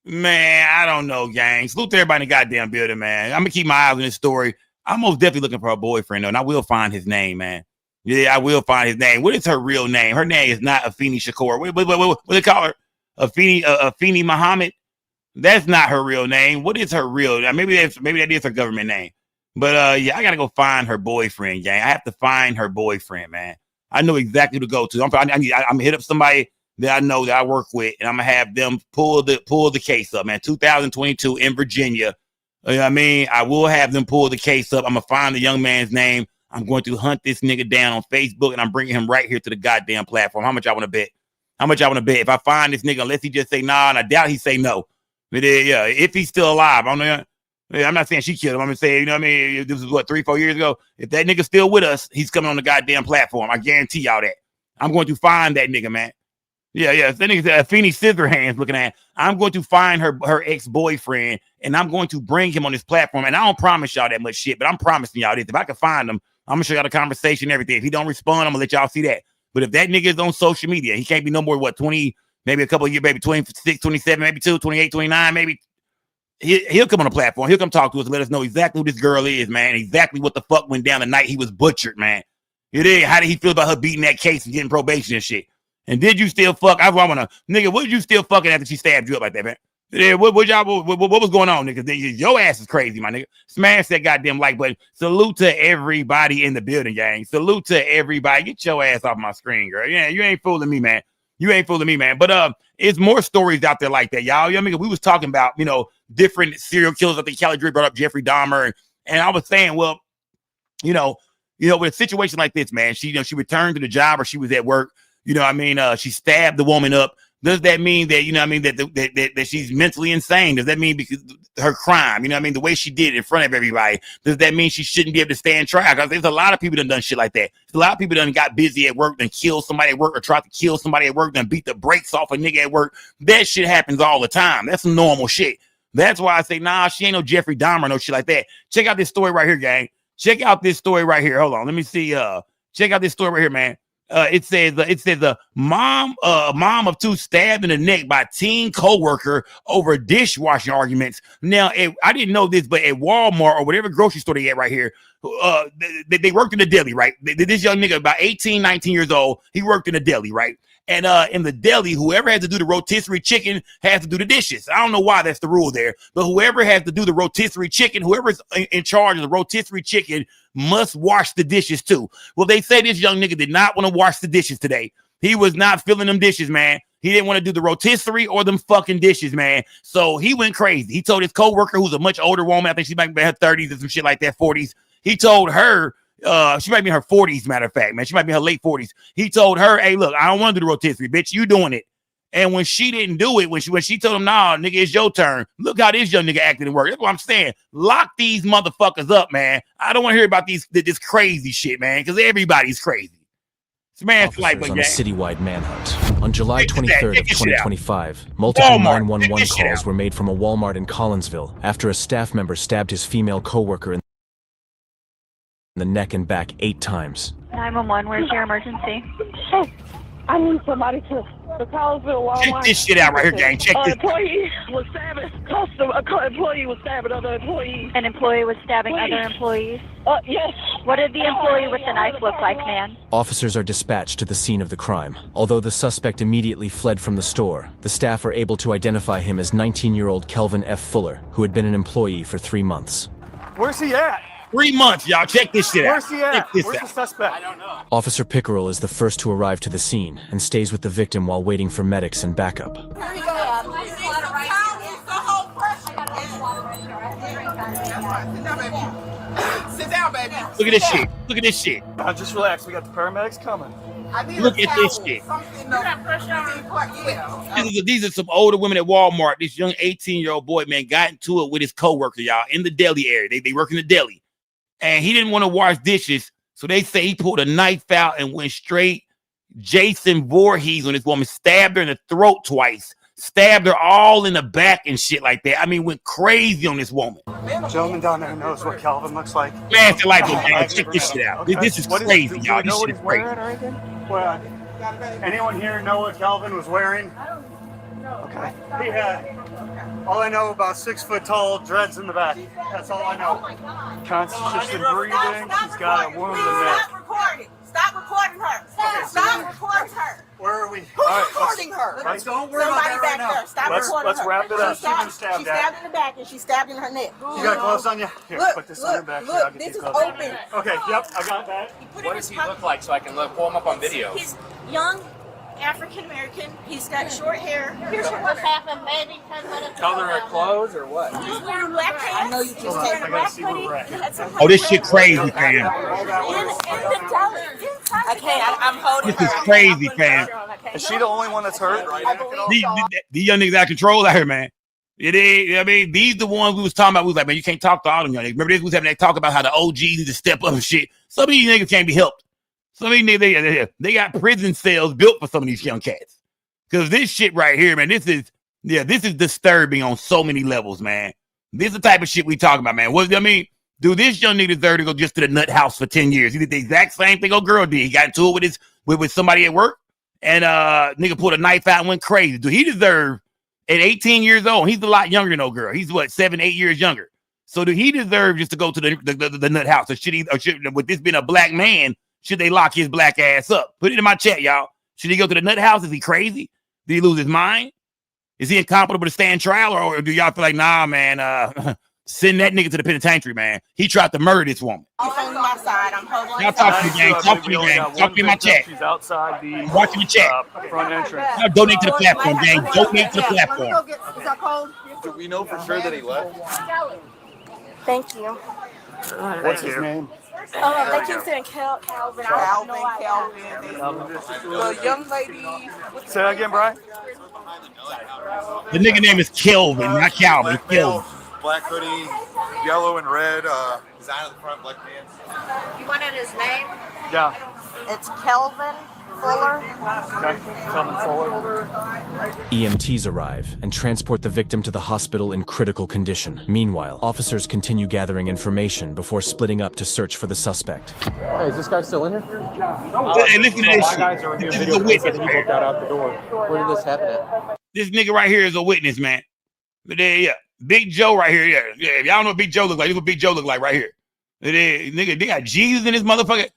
Man, I don't know, gang. Salute to everybody in the goddamn building, man. I'm going to keep my eyes on this story. I'm most definitely looking for her boyfriend, though, and I will find his name, man. Yeah, I will find his name. What is her real name? Her name is not Afeni Shakur. What do they call her? Afeni Muhammad? That's not her real name. What is her real name? Maybe that is her government name. But, yeah, I got to go find her boyfriend, gang. I have to find her boyfriend, man. I know exactly who to go to. I'm going to hit up somebody that I know that I work with, and I'm going to have them pull the case up, man. 2022 in Virginia. You know what I mean? I will have them pull the case up. I'm going to find the young man's name. I'm going to hunt this nigga down on Facebook, and I'm bringing him right here to the goddamn platform. How much I want to bet? How much I want to bet? If I find this nigga, unless he just say nah, and I doubt he say no. But yeah, if he's still alive, I'm not saying she killed him. I'm going to say, you know what I mean? This was what, 3-4 years ago? If that nigga's still with us, he's coming on the goddamn platform. I guarantee y'all that. I'm going to find that nigga, man. Yeah. That nigga's Afeni Scissorhands looking at. I'm going to find her ex-boyfriend, and I'm going to bring him on this platform. And I don't promise y'all that much shit, but I'm promising y'all this. If I can find him, I'm going to show y'all the conversation and everything. If he don't respond, I'm going to let y'all see that. But if that nigga is on social media, he can't be no more, 20, maybe a couple of years, maybe 26, 27, maybe 2, 28, 29, maybe. He'll come on the platform. He'll come talk to us and let us know exactly who this girl is, man. Exactly what the fuck went down the night he was butchered, man. How did he feel about her beating that case and getting probation and shit? And did you still fuck? I want to, nigga, what did you still fucking after she stabbed you up like that, man? What was going on, nigga? Your ass is crazy, my nigga. Smash that goddamn like button. Salute to everybody in the building, gang. Salute to everybody. Get your ass off my screen, girl. Yeah, you ain't fooling me, man. You ain't fooling me, man. But it's more stories out there like that, y'all. You know what I mean? We was talking about, different serial killers. I think Kelly Drake brought up Jeffrey Dahmer, and I was saying, well, with a situation like this, man, she returned to the job or she was at work. You know what I mean? She stabbed the woman up. Does that mean that, that she's mentally insane? Does that mean because her crime, the way she did it in front of everybody, does that mean she shouldn't be able to stand trial? Because there's a lot of people that done shit like that. A lot of people done got busy at work, then killed somebody at work or tried to kill somebody at work, then beat the brakes off a nigga at work. That shit happens all the time. That's normal shit. That's why I say, nah, she ain't no Jeffrey Dahmer, no shit like that. Check out this story right here, gang. Check out this story right here. Hold on. Let me see. Check out this story right here, man. It says the mom of two stabbed in the neck by teen coworker over dishwashing arguments. Now, I didn't know this, but at Walmart or whatever grocery store they at right here, they worked in the deli, right? This young nigga, about 18, 19 years old, he worked in the deli, right? And in the deli, whoever has to do the rotisserie chicken has to do the dishes. I don't know why that's the rule there, but whoever has to do the rotisserie chicken, whoever's in charge of the rotisserie chicken must wash the dishes too. Well, they say this young nigga did not want to wash the dishes today. He was not filling them dishes, man. He didn't want to do the rotisserie or them fucking dishes, man. So he went crazy. He told his coworker, who's a much older woman, I think she might be in her 30s or some shit like that, 40s. He told her, she might be in her 40s, matter of fact, man. She might be in her late 40s. He told her, hey, look, I don't want to do the rotisserie, bitch. You doing it. And when she didn't do it, when she told him, nah, nigga, it's your turn. Look how this young nigga acted in work. That's what I'm saying. Lock these motherfuckers up, man. I don't want to hear about this crazy shit, man, because everybody's crazy. Smash like on a citywide manhunt. On July 23rd of 2025, multiple 911 calls were made from a Walmart in Collinsville after a staff member stabbed his female coworker in the neck and back 8 times. 911, where's your emergency? I need somebody to the Collinsville Walmart. Check this shit out right here, gang. Check this. Employee was stabbing. Employee was stabbing other employees. An employee was stabbing other employees? Yes. What did the employee with the knife look like, man? Officers are dispatched to the scene of the crime. Although the suspect immediately fled from the store, the staff are able to identify him as 19-year-old Kelvin F. Fuller, who had been an employee for 3 months. Where's he at? 3 months, y'all. Check this shit out. Where's he at? Check this Where's out. the suspect? I don't know. Officer Pickerel is the first to arrive to the scene and stays with the victim while waiting for medics and backup. Sit down, baby. Look at this shit. Look at this shit. Just relax. We got the paramedics coming. Look at this shit. These are some older women at Walmart. This young 18-year-old boy, man, got into it with his coworker, y'all, in the deli area. They work in the deli. And he didn't want to wash dishes, so they say he pulled a knife out and went straight Jason Voorhees on this woman, stabbed her in the throat twice, stabbed her all in the back and shit like that. I mean, went crazy on this woman. Gentleman down there knows what Calvin looks like. Man, it's like, man, check this shit out. This is crazy, y'all. This shit is crazy. Well, anyone here know what Calvin was wearing? Okay. He had, all I know, about 6 foot tall, dreads in the back. That's all I know. Consistent breathing. He's got a wound in the neck. Stop recording her. Stop recording her. Where are we? Who's recording her? Let's don't worry about that right now. Stop recording let's her. wrap it up. She stabbed in the back and she stabbed in her neck. You got gloves on you? Here, Look, put this on your back. Here, I'll look, get this these is gloves on. open. Okay, yep, I got that. What does he look like so I can pull him up on video? He's young, African American. He's got short hair. Here's what happened, baby. Color her clothes or what? He's wearing black pants. I know you just wearing a black hoodie. Oh, this shit crazy, fam. In the deli. I can't. I'm holding This is crazy, fam. Is she the only one that's hurt? These young niggas out of control out here, man. It is. I mean, these the ones we was talking about. We was like, man, you can't talk to all them young niggas. Remember this? We was having that talk about how the OGs need to step up and shit. Some of these niggas can't be helped. Some of these niggas, they got prison cells built for some of these young cats. Because this shit right here, man, this is disturbing on so many levels, man. This is the type of shit we talking about, man. What I mean, dude, this young nigga deserve to go just to the nut house for 10 years. He did the exact same thing old girl did. He got into it with somebody at work, and nigga pulled a knife out and went crazy. Dude, he deserved at 18 years old. He's a lot younger than old girl. He's what, 7, 8 years younger. So dude, he deserved just to go to the nut house. Or should with this being a black man, should they lock his black ass up? Put it in my chat, y'all. Should he go to the nut house? Is he crazy? Did he lose his mind? Is he incompetent to stand trial, or do y'all feel like, nah, man, send that nigga to the penitentiary, man? He tried to murder this woman. He's on my side. I'm holding. Y'all talk to me, gang. Talk to me, gang. Talk to me in my chat. She's outside the Watching the chat. Front entrance. Y'all donate to the platform, gang. Donate to the platform. Is that cold? Do we know for sure that he left? Thank you. What's his name? They keep saying Calvin. The young lady. Say that again, Brian. The nigga name is Kelvin, not Calvin. It's Kelvin. Black hoodie, yellow and red, design on the front, black pants. You wanted his name? Yeah. It's Kelvin Fuller. Okay. Kelvin Fuller. EMTs arrive and transport the victim to the hospital in critical condition. Meanwhile, officers continue gathering information before splitting up to search for the suspect. Hey, is this guy still in here? Hey, listen to this My shit. guys are in here. This is Video a witness, said he got out the door. Where did this happen at? This nigga right here is a witness, man. But yeah, Big Joe right here. Yeah. If y'all know what Big Joe look like, this is what Big Joe look like right here. Nigga, they got Jesus in this motherfucker.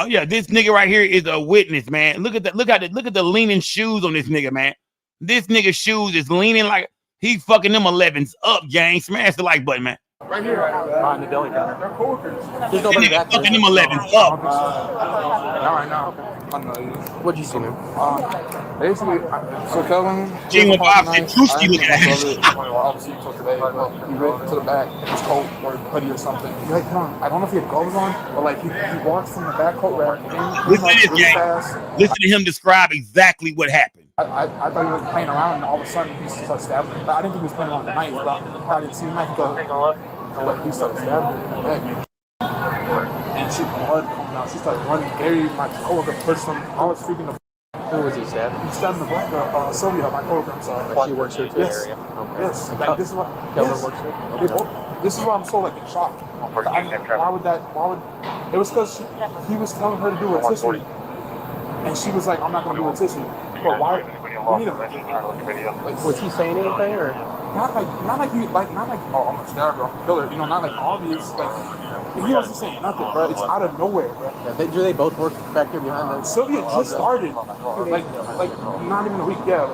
Yeah, this nigga right here is a witness, man. Look at that. Look at the leaning shoes on this nigga, man. This nigga's shoes is leaning like he fucking them 11s up, gang. Smash the like button, man. Right here. Behind the deli counter. There's That nobody nigga back there. fucking them 11s up. Not right now. What'd you see, man? Basically, so Kelvin. Gene Bob said Drewski looking at him. Obviously, took today, but he ran to the back, his coat or hoodie or something. He like, come on. I don't know if he had gloves on, but like he walked from the back coat rack in. Listen to this, gang. Listen to him describe exactly what happened. I thought he was playing around, and all of a sudden he started stabbing him. But I didn't think he was playing around the knife. But I didn't see the knife go. But he started stabbing him. And she blood coming out. She started running. Gary, my coworker, pushed him. I was freaking the. Who was he stabbing? He stabbed the black girl, Sylvia, my coworker. I'm sorry. She works here too. Yes. Yes. Like this is what. Kelvin works here. This is why I'm so like in shock. Why would that? Why would? It was because he was telling her to do a rotisserie. And she was like, I'm not gonna be rotisserie. But why? Was he saying anything or? Not like, oh, I'm a stab her, I'm a killer. You know, not like obvious. Like, he wasn't saying nothing, bro. It's out of nowhere, bro. Yeah, do they both work back here behind us? Sylvia just started, like not even a week. Yeah,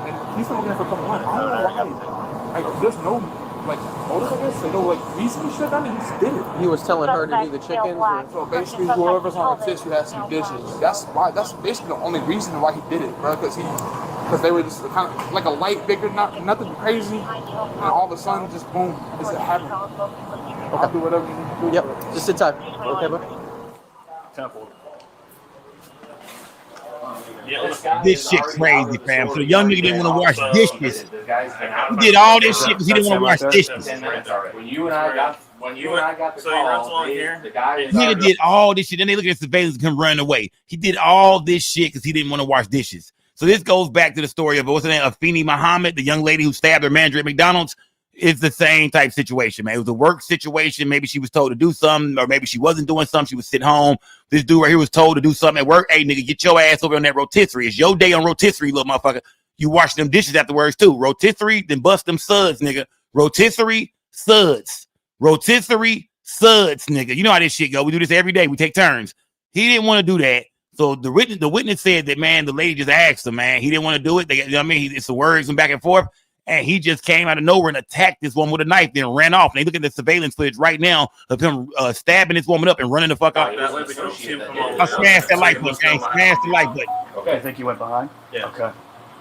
and he's been working there for a couple months. I don't know why. Like, there's no like motive, I guess. There's no like reason he should have done it. He just did it. He was telling her to do the chickens. So basically, whoever's on the tissue has to do dishes. That's why. That's basically the only reason why he did it, bro. Because they were just kind of like a light bigger, nothing crazy, and all of a sudden, just boom, it's happening. Okay. I'll do whatever you need to do. Yep, just sit tight. Okay, bro. Temple. This shit crazy, fam. So the young nigga didn't want to wash dishes. He did all this shit because he didn't want to wash dishes. When you and I got the call, the guy Nigga did all this shit. Then they look at the surveillance and come running away. He did all this shit because he didn't want to wash dishes. So this goes back to the story of what's her name, Afeni Muhammad, the young lady who stabbed her manager at McDonald's. It's the same type situation, man. It was a work situation. Maybe she was told to do something, or maybe she wasn't doing something. She was sitting home. This dude right here was told to do something at work. Hey, nigga, get your ass over on that rotisserie. It's your day on rotisserie, little motherfucker. You wash them dishes afterwards too. Rotisserie, then bust them suds, nigga. Rotisserie, suds. Rotisserie, suds, nigga. You know how this shit go. We do this every day. We take turns. He didn't want to do that. So the witness said that, man, the lady just asked him, man. He didn't want to do it. You know what I mean? It's the words and back and forth. And he just came out of nowhere and attacked this woman with a knife, then ran off. And they look at the surveillance footage right now of him stabbing this woman up and running the fuck out. I smashed that like button, gang. Smashed the like button. Okay, I think you went behind? Yeah. Okay.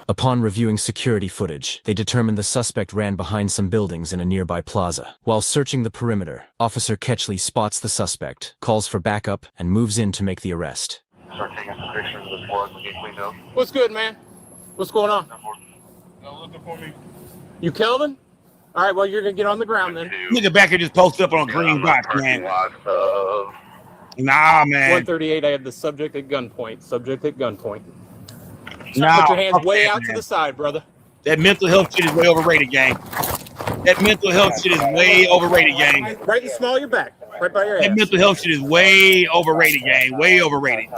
Upon reviewing security footage, they determined the suspect ran behind some buildings in a nearby plaza. While searching the perimeter, Officer Ketchley spots the suspect, calls for backup, and moves in to make the arrest. Start taking some pictures of the board and get cleaned up. What's good, man? What's going on? Looking for me. You Kelvin? All right, well, you're going to get on the ground then. Nigga back here just posted up on a green box, man. Nah, man. 138, I have the subject at gunpoint. Subject at gunpoint. Nah, put your hands way that, out to the side, brother. That mental health shit is way overrated, gang. That mental health shit is way overrated, gang. Right in the small of your back. Right by your ass. That mental health shit is way overrated, gang. Way overrated.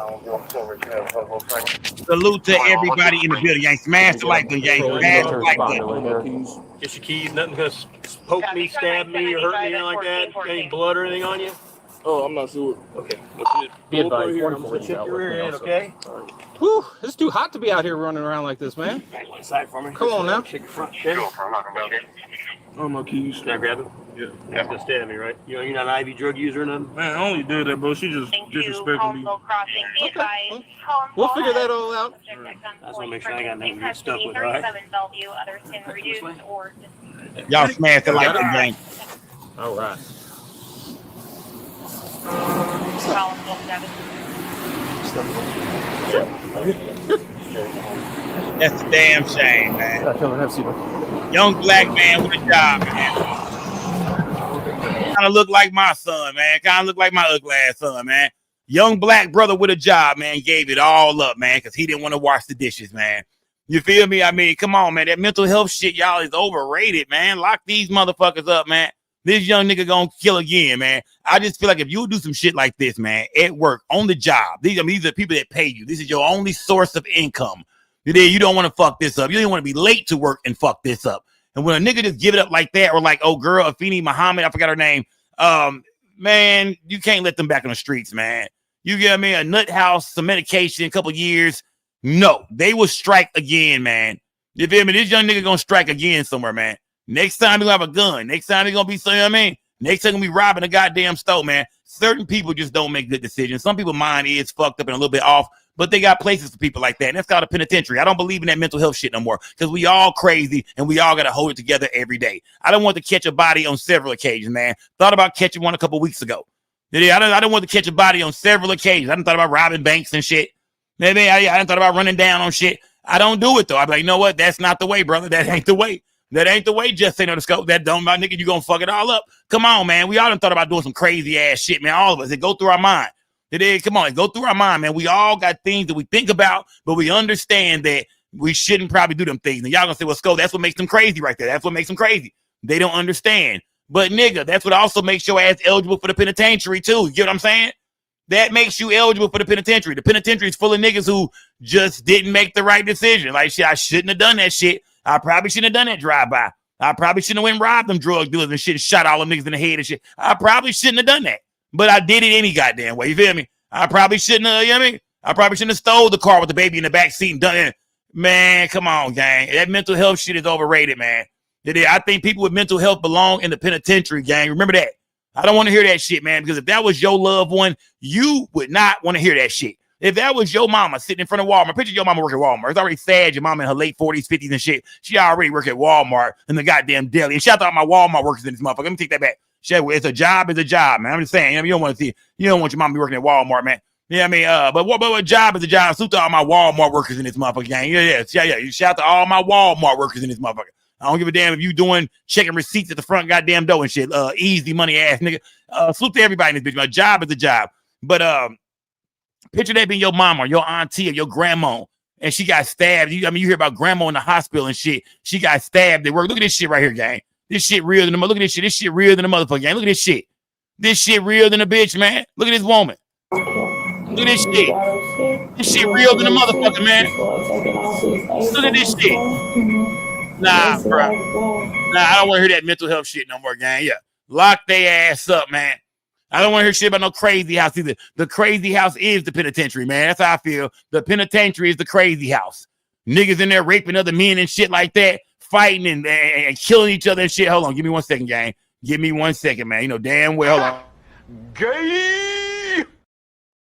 Salute to everybody in the building, gang. Smash the like button, gang. Smash the like button. Get your keys. Nothing gonna poke me, stab me, or hurt me, anything like that. Any blood or anything on you? Oh, I'm not sure. Okay. Be advised. Here. I'm gonna check your rear end, okay? Whew, it's too hot to be out here running around like this, man. One side for me. Come on now. Check your front. Oh, my keys. Can I grab them? Yeah. That's gonna stab me, right? You know, you're not an IV drug user or nothing? Man, I only did that, bro. She just disrespected me. Okay. We'll figure that all out. I just wanna make sure I got nothing to get stuck with, all right? Y'all smash the like button, gang. All right. That's a damn shame, man. Young black man with a job, man. Kind of look like my son, man. Kind of look like my ugly ass son, man. Young black brother with a job, man, gave it all up, man, because he didn't want to wash the dishes, man. You feel me? I mean, come on, man. That mental health shit, y'all, is overrated, man. Lock these motherfuckers up, man. This young nigga gonna kill again, man. I just feel like if you do some shit like this, man, at work, on the job, these are people that pay you. This is your only source of income. You don't want to fuck this up. You don't want to be late to work and fuck this up. And when a nigga just give it up like that, or like, oh, girl, Afeni Muhammad, I forgot her name. Man, you can't let them back on the streets, man. You get me? A nut house, some medication, a couple years. No, they will strike again, man. You feel me? This young nigga gonna strike again somewhere, man. Next time he gonna have a gun. Next time he gonna be, so you know what I mean? Next time he gonna be robbing a goddamn store, man. Certain people just don't make good decisions. Some people's mind is fucked up and a little bit off, but they got places for people like that. And that's called a penitentiary. I don't believe in that mental health shit no more, because we all crazy and we all gotta hold it together every day. I don't want to catch a body on several occasions, man. Thought about catching one a couple weeks ago. I don't want to catch a body on several occasions. I done thought about robbing banks and shit. Maybe I done thought about running down on shit. I don't do it though. I'm like, you know what? That's not the way, brother. That ain't the way. That ain't the way. Just say no to scope. That don't, my nigga, you gonna fuck it all up. Come on, man. We all done thought about doing some crazy ass shit, man. All of us. It go through our mind. Come on, it go through our mind, man. We all got things that we think about, but we understand that we shouldn't probably do them things. And y'all gonna say, well, Scope, that's what makes them crazy right there. That's what makes them crazy. They don't understand. But nigga, that's what also makes your ass eligible for the penitentiary too. You get what I'm saying? that makes you eligible for the penitentiary. The penitentiary is full of niggas who just didn't make the right decision. Like, shit, I shouldn't have done that shit. I probably shouldn't have done that drive-by. I probably shouldn't have went and robbed them drug dealers and shit and shot all them niggas in the head and shit. I probably shouldn't have done that. But I did it any goddamn way. You feel me? I probably shouldn't have, you know what I mean? I probably shouldn't have stole the car with the baby in the back seat and done it. Man, come on, gang. That mental health shit is overrated, man. I think people with mental health belong in the penitentiary, gang. Remember that. I don't want to hear that shit, man, because if that was your loved one, you would not want to hear that shit. If that was your mama sitting in front of Walmart, picture your mama working at Walmart. It's already sad your mama in her late 40s, 50s and shit. She already work at Walmart in the goddamn deli. And shout out my Walmart workers in this motherfucker. Let me take that back. It's a job, man. I'm just saying, you don't want to see, you don't want your mama to be working at Walmart, man. Yeah, I mean, but what job is a job? Salute to all my Walmart workers in this motherfucker, gang. Yeah. Shout out to all my Walmart workers in this motherfucker. I don't give a damn if you doing checking receipts at the front goddamn door and shit. Easy money ass nigga. Salute to everybody in this bitch. My job is a job. But picture that being your mama or your auntie or your grandma, and she got stabbed. You hear about grandma in the hospital and shit. She got stabbed at work. Look at this shit right here, gang. This shit real than the look at this shit. This shit real than the motherfucker, gang. Look at this shit. This shit real than a bitch, man. Look at this woman. Look at this shit. This shit real than a motherfucker, man. Look at this shit. Nah, bro. Nah, I don't want to hear that mental health shit no more, gang. Yeah. Lock their ass up, man. I don't want to hear shit about no crazy house either. The crazy house is the penitentiary, man. That's how I feel. The penitentiary is the crazy house. Niggas in there raping other men and shit like that, fighting and killing each other and shit. Hold on. Give me 1 second, gang. Give me 1 second, man. You know damn well. Hold on. Gay.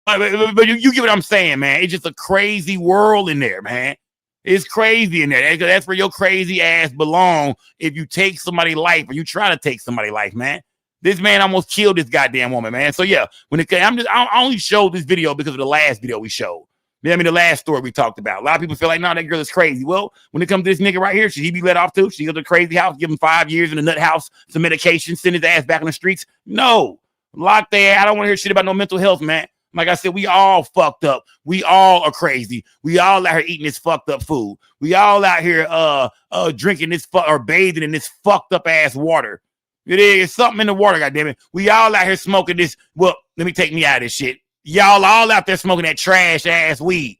But you get what I'm saying, man. It's just a crazy world in there, man. It's crazy in there. That's where your crazy ass belong if you take somebody's life or you try to take somebody's life, man. This man almost killed this goddamn woman, man. So yeah, I only showed this video because of the last video we showed. I mean, the last story we talked about. A lot of people feel like, no, that girl is crazy. Well, when it comes to this nigga right here, should he be let off too? Should he go to the crazy house, give him 5 years in the nut house, some medication, send his ass back on the streets? No. Lock their ass. I don't want to hear shit about no mental health, man. Like I said, we all fucked up. We all are crazy. We all out here eating this fucked up food. We all out here drinking this or bathing in this fucked up ass water. It is something in the water, goddammit. We all out here smoking this. Well, let me take me out of this shit. Y'all all out there smoking that trash ass weed.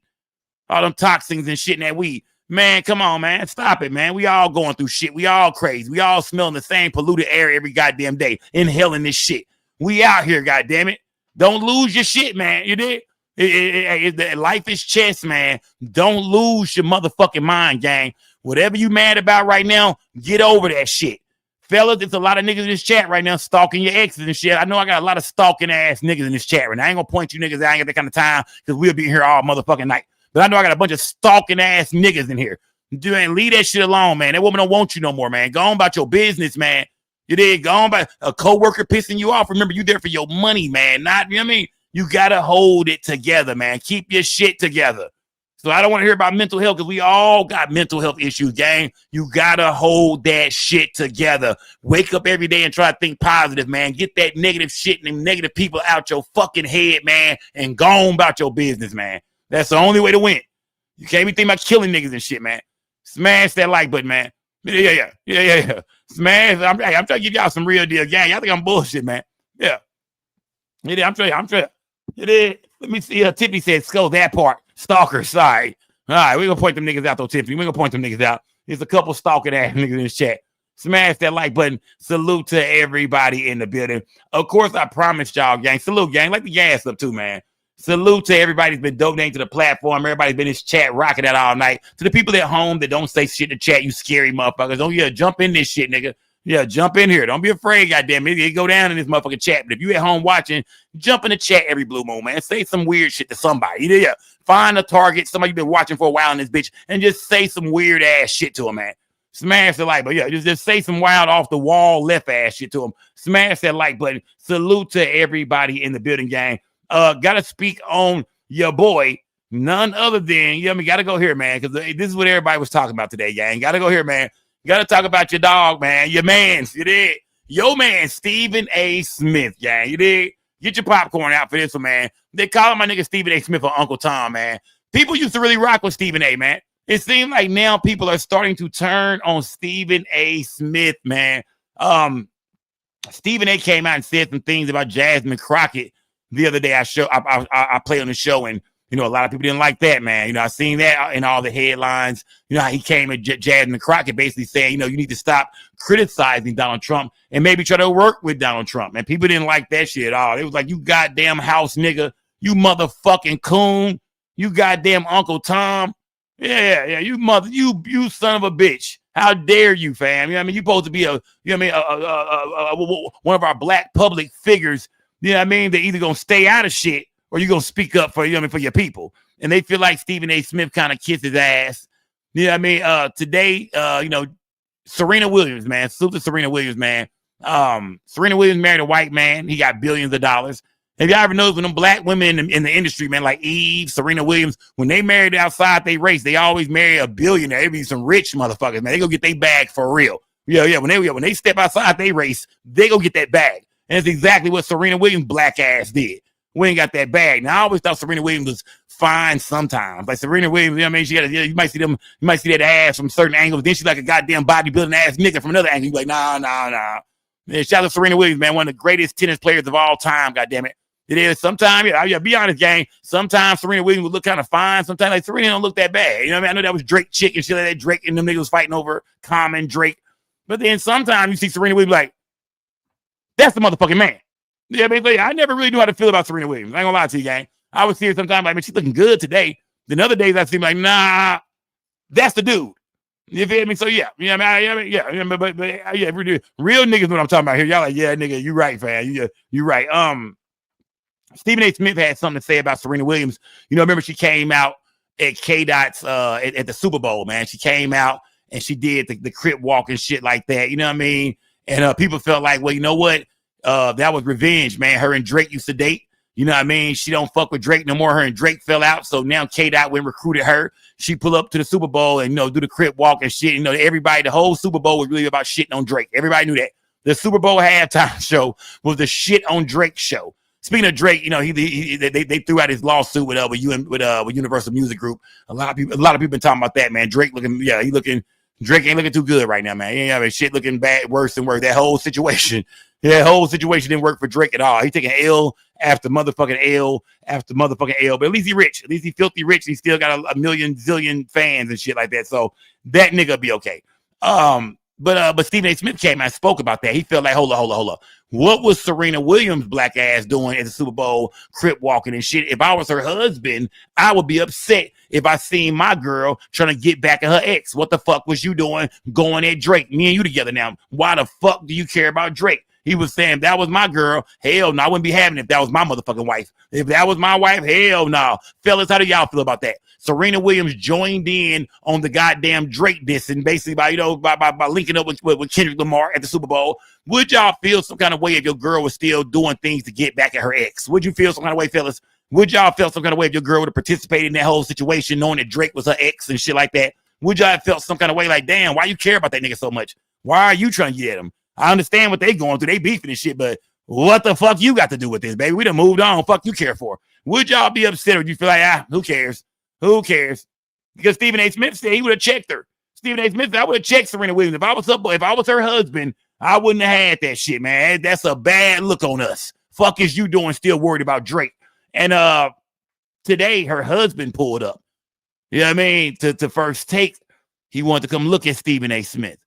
All them toxins and shit in that weed. Man, come on, man. Stop it, man. We all going through shit. We all crazy. We all smelling the same polluted air every goddamn day. Inhaling this shit. We out here, goddammit. Don't lose your shit, man. You did? Life is chess, man. Don't lose your motherfucking mind, gang. Whatever you mad about right now, get over that shit. Fellas, there's a lot of niggas in this chat right now stalking your exes and shit. I know I got a lot of stalking ass niggas in this chat right now. I ain't gonna point you niggas out. I ain't got that kind of time because we'll be here all motherfucking night. But I know I got a bunch of stalking ass niggas in here. Dude, ain't leave that shit alone, man. That woman don't want you no more, man. Go on about your business, man. You did go on by a coworker pissing you off. Remember, you there for your money, man. Not, you know what I mean? You gotta hold it together, man. Keep your shit together. So I don't want to hear about mental health because we all got mental health issues, gang. You gotta hold that shit together. Wake up every day and try to think positive, man. Get that negative shit and them negative people out your fucking head, man, and go on about your business, man. That's the only way to win. You can't be thinking about killing niggas and shit, man. Smash that like button, man. Yeah. Smash. I'm trying to give y'all some real deal, gang. Y'all think I'm bullshit, man. Yeah. I'm trying. It is. Let me see. Tiffany said, "Skull that part." Stalker, sorry. All right, we're gonna point them niggas out though, Tiffany. We're gonna point them niggas out. There's a couple stalking ass niggas in this chat. Smash that like button. Salute to everybody in the building. Of course, I promised y'all, gang. Salute, gang. Like the gas up too, man. Salute to everybody who's been donating to the platform. Everybody's been in this chat rocking that all night. To the people at home that don't say shit in the chat, you scary motherfuckers. Oh yeah, jump in this shit, nigga. Yeah, jump in here. Don't be afraid, goddamn it. It go down in this motherfucking chat. But if you at home watching, jump in the chat every blue moon, man. Say some weird shit to somebody. Yeah. Find a target, somebody you've been watching for a while in this bitch, and just say some weird ass shit to him, man. Smash the like button. Yeah, just say some wild off the wall left ass shit to him. Smash that like button. Salute to everybody in the building, gang. Gotta speak on your boy. None other than, gotta go here, man, because this is what everybody was talking about today, gang. Gotta go here, man. You got to talk about your dog, man. Your man, you did. Your man, Stephen A. Smith, gang. You did. Get your popcorn out for this one, man. They call my nigga Stephen A. Smith or Uncle Tom, man. People used to really rock with Stephen A., man. It seems like now people are starting to turn on Stephen A. Smith, man. Stephen A. came out and said some things about Jasmine Crockett the other day. I played on the show, and you know, a lot of people didn't like that, man. You know, I seen that in all the headlines. You know, how he came at Jasmine Crockett basically saying, you know, you need to stop criticizing Donald Trump and maybe try to work with Donald Trump. And people didn't like that shit at all. It was like, you goddamn house nigga, you motherfucking coon, you goddamn Uncle Tom. Yeah, you son of a bitch. How dare you, fam? You know what I mean? You supposed to be one of our black public figures. You know what I mean? They're either gonna stay out of shit or you're gonna speak up for for your people. And they feel like Stephen A. Smith kind of kissed his ass. You know what I mean? Today, you know, Serena Williams, man, salute to Serena Williams, man. Serena Williams married a white man. He got billions of dollars. Have y'all ever noticed when them black women in the industry, man, like Eve, Serena Williams, when they married outside they race, they always marry a billionaire. They be some rich motherfuckers, man. They go get their bag for real. Yeah. When they step outside they race, they go get that bag. And it's exactly what Serena Williams' black ass did. We ain't got that bag. Now I always thought Serena Williams was fine sometimes. Like Serena Williams, you know what I mean? She got you might see that ass from certain angles. Then she's like a goddamn bodybuilding ass nigga from another angle. You're like, nah. Man, shout out to Serena Williams, man, one of the greatest tennis players of all time, goddamn it. It is sometimes, yeah, be honest, gang. Sometimes Serena Williams would look kind of fine. Sometimes like Serena don't look that bad. You know what I mean? I know that was Drake chick and shit like that. Drake and them niggas fighting over Common Drake. But then sometimes you see Serena Williams like, that's the motherfucking man. Yeah, basically, I never really knew how to feel about Serena Williams. I ain't gonna lie to you, gang. I would see her sometimes like, man, she's looking good today. Then other days I see like, nah, that's the dude. You feel me? So yeah, but real niggas what I'm talking about here. Y'all like, yeah, nigga, you right, fam. You right. Stephen A. Smith had something to say about Serena Williams. You know, remember she came out at K-Dot's at the Super Bowl, man. She came out and she did the crip walk and shit like that. You know what I mean? And people felt like, well, you know what? That was revenge, man. Her and Drake used to date. You know what I mean? She don't fuck with Drake no more. Her and Drake fell out. So now K-Dot went and recruited her. She pull up to the Super Bowl and, you know, do the crip walk and shit. You know, everybody, the whole Super Bowl was really about shitting on Drake. Everybody knew that. The Super Bowl halftime show was the shit on Drake show. Speaking of Drake, you know, they threw out his lawsuit with Universal Music Group. A lot of people been talking about that, man. Drake Drake ain't looking too good right now, man. He ain't having shit looking bad, worse and worse. That whole situation didn't work for Drake at all. He taking L after motherfucking L after motherfucking L. But at least he rich. At least he filthy rich. He still got a million zillion fans and shit like that. So that nigga be okay. But Stephen A. Smith came and spoke about that. He felt like, hold up. What was Serena Williams' black ass doing at the Super Bowl, crip walking and shit? If I was her husband, I would be upset if I seen my girl trying to get back at her ex. What the fuck was you doing going at Drake? Me and you together now. Why the fuck do you care about Drake? He was saying, that was my girl. Hell no, I wouldn't be having it if that was my motherfucking wife. If that was my wife, hell no. Fellas, how do y'all feel about that? Serena Williams joined in on the goddamn Drake dissing, basically by linking up with Kendrick Lamar at the Super Bowl. Would y'all feel some kind of way if your girl was still doing things to get back at her ex? Would you feel some kind of way, fellas? Would y'all feel some kind of way if your girl would have participated in that whole situation knowing that Drake was her ex and shit like that? Would y'all have felt some kind of way like, damn, why you care about that nigga so much? Why are you trying to get at him? I understand what they going through. They beefing and shit, but what the fuck you got to do with this, baby? We done moved on. Fuck you care for. Would y'all be upset or would you feel like, who cares? Who cares? Because Stephen A. Smith said he would have checked her. Stephen A. Smith said, I would have checked Serena Williams. If I was her husband, I wouldn't have had that shit, man. That's a bad look on us. Fuck is you doing still worried about Drake? And today her husband pulled up. You know what I mean? To First Take, he wanted to come look at Stephen A. Smith.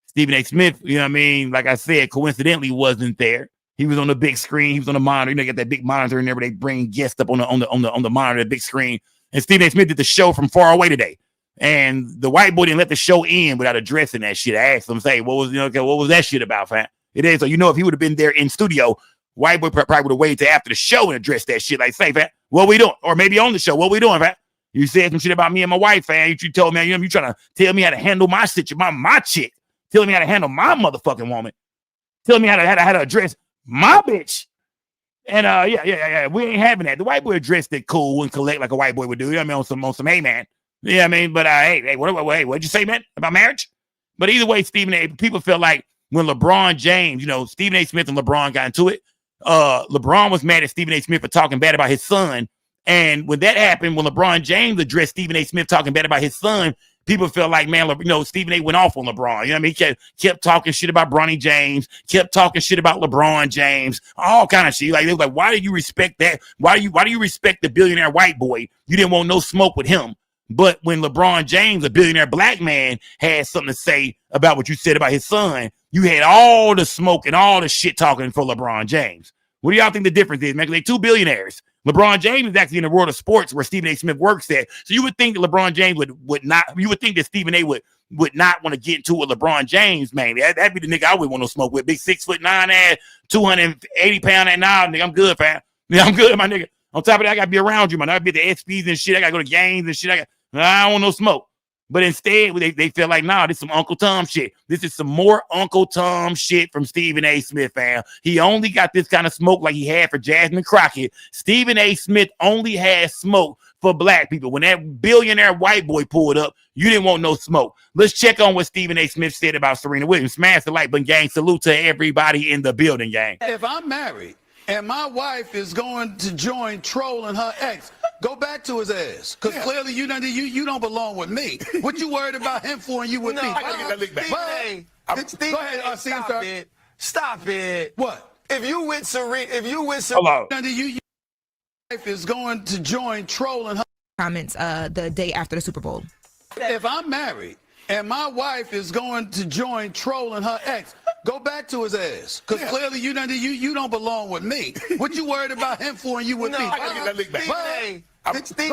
Stephen A. Smith, you know what I mean? Like I said, coincidentally wasn't there. He was on the big screen. He was on the monitor. You know, you got that big monitor in there where they bring guests up on the monitor, the big screen. And Stephen A. Smith did the show from far away today. And the white boy didn't let the show end without addressing that shit. I asked him, what was that shit about, fam? It is. So, you know, if he would have been there in studio, white boy probably would have waited till after the show and addressed that shit. Like, say, fam, what we doing? Or maybe on the show, what we doing, fam? You said some shit about me and my wife, fam. You told me, you trying to tell me how to handle my situation, my chick. Telling me how to handle my motherfucking woman. Telling me how to address my bitch. And yeah. We ain't having that. The white boy addressed it cool and collect like a white boy would do. You know what I mean? On some hey man. Yeah, you know what I mean, but hey, what'd you say, man? About marriage? But either way, people felt like when LeBron James, you know, Stephen A. Smith and LeBron got into it. LeBron was mad at Stephen A. Smith for talking bad about his son. And when that happened, when LeBron James addressed Stephen A. Smith talking bad about his son, people feel like, man, you know, Stephen A went off on LeBron. You know what I mean? He kept talking shit about Bronny James, kept talking shit about LeBron James, all kind of shit. Like, they was like, why do you respect that? Why do you respect the billionaire white boy? You didn't want no smoke with him. But when LeBron James, a billionaire black man, had something to say about what you said about his son, you had all the smoke and all the shit talking for LeBron James. What do y'all think the difference is, man? They're two billionaires. LeBron James is actually in the world of sports where Stephen A. Smith works at. So you would think that LeBron James would not, you would think that Stephen A. would not want to get into it with LeBron James, man. That'd be the nigga I would want to smoke with. Big 6'9" ass, 280 pound at now, nigga. I'm good, fam. Yeah, I'm good, my nigga. On top of that, I gotta be around you, man. I gotta be at the SPs and shit. I gotta go to games and shit. I don't want no smoke. But instead, they feel like, nah, this is some Uncle Tom shit. This is some more Uncle Tom shit from Stephen A. Smith, fam. He only got this kind of smoke like he had for Jasmine Crockett. Stephen A. Smith only has smoke for black people. When that billionaire white boy pulled up, you didn't want no smoke. Let's check on what Stephen A. Smith said about Serena Williams. Smash the like button, gang. Salute to everybody in the building, gang. If I'm married and my wife is going to join trolling her ex, go back to his ass, because clearly you don't belong with me. What you worried about him for and you with me? I gotta get that lick back. Go ahead, stop it. Stop it. What? If you with Serena, your wife is going to join trolling her comments the day after the Super Bowl. If I'm married and my wife is going to join trolling her ex, go back to his ass, because clearly you don't belong with me. What you worried about him for and you with me? I gotta get that lick back. Go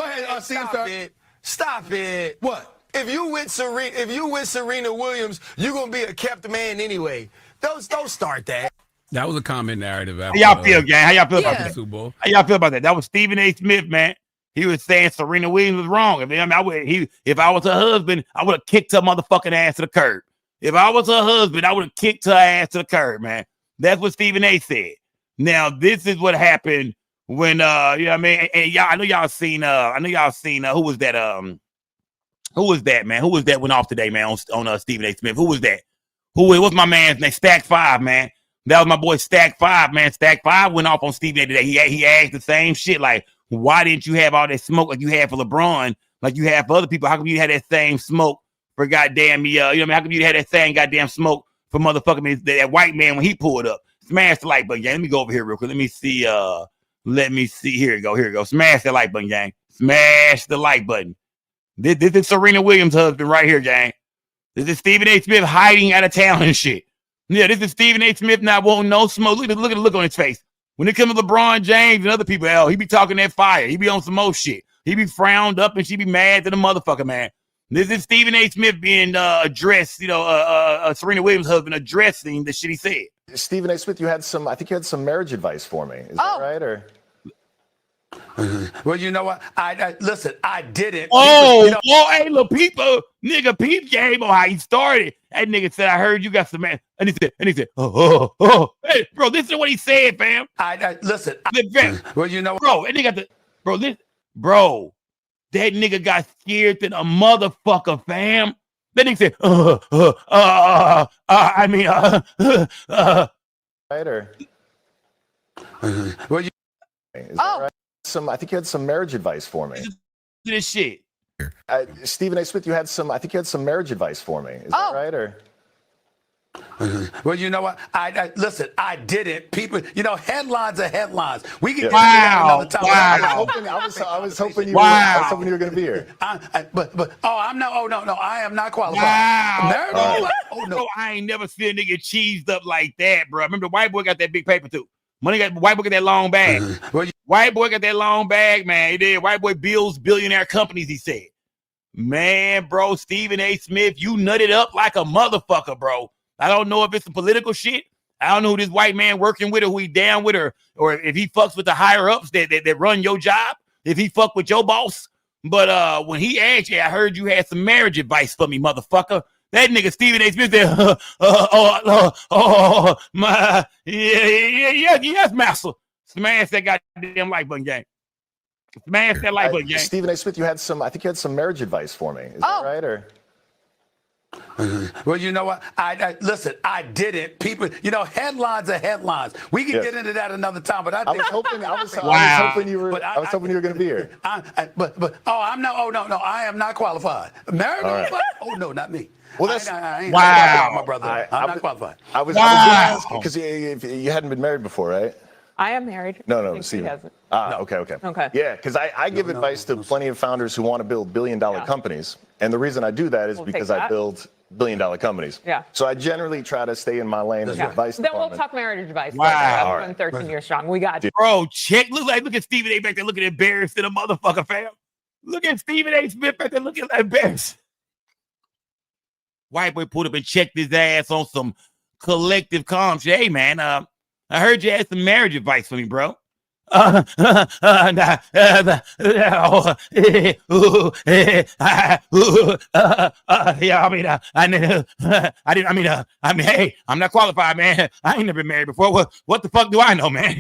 ahead, stop it. Stop it. What? If you with Serena Williams, you're gonna be a kept man anyway. Don't start that. That was a common narrative. How y'all feel, gang? How y'all feel about that? Super Bowl? How y'all feel about that? That was Stephen A. Smith, man. He was saying Serena Williams was wrong. If I was her husband, I would have kicked her motherfucking ass to the curb. If I was her husband, I would have kicked her ass to the curb, man. That's what Stephen A. said. Now, this is what happened when you know what I mean? And y'all, I know y'all seen who was that? Who was that, man? Who was that went off today, man, on Stephen A. Smith? Who was that? What's my man's name? Stack 5, man. That was my boy Stack 5, man. Stack 5 went off on Stephen A. today. He asked the same shit, like, why didn't you have all that smoke like you had for LeBron, like you had for other people? How come you had that same smoke for goddamn me? You know what I mean? How come you had that same goddamn smoke for motherfucking that white man when he pulled up? Smash the like button, gang. Let me go over here real quick. Let me see. Here we go. Smash the like button, gang. Smash the like button. This is Serena Williams' husband right here, gang. This is Stephen A. Smith hiding out of town and shit. Yeah, this is Stephen A. Smith not wanting no smoke. Look at the look on his face. When it comes to LeBron James and other people, he be talking that fire. He be on some more shit. He be frowned up and she be mad to the motherfucker, man. This is Stephen A. Smith being addressed, Serena Williams' husband addressing the shit he said. Stephen A. Smith, I think you had some marriage advice for me. Is that right? Or well, you know what? Listen, I didn't. Hey, look, people, nigga, Pete game on how he started. That nigga said, I heard you got some man. And he said, hey, bro, this is what he said, fam. Listen. Well, you know what? Bro, that nigga got scared to the motherfucker, fam. That nigga said, right, or well, is that right? I think you had some marriage advice for me. This shit. Stephen A. Smith, I think you had some marriage advice for me. Is that right? Or well, you know what? Listen, I didn't. People, headlines are headlines. We can get wow. another time. Wow. I was hoping you were going to be here. No, I am not qualified. Wow. No, I ain't never seen a nigga cheesed up like that, bro. Remember the white boy got that big paper too. White boy got that long bag. White boy got that long bag, man. He did. White boy builds billionaire companies, he said. Man, bro, Stephen A. Smith, you nutted up like a motherfucker, bro. I don't know if it's some political shit. I don't know who this white man working with or who he down with or if he fucks with the higher ups that run your job, if he fuck with your boss. But when he asked you, I heard you had some marriage advice for me, motherfucker. That nigga Stephen A. Smith said, yes, master. Smash that goddamn like button, gang. Smash that like button, gang. Stephen A. Smith, I think you had some marriage advice for me. Is that right? Or Well, you know what? Listen. I didn't. People, headlines are headlines. We can get into that another time. But I was hoping you were. I was hoping you were going to be here. I'm not. Oh no, I am not qualified. Married? Right. Oh no, not me. Well, that's I ain't qualified, my brother. I'm not qualified. I was going to ask because you hadn't been married before, right? I am married. No. See, hasn't. Okay. Yeah, because I give advice to plenty of founders who want to build billion-dollar companies, and the reason I do that is because I build billion-dollar companies. Yeah. So I generally try to stay in my lane as advice. Then we'll talk marriage advice. Wow. Later. I've been 13 years strong. We got you. Bro, look at Stephen A. back there looking embarrassed in a motherfucker, fam. Look at Stephen A. Smith back there looking embarrassed. White boy pulled up and checked his ass on some collective calm shit. Hey, man, I heard you had some marriage advice for me, bro. Yeah, I mean, hey, I'm not qualified, man. I ain't never been married before. What the fuck do I know, man?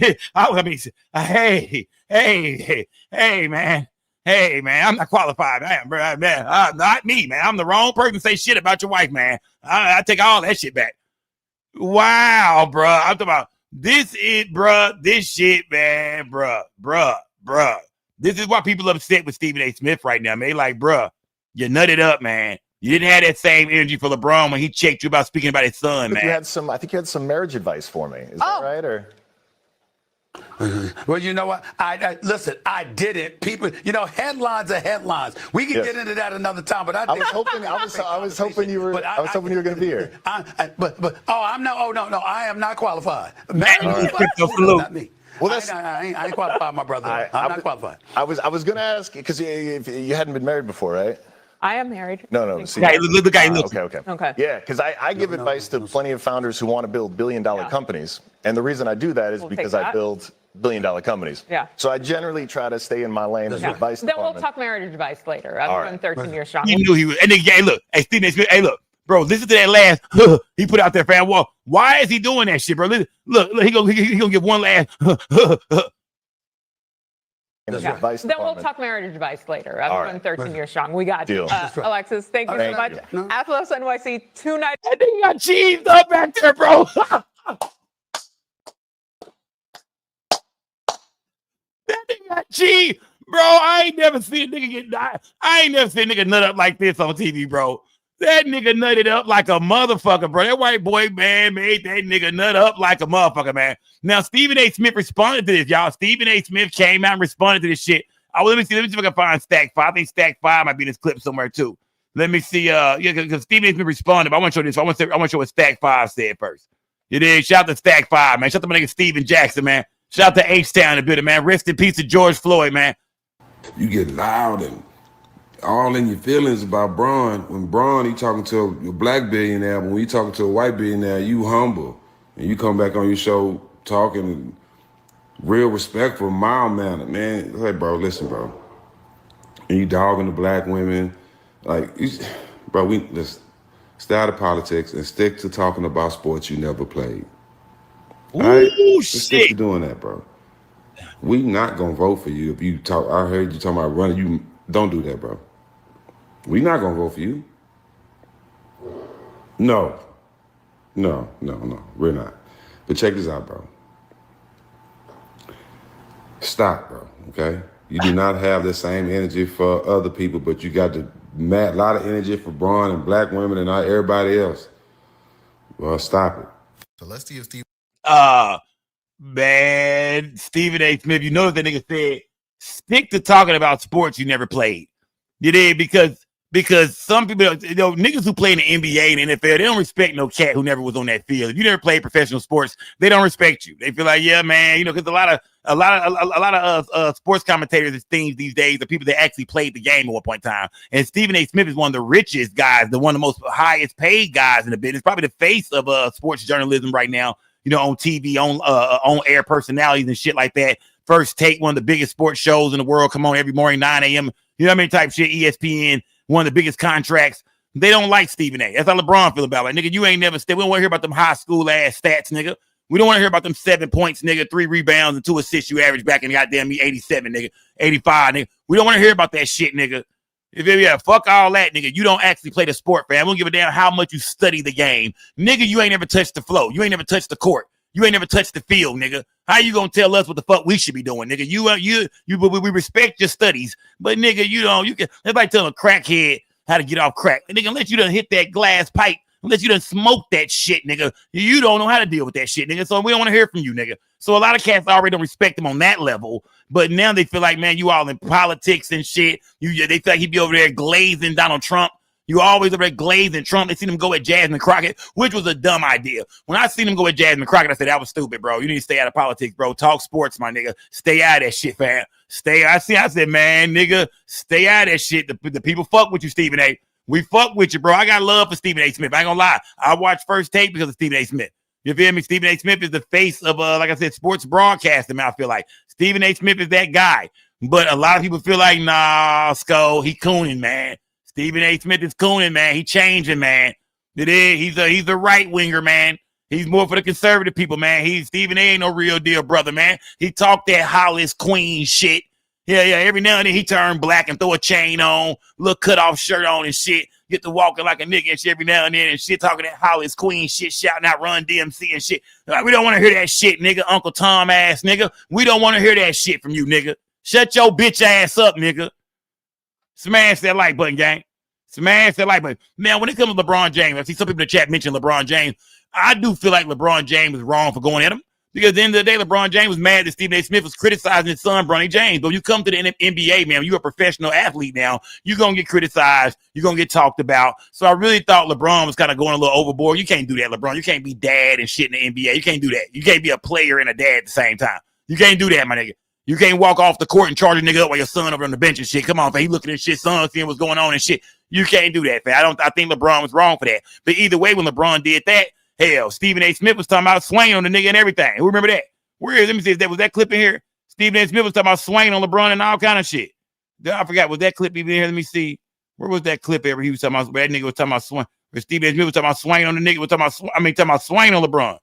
Hey, man. Hey, man, I'm not qualified, man. Not me, man. I'm the wrong person to say shit about your wife, man. I take all that shit back. Wow, bro. I'm talking about this shit, man, bruh. This is why people are upset with Stephen A. Smith right now, man. They like, bruh, you nutted up, man. You didn't have that same energy for LeBron when he checked you about speaking about his son, man. I think you had some marriage advice for me. Is that right, or? Well, you know what? Listen. I didn't. People, headlines are headlines. We can get into that another time. But I was hoping you were going to be here. I'm not. Oh no, I am not qualified. Not me. Well, I ain't qualified, my brother. I'm not qualified. I was going to ask because you hadn't been married before, right? I am married. No. See, the guy looks. Okay. Yeah, because I give advice to plenty of founders who want to build billion-dollar companies, and the reason I do that is because I build billion-dollar companies. Yeah. So I generally try to stay in my lane as advice. Then we'll talk marriage advice later. I've been 13 years strong. He knew he was. And then, hey, Stephen A. Smith. Hey, look, bro. Listen to that last. He put out there, fan wall. Why is he doing that shit, bro? Look. He gonna give one last. Advice then we'll talk marriage advice later. I've been 13 years strong. We got you. Alexis, thank you so much. Athlos NYC 2 nights. I think you got cheesed up back there, bro. That nigga got cheese. Bro, I ain't never seen a nigga get died. I ain't never seen a nigga nut up like this on TV, bro. That nigga nutted up like a motherfucker, bro. That white boy, man, made that nigga nut up like a motherfucker, man. Now, Stephen A. Smith responded to this, y'all. Stephen A. Smith came out and responded to this shit. Let me see if I can find Stack 5. I think Stack 5 might be in this clip somewhere, too. Let me see. Because Stephen A. Smith responded, but I want to show this. I want to show what Stack 5 said first. You did. Shout out to Stack 5, man. Shout out to my nigga Steven Jackson, man. Shout out to H-Town in a bit, man. Rest in peace to George Floyd, man. You get loud and all in your feelings about Bron. When Bron, he talking to a black billionaire, when we talking to a white billionaire, you humble. And you come back on your show talking real respectful, mild manner, man. Hey, bro, listen, bro. And you dogging the black women. Bro, let's stay out of politics and stick to talking about sports you never played. Ooh, right? Let's shit. stick to doing that, bro. We not gonna vote for you if you talk. I heard you talking about running. You don't do that, bro. We not gonna vote for you. No, we're not. But check this out, bro. Stop, bro. Okay, you do not have the same energy for other people, but you got a lot of energy for Bron and black women and everybody else. Well, stop it. So let's see if Steve. Man, Stephen A. Smith, you know what that nigga said? Stick to talking about sports you never played. You did? Because some people, niggas who play in the NBA and NFL, they don't respect no cat who never was on that field. If you never played professional sports, they don't respect you. They feel like, yeah, man, because a lot of sports commentators and things these days are people that actually played the game at one point in time. And Stephen A. Smith is one of the richest guys, one of the most highest paid guys in the business, probably the face of sports journalism right now. On TV, on air personalities and shit like that. First Take, one of the biggest sports shows in the world. Come on every morning, 9 a.m. You know what I mean? Type shit. ESPN, one of the biggest contracts. They don't like Stephen A. That's how LeBron feel about it. Like, nigga, you ain't never stayed. We don't want to hear about them high school ass stats, nigga. We don't want to hear about them 7 points, nigga, 3 rebounds and 2 assists you average back in the goddamn 87, nigga, 85, nigga. We don't want to hear about that shit, nigga. Yeah, fuck all that, nigga. You don't actually play the sport, fam. I don't give a damn how much you study the game. Nigga, you ain't never touched the flow. You ain't never touched the court. You ain't never touched the field, nigga. How you gonna tell us what the fuck we should be doing, nigga? We respect your studies, but nigga, you can everybody tell a crackhead how to get off crack. And nigga, unless you done hit that glass pipe, unless you done smoke that shit, nigga, you don't know how to deal with that shit, nigga. So we don't want to hear from you, nigga. So a lot of cats already don't respect him on that level, but now they feel like, man, you all in politics and shit. They feel like he'd be over there glazing Donald Trump. You always over there glazing Trump. They seen him go at Jasmine Crockett, which was a dumb idea. When I seen him go at Jasmine Crockett, I said, that was stupid, bro. You need to stay out of politics, bro. Talk sports, my nigga. Stay out of that shit, fam. I said, man, nigga, stay out of that shit. The people fuck with you, Stephen A. We fuck with you, bro. I got love for Stephen A. Smith. I ain't gonna lie. I watched First Take because of Stephen A. Smith. You feel me? Stephen A. Smith is the face of, like I said, sports broadcasting, man. I feel like Stephen A. Smith is that guy. But a lot of people feel like, nah, Sko, he cooning, man. Stephen A. Smith is cooning, man. He changing, man. He's a right winger, man. He's more for the conservative people, man. Stephen A. ain't no real deal, brother, man. He talked that Hollis Queen shit. Yeah. Every now and then he turn black and throw a chain on, little cut off shirt on and shit. Get to walking like a nigga and shit every now and then and shit, talking that Hollis Queen shit, shouting out Run DMC and shit. We don't want to hear that shit, nigga. Uncle Tom ass, nigga. We don't want to hear that shit from you, nigga. Shut your bitch ass up, nigga. Smash that like button, gang. Smash that like button. Man, when it comes to LeBron James, I see some people in the chat mention LeBron James. I do feel like LeBron James is wrong for going at him. Because at the end of the day, LeBron James was mad that Stephen A. Smith was criticizing his son, Bronny James. But when you come to the NBA, man, you're a professional athlete now. You're going to get criticized. You're going to get talked about. So I really thought LeBron was kind of going a little overboard. You can't do that, LeBron. You can't be dad and shit in the NBA. You can't do that. You can't be a player and a dad at the same time. You can't do that, my nigga. You can't walk off the court and charge a nigga up while your son over on the bench and shit. Come on, fam. He looking at shit, son, seeing what's going on and shit. You can't do that, fam. I think LeBron was wrong for that. But either way, when LeBron did that, hell, Stephen A. Smith was talking about swinging on the nigga and everything. Who remember that? Where is? Let me see if that was that clip in here. Stephen A. Smith was talking about swinging on LeBron and all kind of shit. I forgot. Was that clip even here? Let me see. Where was that clip ever? He was talking about that nigga was talking about swing. Where Stephen A. Smith was talking about swinging on the nigga. Was talking about swinging on LeBron.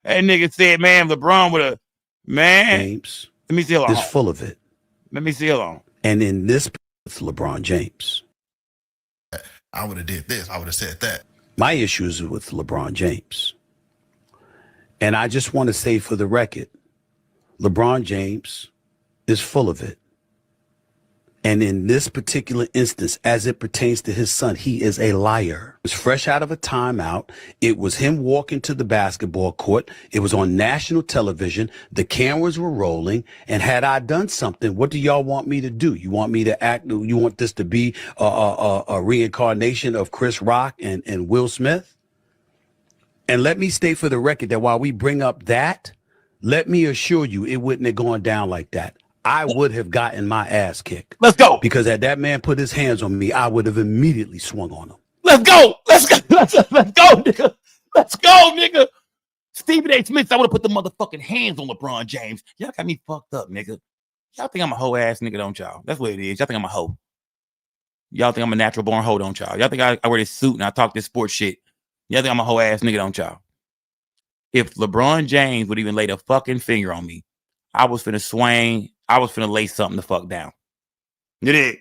That nigga said, man, LeBron would have, man. James. Let me see. Hold on. Is full of it. Let me see. Hold on. And in this, it's LeBron James. I would have did this. I would have said that. My issue is with LeBron James. And I just want to say for the record, LeBron James is full of it. And in this particular instance, as it pertains to his son, he is a liar. It was fresh out of a timeout. It was him walking to the basketball court. It was on national television. The cameras were rolling. And had I done something, what do y'all want me to do? You want me to act? You want this to be a reincarnation of Chris Rock and Will Smith? And let me state for the record that while we bring up that, let me assure you it wouldn't have gone down like that. I would have gotten my ass kicked. Let's go. Because had that man put his hands on me, I would have immediately swung on him. Let's go. Let's go, nigga. Let's go, nigga. Stephen A. Smith, I would have put the motherfucking hands on LeBron James. Y'all got me fucked up, nigga. Y'all think I'm a hoe ass nigga, don't y'all? That's what it is. Y'all think I'm a hoe. Y'all think I'm a natural born hoe, don't y'all? Y'all think I wear this suit and I talk this sports shit. Y'all think I'm a hoe ass nigga, don't y'all? If LeBron James would even lay the fucking finger on me, I was finna swing. I was finna lay something the fuck down. You did.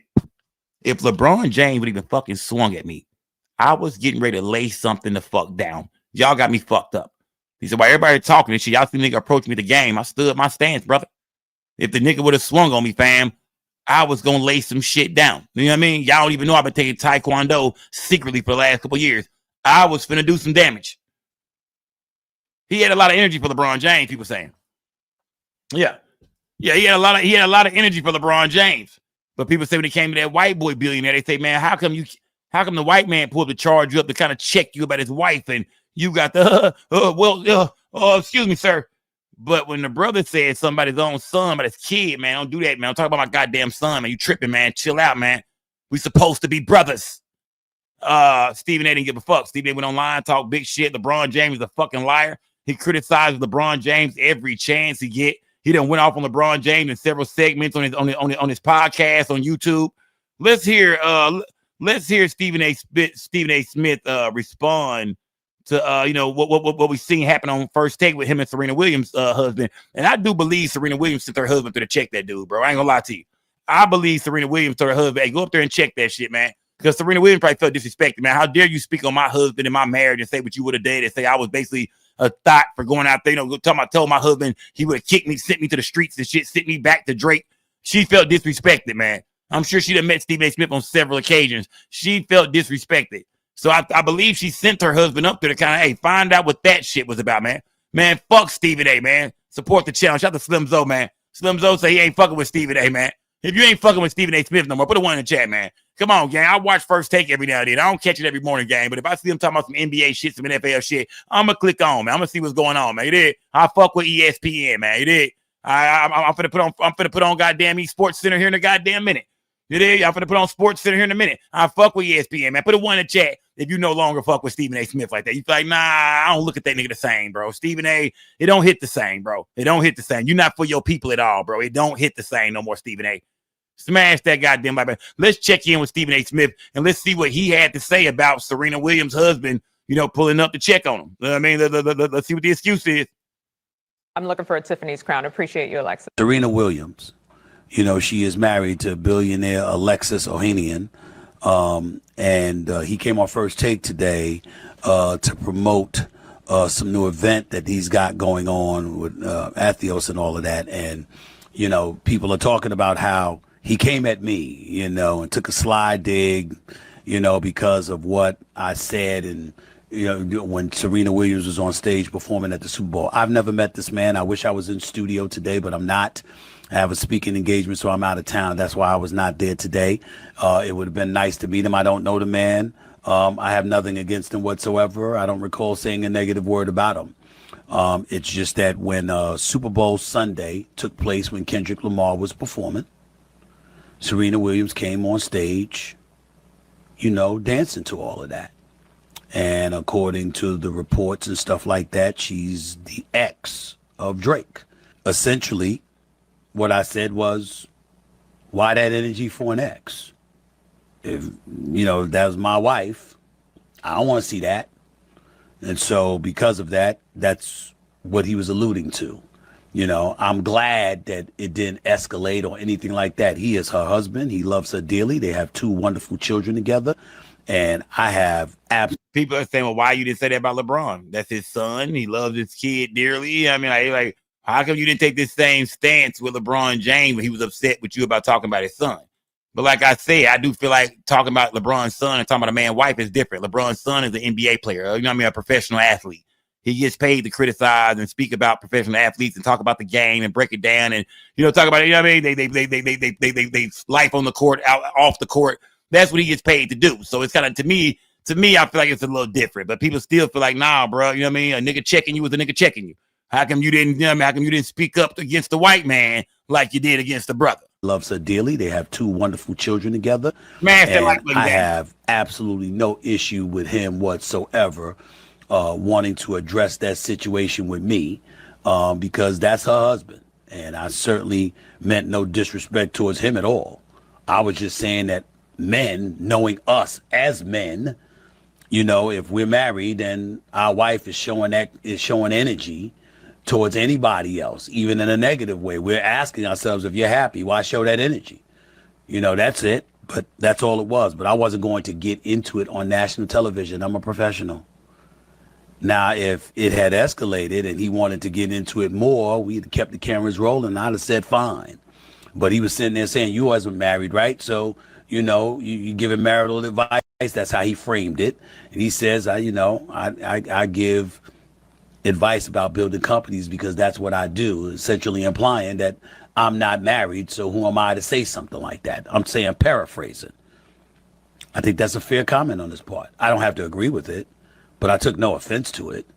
If LeBron James would even fucking swung at me, I was getting ready to lay something the fuck down. Y'all got me fucked up. He said, while everybody talking and shit, y'all see nigga approach me the game. I stood my stance, brother. If the nigga would have swung on me, fam, I was gonna lay some shit down. You know what I mean? Y'all don't even know I've been taking Taekwondo secretly for the last couple years. I was finna do some damage. He had a lot of energy for LeBron James, people saying. Yeah, he had a lot of energy for LeBron James. But people say when it came to that white boy billionaire, they say, man, how come the white man pulled to charge you up to kind of check you about his wife and you got the excuse me, sir. But when the brother said somebody's own son, about his kid, man, don't do that, man. Don't talk about my goddamn son, man. You tripping, man. Chill out, man. We supposed to be brothers. Stephen A. didn't give a fuck. Stephen A. went online, talk big shit. LeBron James is a fucking liar. He criticizes LeBron James every chance he get. He done went off on LeBron James in several segments on his podcast on YouTube. Let's hear Stephen A. Smith respond to what we seen happen on First Take with him and Serena Williams' husband. And I do believe Serena Williams sent her husband to check that dude, bro. I ain't gonna lie to you. I believe Serena Williams told her husband, hey, go up there and check that shit, man. Because Serena Williams probably felt disrespected, man. How dare you speak on my husband and my marriage and say what you would have did and say I was basically a thought for going out there, told my husband he would have kicked me, sent me to the streets and shit, sent me back to Drake. She felt disrespected, man. I'm sure she done met Stephen A. Smith on several occasions. She felt disrespected. So I believe she sent her husband up there to kind of, hey, find out what that shit was about, man. Man, fuck Stephen A., man. Support the channel. Shout out to Slim Zo, man. Slim Zo say he ain't fucking with Stephen A., man. If you ain't fucking with Stephen A. Smith no more, put a one in the chat, man. Come on, gang. I watch First Take every now and then. I don't catch it every morning, gang. But if I see them talking about some NBA shit, some NFL shit, I'm going to click on, man. I'm going to see what's going on, man. You did? I fuck with ESPN, man. You did? I'm finna put on goddamn eSports Center here in a goddamn minute. You did? I'm finna put on Sports Center here in a minute. I fuck with ESPN, man. Put a one in the chat if you no longer fuck with Stephen A. Smith like that. You feel like, nah, I don't look at that nigga the same, bro. Stephen A., it don't hit the same, bro. It don't hit the same. You're not for your people at all, bro. It don't hit the same no more, Stephen A. Smash that goddamn Bible. Let's check in with Stephen A. Smith and let's see what he had to say about Serena Williams' husband, pulling up to check on him. I mean, let's see what the excuse is. I'm looking for a Tiffany's crown. Appreciate you, Alexis. Serena Williams, she is married to billionaire Alexis Ohanian. And he came on First Take today to promote some new event that he's got going on with Atheos and all of that. And, people are talking about how he came at me, and took a sly dig, because of what I said and, when Serena Williams was on stage performing at the Super Bowl. I've never met this man. I wish I was in studio today, but I'm not. I have a speaking engagement, so I'm out of town. That's why I was not there today. It would have been nice to meet him. I don't know the man. I have nothing against him whatsoever. I don't recall saying a negative word about him. It's just that when Super Bowl Sunday took place, when Kendrick Lamar was performing, Serena Williams came on stage, dancing to all of that. And according to the reports and stuff like that, she's the ex of Drake. Essentially, what I said was, why that energy for an ex? If, that was my wife, I don't want to see that. And so because of that, that's what he was alluding to. I'm glad that it didn't escalate or anything like that. He is her husband. He loves her dearly. They have 2 wonderful children together. And I have people are saying, well, why you didn't say that about LeBron? That's his son. He loves his kid dearly. I mean, like, how come you didn't take this same stance with LeBron James when he was upset with you about talking about his son? But like I said, I do feel like talking about LeBron's son and talking about a man's wife is different. LeBron's son is an NBA player, a professional athlete. He gets paid to criticize and speak about professional athletes and talk about the game and break it down and, talk about it. They life on the court, off the court. That's what he gets paid to do. So it's kind of, to me, I feel like it's a little different. But people still feel like, nah, bro, A nigga checking you was a nigga checking you. How come you didn't, how come you didn't speak up against the white man like you did against the brother? Loves her dearly. They have 2 wonderful children together. Man, I have absolutely no issue with him whatsoever wanting to address that situation with me because that's her husband. And I certainly meant no disrespect towards him at all. I was just saying that men, knowing us as men, if we're married and our wife is showing energy towards anybody else, even in a negative way, we're asking ourselves, if you're happy, why show that energy? That's it. But that's all it was. But I wasn't going to get into it on national television. I'm a professional. Now, if it had escalated and he wanted to get into it more, we'd have kept the cameras rolling. I'd have said fine. But he was sitting there saying, you wasn't married, right? So, you give him marital advice. That's how he framed it. And he says, I give advice about building companies because that's what I do, essentially implying that I'm not married. So who am I to say something like that? I'm saying, paraphrasing. I think that's a fair comment on his part. I don't have to agree with it, but I took no offense to it,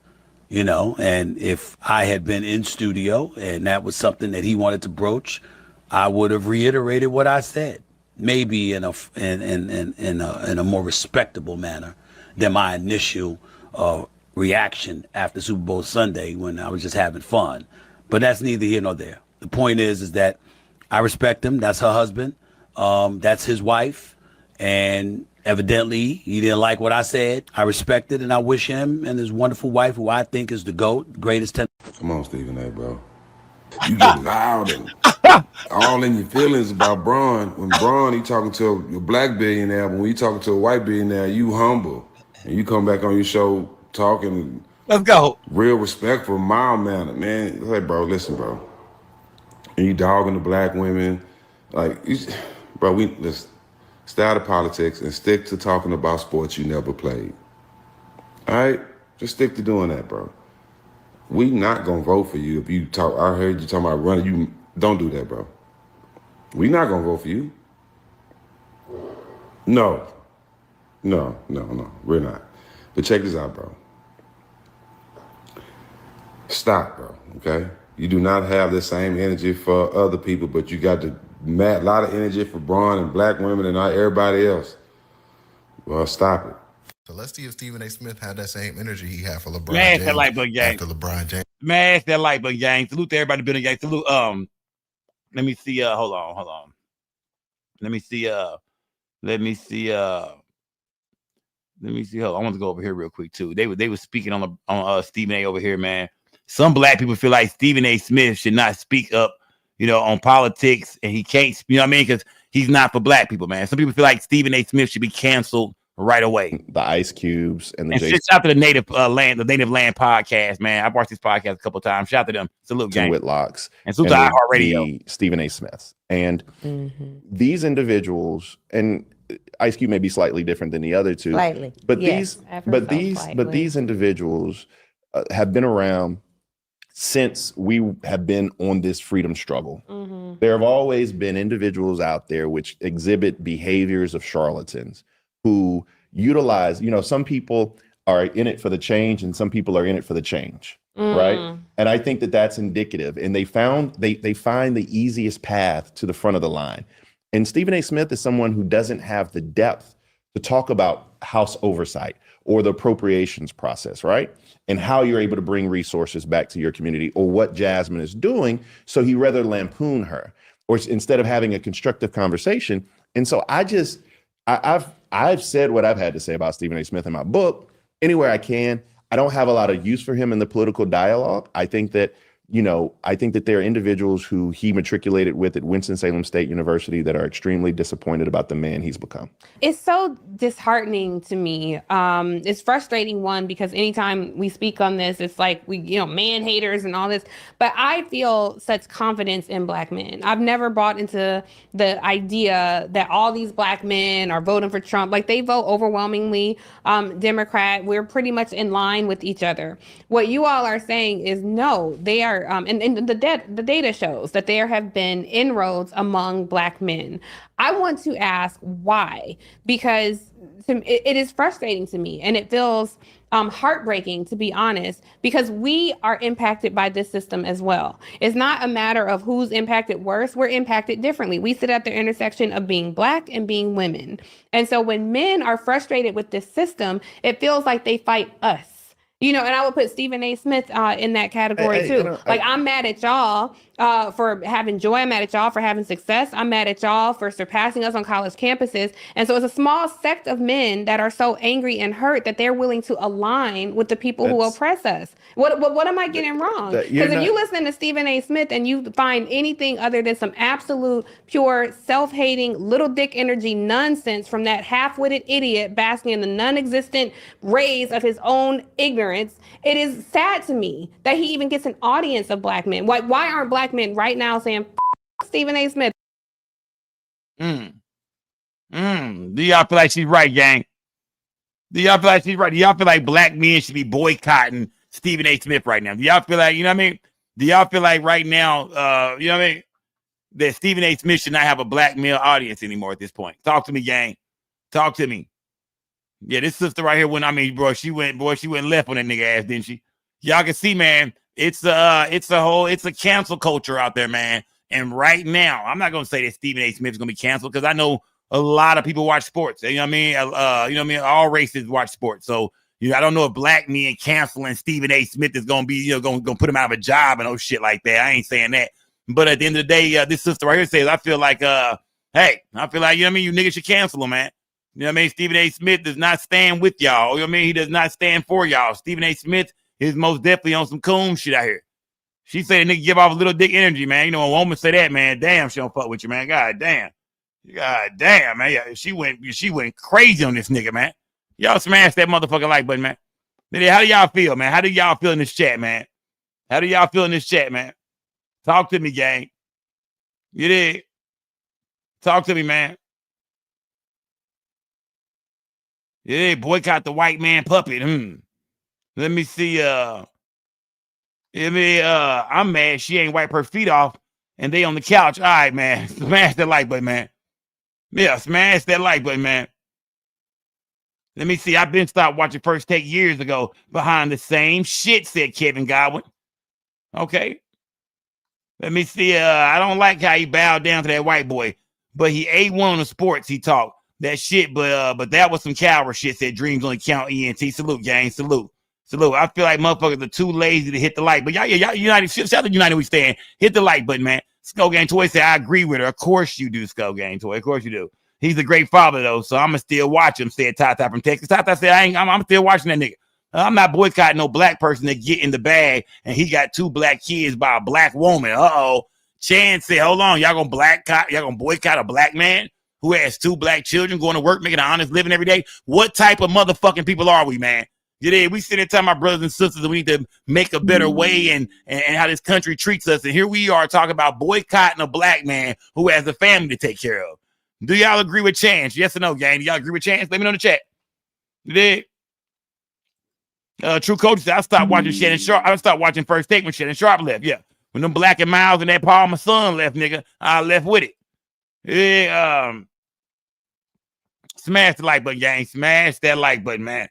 and if I had been in studio and that was something that he wanted to broach, I would have reiterated what I said. Maybe in a more respectable manner than my initial reaction after Super Bowl Sunday when I was just having fun. But that's neither here nor there. The point is that I respect him. That's her husband. That's his wife. And evidently he didn't like what I said. I respect it, and I wish him and his wonderful wife, who I think is the GOAT, greatest. Come on, Stephen A., bro. You get loud and all in your feelings about Braun. When Braun, he talking to a black billionaire, but when you talking to a white billionaire, you humble. And you come back on your show talking. Let's go. Real respectful, mild mannered, man. Hey, bro, listen, bro. And you dogging the black women. Like, bro, let's stay out of politics and stick to talking about sports you never played. All right? Just stick to doing that, bro. We not gonna vote for you if you talk. I heard you talking about running. You don't do that, bro. We not gonna vote for you. No, we're not. But check this out, bro. Stop, bro. Okay, you do not have the same energy for other people, but you got the lot of energy for Braun and black women and not everybody else. Well, stop it. So let's see if Stephen A. Smith had that same energy he had for LeBron Smash James that like button, gang. after LeBron James. Smash that like button, gang. Salute to everybody building, gang. Salute. Let me see. Hold on. Let me see. Hold on. I want to go over here real quick too. They were speaking on Stephen A. over here, man. Some black people feel like Stephen A. Smith should not speak up, on politics, and he can't. You know what I mean? Because he's not for black people, man. Some people feel like Stephen A. Smith should be canceled right away. The Ice Cubes and the shout out to the Native Land podcast, man. I've watched this podcast a couple of times. Shout out to them. Salute, gang. Whitlocks and salute to iHeartRadio. Stephen A. Smith. And these individuals, and Ice Cube may be slightly different than the other two, slightly, but yes, these individuals have been around since we have been on this freedom struggle. There have always been individuals out there which exhibit behaviors of charlatans who utilize, some people are in it for the change and some people are in it for the change, right? And I think that that's indicative. And they find the easiest path to the front of the line. And Stephen A. Smith is someone who doesn't have the depth to talk about House oversight or the appropriations process, right? And how you're able to bring resources back to your community or what Jasmine is doing. So he rather lampoon her or instead of having a constructive conversation. And so I've said what I've had to say about Stephen A. Smith in my book. Anywhere I can. I don't have a lot of use for him in the political dialogue. I think that there are individuals who he matriculated with at Winston-Salem State University that are extremely disappointed about the man he's become. It's so disheartening to me. It's frustrating, one, because anytime we speak on this, it's like we, man haters and all this. But I feel such confidence in black men. I've never bought into the idea that all these black men are voting for Trump. Like, they vote overwhelmingly Democrat. We're pretty much in line with each other. What you all are saying is no, they are. And the data shows that there have been inroads among black men. I want to ask why, because it is frustrating to me and it feels heartbreaking, to be honest, because we are impacted by this system as well. It's not a matter of who's impacted worse. We're impacted differently. We sit at the intersection of being black and being women. And so when men are frustrated with this system, it feels like they fight us. And I would put Stephen A. Smith in that category too. I'm mad at y'all for having joy. I'm mad at y'all for having success. I'm mad at y'all for surpassing us on college campuses. And so it's a small sect of men that are so angry and hurt that they're willing to align with the people who oppress us. What am I getting wrong? Because if you listen to Stephen A. Smith and you find anything other than some absolute pure self-hating little dick energy nonsense from that half-witted idiot basking in the non-existent rays of his own ignorance, it is sad to me that he even gets an audience of black men. Why aren't black men right now saying Stephen A. Smith? Do y'all feel like she's right, gang? Do y'all feel like she's right? Do y'all feel like black men should be boycotting Stephen A. Smith right now? Do y'all feel like, do y'all feel like right now, that Stephen A. Smith should not have a black male audience anymore at this point? Talk to me, gang. Talk to me. Yeah, this sister right here, she went left on that nigga ass, didn't she? Y'all can see, man, it's a cancel culture out there, man. And right now, I'm not gonna say that Stephen A. Smith is gonna be canceled because I know a lot of people watch sports. You know what I mean? All races watch sports. So, I don't know if black men canceling Stephen A. Smith is gonna be, gonna put him out of a job and shit like that. I ain't saying that. But at the end of the day, this sister right here says, I feel like, you niggas should cancel him, man. Stephen A. Smith does not stand with y'all. He does not stand for y'all. Stephen A. Smith is most definitely on some coon shit out here. She said nigga give off a little dick energy, man. You know, a woman say that, man. Damn, she don't fuck with you, man. God damn. God damn, man. Yeah, she went crazy on this nigga, man. Y'all smash that motherfucking like button, man. How do y'all feel, man? How do y'all feel in this chat, man? How do y'all feel in this chat, man? Talk to me, gang. You did. Talk to me, man. Yeah, boycott the white man puppet. Let me see. I'm mad she ain't wipe her feet off and they on the couch. All right, man. Smash that like button, man. Yeah, smash that like button, man. Let me see. I've been stopped watching First Take years ago behind the same shit, said Kevin Godwin. Okay. Let me see. I don't like how he bowed down to that white boy, but he A1 on the sports. He talked that shit, but that was some coward shit, said Dreams Only Count ENT. Salute, gang. Salute. I feel like motherfuckers are too lazy to hit the like. But y'all United, shout out to United we stand. Hit the like button, man. Skull Gang Toy said, I agree with her. Of course you do, Skull Gang Toy. Of course you do. He's a great father, though, so I'm going to still watch him, said Tata from Texas. Tata said, I'm still watching that nigga. I'm not boycotting no black person that get in the bag, and he got 2 black kids by a black woman. Uh-oh. Chan said, hold on, y'all gonna boycott a black man who has 2 black children going to work, making an honest living every day? What type of motherfucking people are we, man? We sit there telling my brothers and sisters that we need to make a better way and how this country treats us. And here we are talking about boycotting a black man who has a family to take care of. Do y'all agree with Chance? Yes or no, gang? Do y'all agree with Chance? Let me know in the chat. You did? True Coach said, I stopped watching Shannon Sharp. I stopped watching First Take when Shannon Sharp left. Yeah. When them Black and Miles and that Paul, my son, left, nigga, I left with it. Yeah. Smash the like button, gang. Smash that like button, man.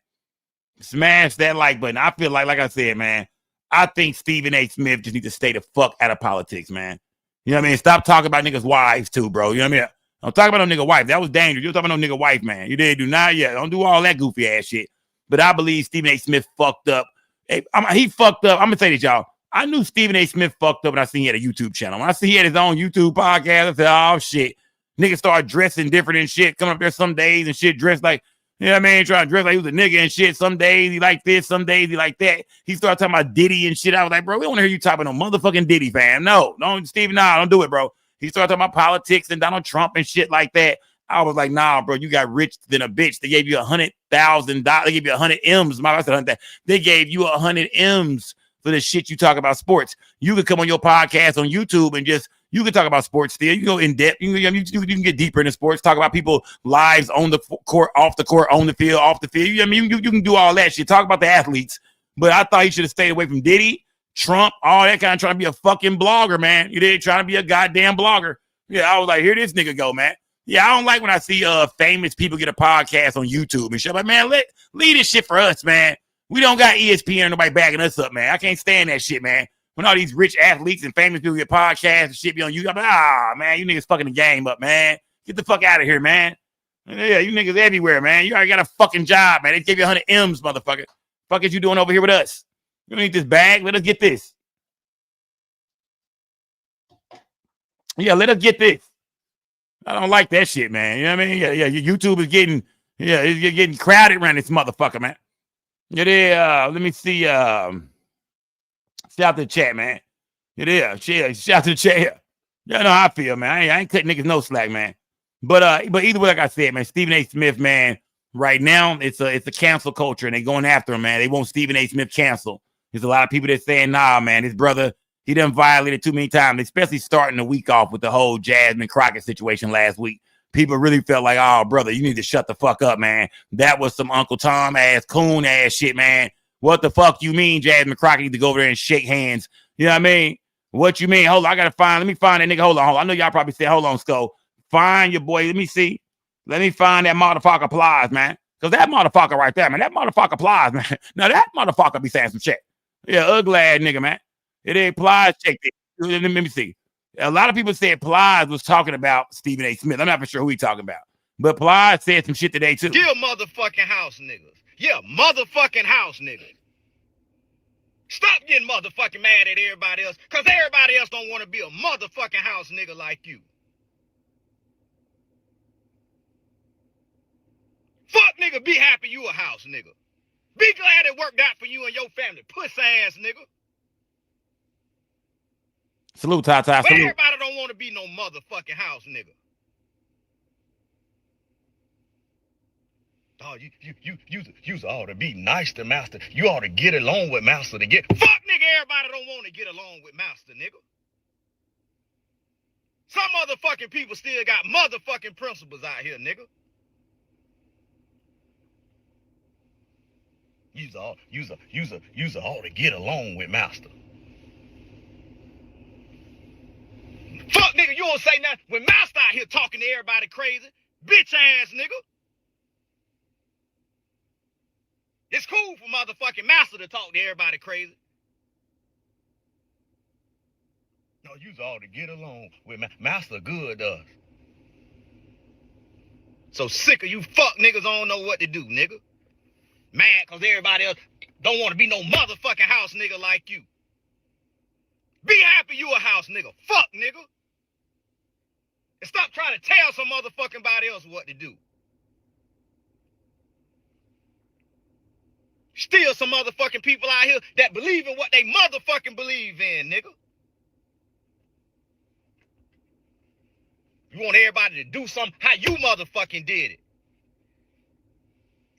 Smash that like button. I feel like I said, man, I think Stephen A. Smith just needs to stay the fuck out of politics, man. You know what I mean? Stop talking about niggas' wives, too, bro. You know what I mean? Don't talk about no nigga wife. That was dangerous. You're talking about no nigga wife, man. You did do not yet. Don't do all that goofy ass shit. But I believe Stephen A. Smith fucked up. Hey, he fucked up. I'm gonna say this, y'all. I knew Stephen A. Smith fucked up when I seen he had a YouTube channel. When I see he had his own YouTube podcast, I said, oh shit. Niggas start dressing different and shit. Coming up there some days and shit dressed like, you know what I mean? Trying to dress like he was a nigga and shit. Some days he like this, some days he like that. He started talking about Diddy and shit. I was like, bro, we don't want to hear you talking no motherfucking Diddy, fam. No, don't, Stephen, nah, don't do it, bro. He started talking about politics and Donald Trump and shit like that. I was like, nah, bro, you got rich than a bitch. They gave you $100,000. They gave you 100 M's. I said 100. They gave you 100 M's for the shit you talk about sports. You could come on your podcast on YouTube and just, you can talk about sports still. You can go in depth. You can get deeper into sports, talk about people's lives on the court, off the court, on the field, off the field. I mean, you can do all that shit. Talk about the athletes. But I thought he should have stayed away from Diddy, Trump, all that kind of trying to be a fucking blogger, man. You did trying to be a goddamn blogger. Yeah, I was like, here this nigga go, man. Yeah, I don't like when I see famous people get a podcast on YouTube and shit. I'm like, man, leave this shit for us, man. We don't got ESPN or nobody backing us up, man. I can't stand that shit, man. When all these rich athletes and famous people get podcasts and shit be on YouTube, I'm like, man, you niggas fucking the game up, man. Get the fuck out of here, man. Yeah, you niggas everywhere, man. You already got a fucking job, man. They gave you 100 M's, motherfucker. Fuck is you doing over here with us? You don't need this bag. Let us get this. Yeah, let us get this. I don't like that shit, man. You know what I mean? Yeah, your YouTube is getting, you're getting crowded around this motherfucker, man. Yeah, let me see. Shout out to the chat, man. Yeah, shout out to the chat. You know how I feel, man. I ain't cutting niggas no slack, man. But either way, like I said, man, Stephen A. Smith, man, right now it's a cancel culture, and they going after him, man. They want Stephen A. Smith canceled. There's a lot of people that saying, nah, man, his brother, he done violated too many times, especially starting the week off with the whole Jasmine Crockett situation last week. People really felt like, oh, brother, you need to shut the fuck up, man. That was some Uncle Tom ass, coon ass shit, man. What the fuck you mean Jasmine Crockett need to go over there and shake hands? You know what I mean? What you mean? Hold on, let me find that nigga. Hold on. I know y'all probably said, hold on, Skull. Find your boy. Let me see. Let me find that motherfucker Plies, man. Because that motherfucker right there, man, that motherfucker Plies, man. Now that motherfucker be saying some shit. Yeah, ugly ass nigga, man. It ain't Plies. Check it. Let me see. A lot of people said Plies was talking about Stephen A. Smith. I'm not for sure who he talking about. But Plies said some shit today, too. Yeah, motherfucking house niggas. Yeah, motherfucking house niggas. Stop getting motherfucking mad at everybody else, because everybody else don't want to be a motherfucking house nigga like you. Fuck nigga, be happy you a house nigga. Be glad it worked out for you and your family, puss ass nigga. Salute, Ty. But Salute. everybody don't want to be no motherfucking house nigga. Oh, you ought to be nice to master. You ought to get along with master to get. Fuck nigga, everybody don't want to get along with master, nigga. Some motherfucking people still got motherfucking principles out here, nigga. You's ought to get along with master. Fuck nigga, you don't say nothing when master out here talking to everybody crazy, bitch ass nigga. It's cool for motherfucking master to talk to everybody crazy. No, you ought to get along with master good does. So sick of you fuck niggas don't know what to do, nigga. Mad cause everybody else don't want to be no motherfucking house nigga like you. Be happy you a house nigga. Fuck nigga. And stop trying to tell some motherfucking body else what to do. Still some motherfucking people out here that believe in what they motherfucking believe in, nigga. You want everybody to do something how you motherfucking did it.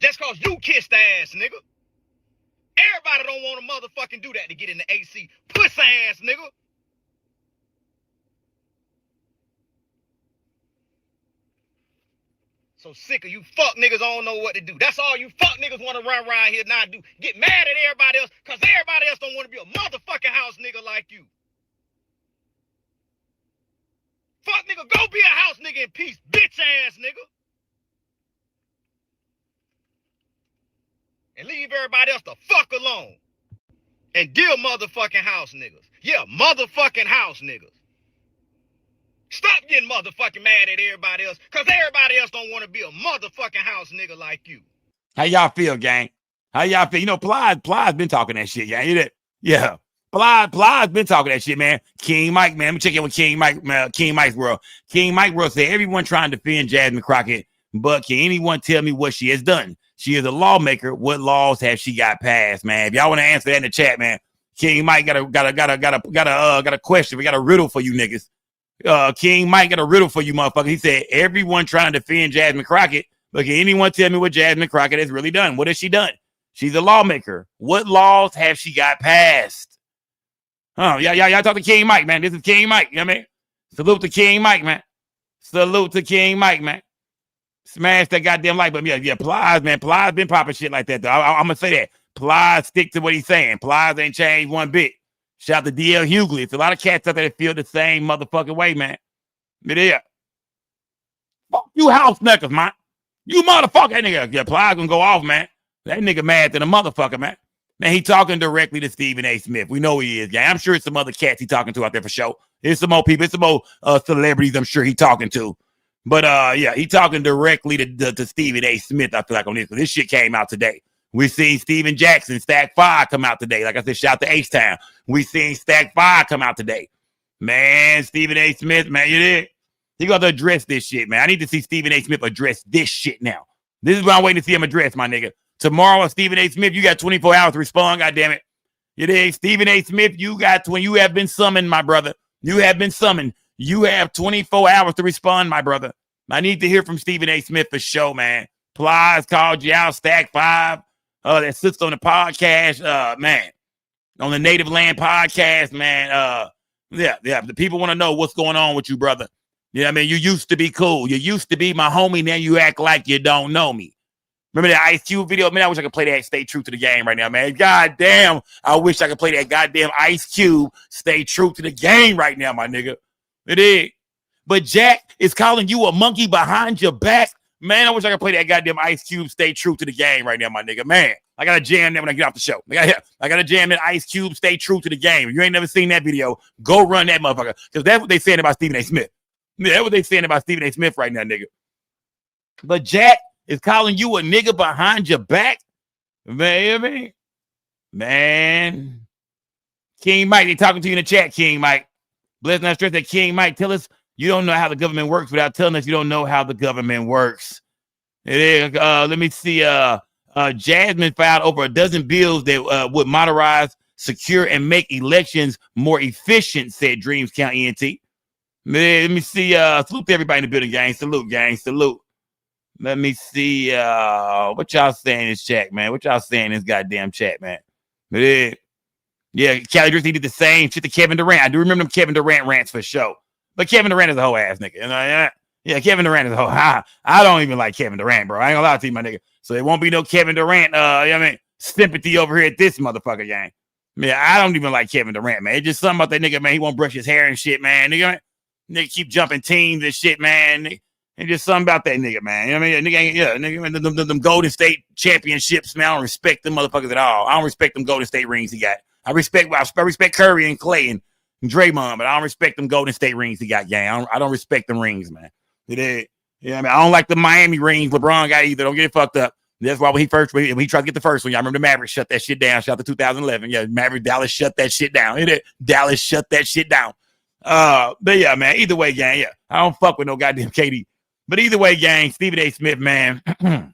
Just cause you kissed the ass, nigga. Everybody don't want to motherfucking do that to get in the AC. Pussy ass, nigga. So sick of you fuck niggas don't know what to do. That's all you fuck niggas want to run around here now do. Get mad at everybody else because everybody else don't want to be a motherfucking house nigga like you. Fuck nigga, go be a house nigga in peace, bitch ass nigga. And leave everybody else the fuck alone. And deal motherfucking house niggas. Yeah, motherfucking house niggas. Stop getting motherfucking mad at everybody else, because everybody else don't want to be a motherfucking house nigga like you. How y'all feel, gang? How y'all feel? You know, Plies been talking that shit, gang. You did? Yeah. Plies been talking that shit, man. King Mike, man. Let me check in with King Mike, King Mike's World. King Mike World said, everyone trying to defend Jasmine Crockett, but can anyone tell me what she has done? She is a lawmaker. What laws have she got passed, man? If y'all want to answer that in the chat, man. King Mike got a question. We got a riddle for you niggas. King Mike got a riddle for you, motherfucker. He said, everyone trying to defend Jasmine Crockett, but can anyone tell me what Jasmine Crockett has really done? What has she done? She's a lawmaker. What laws have she got passed? Y'all talk to King Mike, man. This is King Mike, you know what I mean? Salute to King Mike, man. Salute to King Mike, man. Smash that goddamn like button. Yeah, Plies, man. Plies been popping shit like that, though. I'm going to say that. Plies stick to what he's saying. Plies ain't changed one bit. Shout out to DL Hughley. It's a lot of cats out there that feel the same motherfucking way, man. It is. Fuck you house niggas, man. You motherfucker. That nigga, yeah, Plies gonna go off, man. That nigga mad than a motherfucker, man. Man, he talking directly to Stephen A. Smith. We know he is, gang. I'm sure it's some other cats he talking to out there for sure. There's some more people. It's some more celebrities I'm sure he talking to. But, yeah, he talking directly to Stephen A. Smith, I feel like, on this. This shit came out today. We seen Steven Jackson, Stack 5 come out today. Like I said, shout out to H-Town. We seen Stack 5 come out today. Man, Stephen A. Smith, man, you did. He got to address this shit, man. I need to see Stephen A. Smith address this shit now. This is what I'm waiting to see him address, my nigga. Tomorrow, Stephen A. Smith, you got 24 hours to respond, goddammit. You dig? Stephen A. Smith, you have been summoned, my brother. You have been summoned. You have 24 hours to respond, my brother. I need to hear from Stephen A. Smith for sure, man. Plies called you out, Stack 5. That sits on the podcast, man, on the Native Land podcast, man. Yeah. The people want to know what's going on with you, brother. You know what I mean? You used to be cool. You used to be my homie. Now you act like you don't know me. Remember that Ice Cube video? Man, I wish I could play that Stay True to the Game right now, man. God damn, I wish I could play that goddamn Ice Cube Stay True to the Game right now, my nigga. It is. But Jack is calling you a monkey behind your back. Man, I wish I could play that goddamn Ice Cube Stay True to the Game right now, my nigga. Man, I got to jam that when I get off the show. I got to jam that Ice Cube Stay True to the Game. If you ain't never seen that video, go run that motherfucker. Because that's what they saying about Stephen A. Smith. Yeah, that's what they saying about Stephen A. Smith right now, nigga. But Jack is calling you a nigga behind your back. Man. King Mike, they talking to you in the chat, King Mike. Bless not stress that King Mike, tell us you don't know how the government works without telling us you don't know how the government works. It is. Let me see. Jasmine filed over a dozen bills that would modernize secure and make elections more efficient, said Dreams Count ENT. Let me see. Salute to everybody in the building, gang. Salute, gang. Salute. Let me see. What y'all saying in this chat, man? What y'all saying in this goddamn chat, man? Yeah, Cali Dristy did the same shit to Kevin Durant. I do remember them Kevin Durant rants for sure. But Kevin Durant is a whole ass nigga. You know, yeah, Kevin Durant is a whole. I don't even like Kevin Durant, bro. I ain't gonna lie to you, my nigga. So there won't be no Kevin Durant, you know what I mean, sympathy over here at this motherfucker, gang. Man, I don't even like Kevin Durant, man. It's just something about that nigga, man. He won't brush his hair and shit, man. Nigga keep jumping teams and shit, man. And just something about that nigga, man. You know what I mean? Nigga ain't, yeah, nigga, them Golden State championships, man. I don't respect them motherfuckers at all. I don't respect them Golden State rings he got. I respect Curry and Clay and Draymond, but I don't respect them Golden State rings he got, gang. I don't respect them rings, man. You know what I mean? I don't like the Miami rings LeBron got either. Don't get it fucked up. That's why when he tried to get the first one, y'all remember the Mavericks shut that shit down. Shout out to 2011. Yeah, Dallas shut that shit down. Dallas shut that shit down. But yeah, man, either way, gang, yeah. I don't fuck with no goddamn KD. But either way, gang, Stephen A. Smith, man, got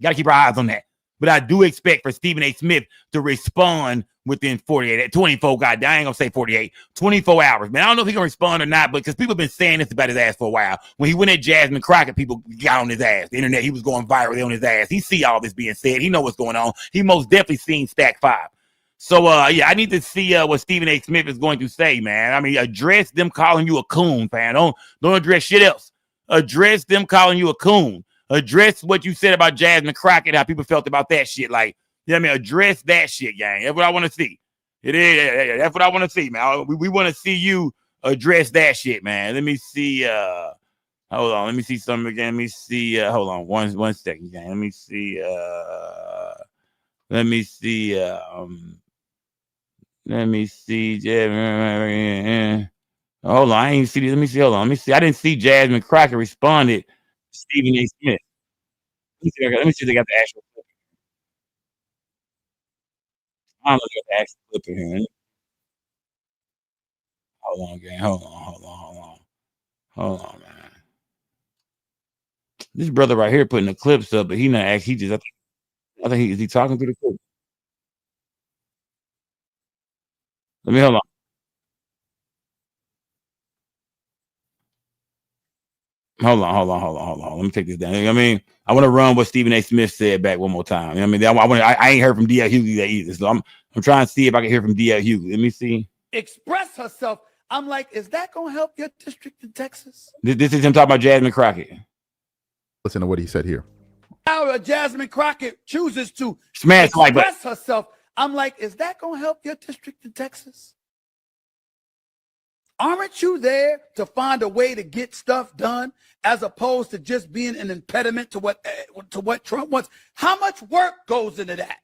to keep our eyes on that. But I do expect for Stephen A. Smith to respond within 24, goddamn, I ain't going to say 48, 24 hours. Man, I don't know if he can respond or not, but because people have been saying this about his ass for a while. When he went at Jasmine Crockett, people got on his ass. The internet, he was going viral on his ass. He see all this being said. He know what's going on. He most definitely seen Stack 5. So, yeah, I need to see what Stephen A. Smith is going to say, man. I mean, address them calling you a coon, man. Don't address shit else. Address them calling you a coon. Address what you said about Jasmine Crockett, how people felt about that shit. Like, you know what I mean? Address that shit, gang. That's what I want to see. It is. That's what I want to see, man. We want to see you address that shit, man. Let me see. Hold on. Let me see something again. Let me see. Hold on. One second, gang. Let me see. Let me see. Hold on. I ain't see. Let me see. Hold on. Let me see. I didn't see Jasmine Crockett responded to Stephen A. Smith. Let me see if they got the actual clip. I don't know if they got the actual clip in here. Hold on, gang. Hold on, man. This brother right here putting the clips up, but he not actually. I think is he talking through the clip? Let me hold on. Hold on. Let me take this down. I mean, I want to run what Stephen A. Smith said back one more time. You know what I mean, I ain't heard from D.L. Hughley that either. So I'm trying to see if I can hear from D.L. Hughley. Let me see. Express herself. I'm like, is that gonna help your district in Texas? This is him talking about Jasmine Crockett. Listen to what he said here. Now Jasmine Crockett chooses to smash express herself. I'm like, is that gonna help your district in Texas? Aren't you there to find a way to get stuff done as opposed to just being an impediment to what Trump wants? How much work goes into that?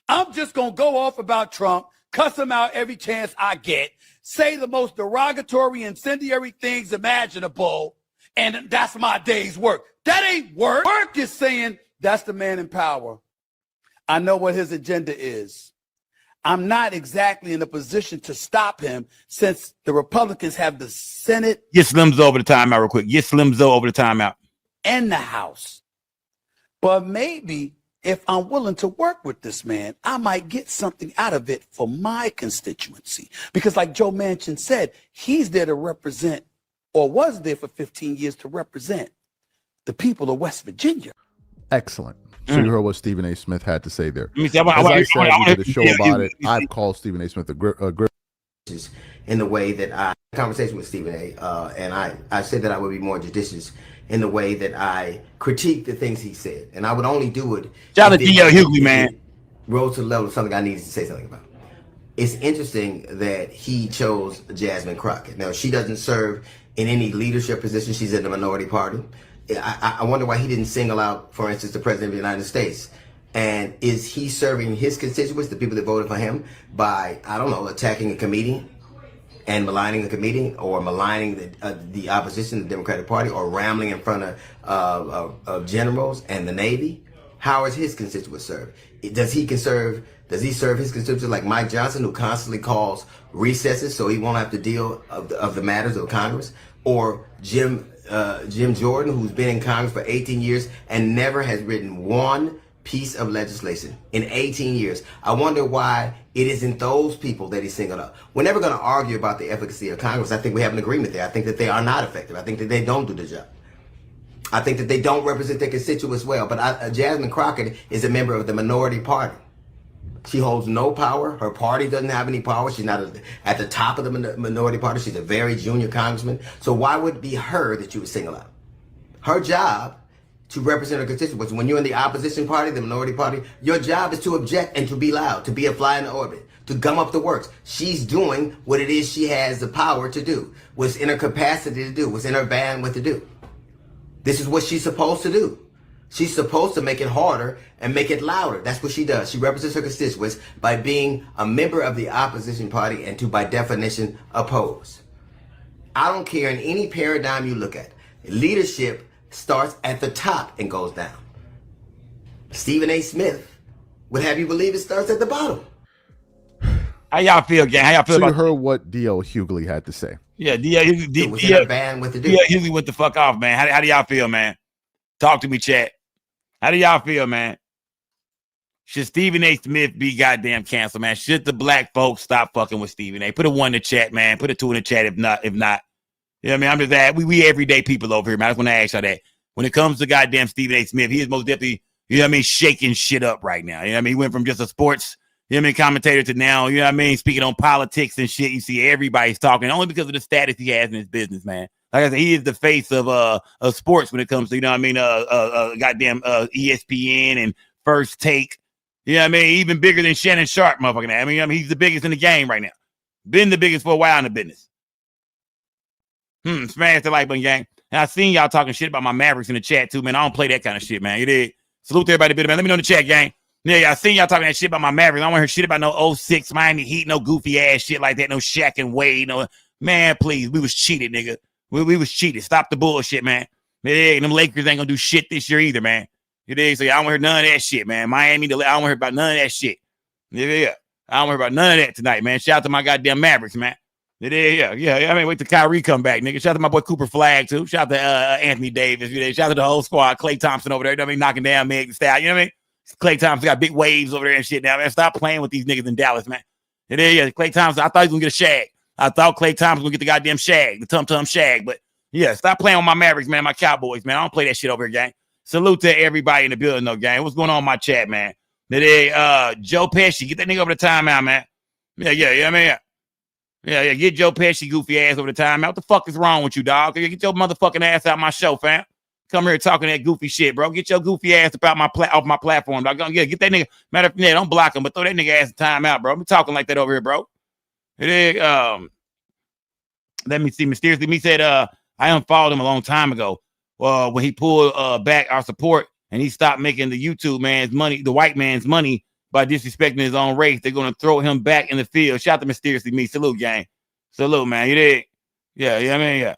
I'm just going to go off about Trump, cuss him out every chance I get, say the most derogatory, incendiary things imaginable, and that's my day's work. That ain't work. Work is saying that's the man in power. I know what his agenda is. I'm not exactly in a position to stop him since the Republicans have the Senate. Get Slim Zo over the timeout real quick. Get Slim Zo over the timeout. And the House. But maybe if I'm willing to work with this man, I might get something out of it for my constituency. Because like Joe Manchin said, he's there to represent, or was there for 15 years to represent, the people of West Virginia. Excellent. So you heard what Stephen A. Smith had to say there. As I said, we did a show about it. I've called Stephen A. Smith a great. In the way that I conversation with Stephen A. And I said that I would be more judicious in the way that I critique the things he said, and I would only do it. Shout out to D.L. Hughley, man. Rose to the level of something I needed to say something about. It's interesting that he chose Jasmine Crockett. Now she doesn't serve in any leadership position. She's in the minority party. I wonder why he didn't single out, for instance, the President of the United States. And is he serving his constituents, the people that voted for him, by, I don't know, attacking a comedian and maligning a comedian, or maligning the opposition, the Democratic Party, or rambling in front of generals and the Navy? How is his constituents served? Does he serve his constituents like Mike Johnson, who constantly calls recesses so he won't have to deal of the matters of Congress? Or Jim Jordan, who's been in Congress for 18 years and never has written one piece of legislation in 18 years. I wonder why it isn't those people that he's singled out. We're never going to argue about the efficacy of Congress. I think we have an agreement there. I think that they are not effective. I think that they don't do the job. I think that they don't represent their constituents well. But Jasmine Crockett is a member of the minority party. She holds no power. Her party doesn't have any power. She's not at the top of the minority party. She's a very junior congressman. So why would it be her that you would single out? Her job to represent her constituents. When you're in the opposition party, the minority party, your job is to object and to be loud, to be a fly in the orbit, to gum up the works. She's doing what it is she has the power to do, what's in her capacity to do, what's in her bandwidth to do. This is what she's supposed to do. She's supposed to make it harder and make it louder. That's what she does. She represents her constituents by being a member of the opposition party and to, by definition, oppose. I don't care in any paradigm you look at. Leadership starts at the top and goes down. Stephen A. Smith would have you believe it starts at the bottom. How y'all feel, gang? How y'all feel So you about heard what D.L. Hughley had to say. Yeah, D.L. Hughley went the fuck off, man. How do y'all feel, man? Talk to me, chat. How do y'all feel, man? Should Stephen A. Smith be goddamn canceled, man? Should the black folks stop fucking with Stephen A? Put a 1 in the chat, man. Put a 2 in the chat if not. You know what I mean? I'm just that. We everyday people over here, man. I just want to ask y'all that. When it comes to goddamn Stephen A. Smith, he is most definitely, you know what I mean, shaking shit up right now. You know what I mean? He went from just a sports, you know what I mean, commentator to now, you know what I mean, speaking on politics and shit. You see everybody's talking only because of the status he has in his business, man. Like I said, he is the face of sports when it comes to, you know what I mean, goddamn ESPN and First Take. You know what I mean? Even bigger than Shannon Sharp, motherfucking. I mean, he's the biggest in the game right now. Been the biggest for a while in the business. Smash the like button, gang. And I seen y'all talking shit about my Mavericks in the chat too, man. I don't play that kind of shit, man. You did. Salute to everybody, man. Let me know in the chat, gang. Yeah, I seen y'all talking that shit about my Mavericks. I don't want to hear shit about no 06 Miami Heat, no goofy ass shit like that, no Shaq and Wade, no. Man, please, we was cheated, nigga. We was cheated. Stop the bullshit, man. Yeah, them Lakers ain't gonna do shit this year either, man. You dig? So I don't hear none of that shit, man. Miami, I don't hear about none of that shit. Yeah. I don't hear about none of that tonight, man. Shout out to my goddamn Mavericks, man. Yeah. I mean, wait till Kyrie come back, nigga. Shout out to my boy Cooper Flagg, too. Shout out to Anthony Davis. Shout out to the whole squad. Klay Thompson over there. You know what I mean? Knocking down Meg Thee Stallion. You know what I mean? Klay Thompson got big waves over there and shit now, man. Stop playing with these niggas in Dallas, man. Yeah. Klay Thompson, I thought he was going to get a shag. I thought Klay Thompson was going to get the goddamn shag, the tum-tum shag. But, yeah, stop playing with my Mavericks, man, my Cowboys, man. I don't play that shit over here, gang. Salute to everybody in the building, though, gang. What's going on in my chat, man? Joe Pesci, get that nigga over the timeout, man. Yeah, get Joe Pesci goofy ass over the timeout. What the fuck is wrong with you, dog? Get your motherfucking ass out my show, fam. Come here talking that goofy shit, bro. Get your goofy ass about off my platform, dog. Yeah, get that nigga. Matter of fact, don't block him, but throw that nigga ass a timeout, bro. I'm talking like that over here, bro. Let me see. Mysteriously, me said, I unfollowed him a long time ago. When he pulled back our support and he stopped making the YouTube man's money, the white man's money, by disrespecting his own race, they're gonna throw him back in the field. Shout out to Mysteriously Me. Salute, gang. Salute, man. You did? Yeah.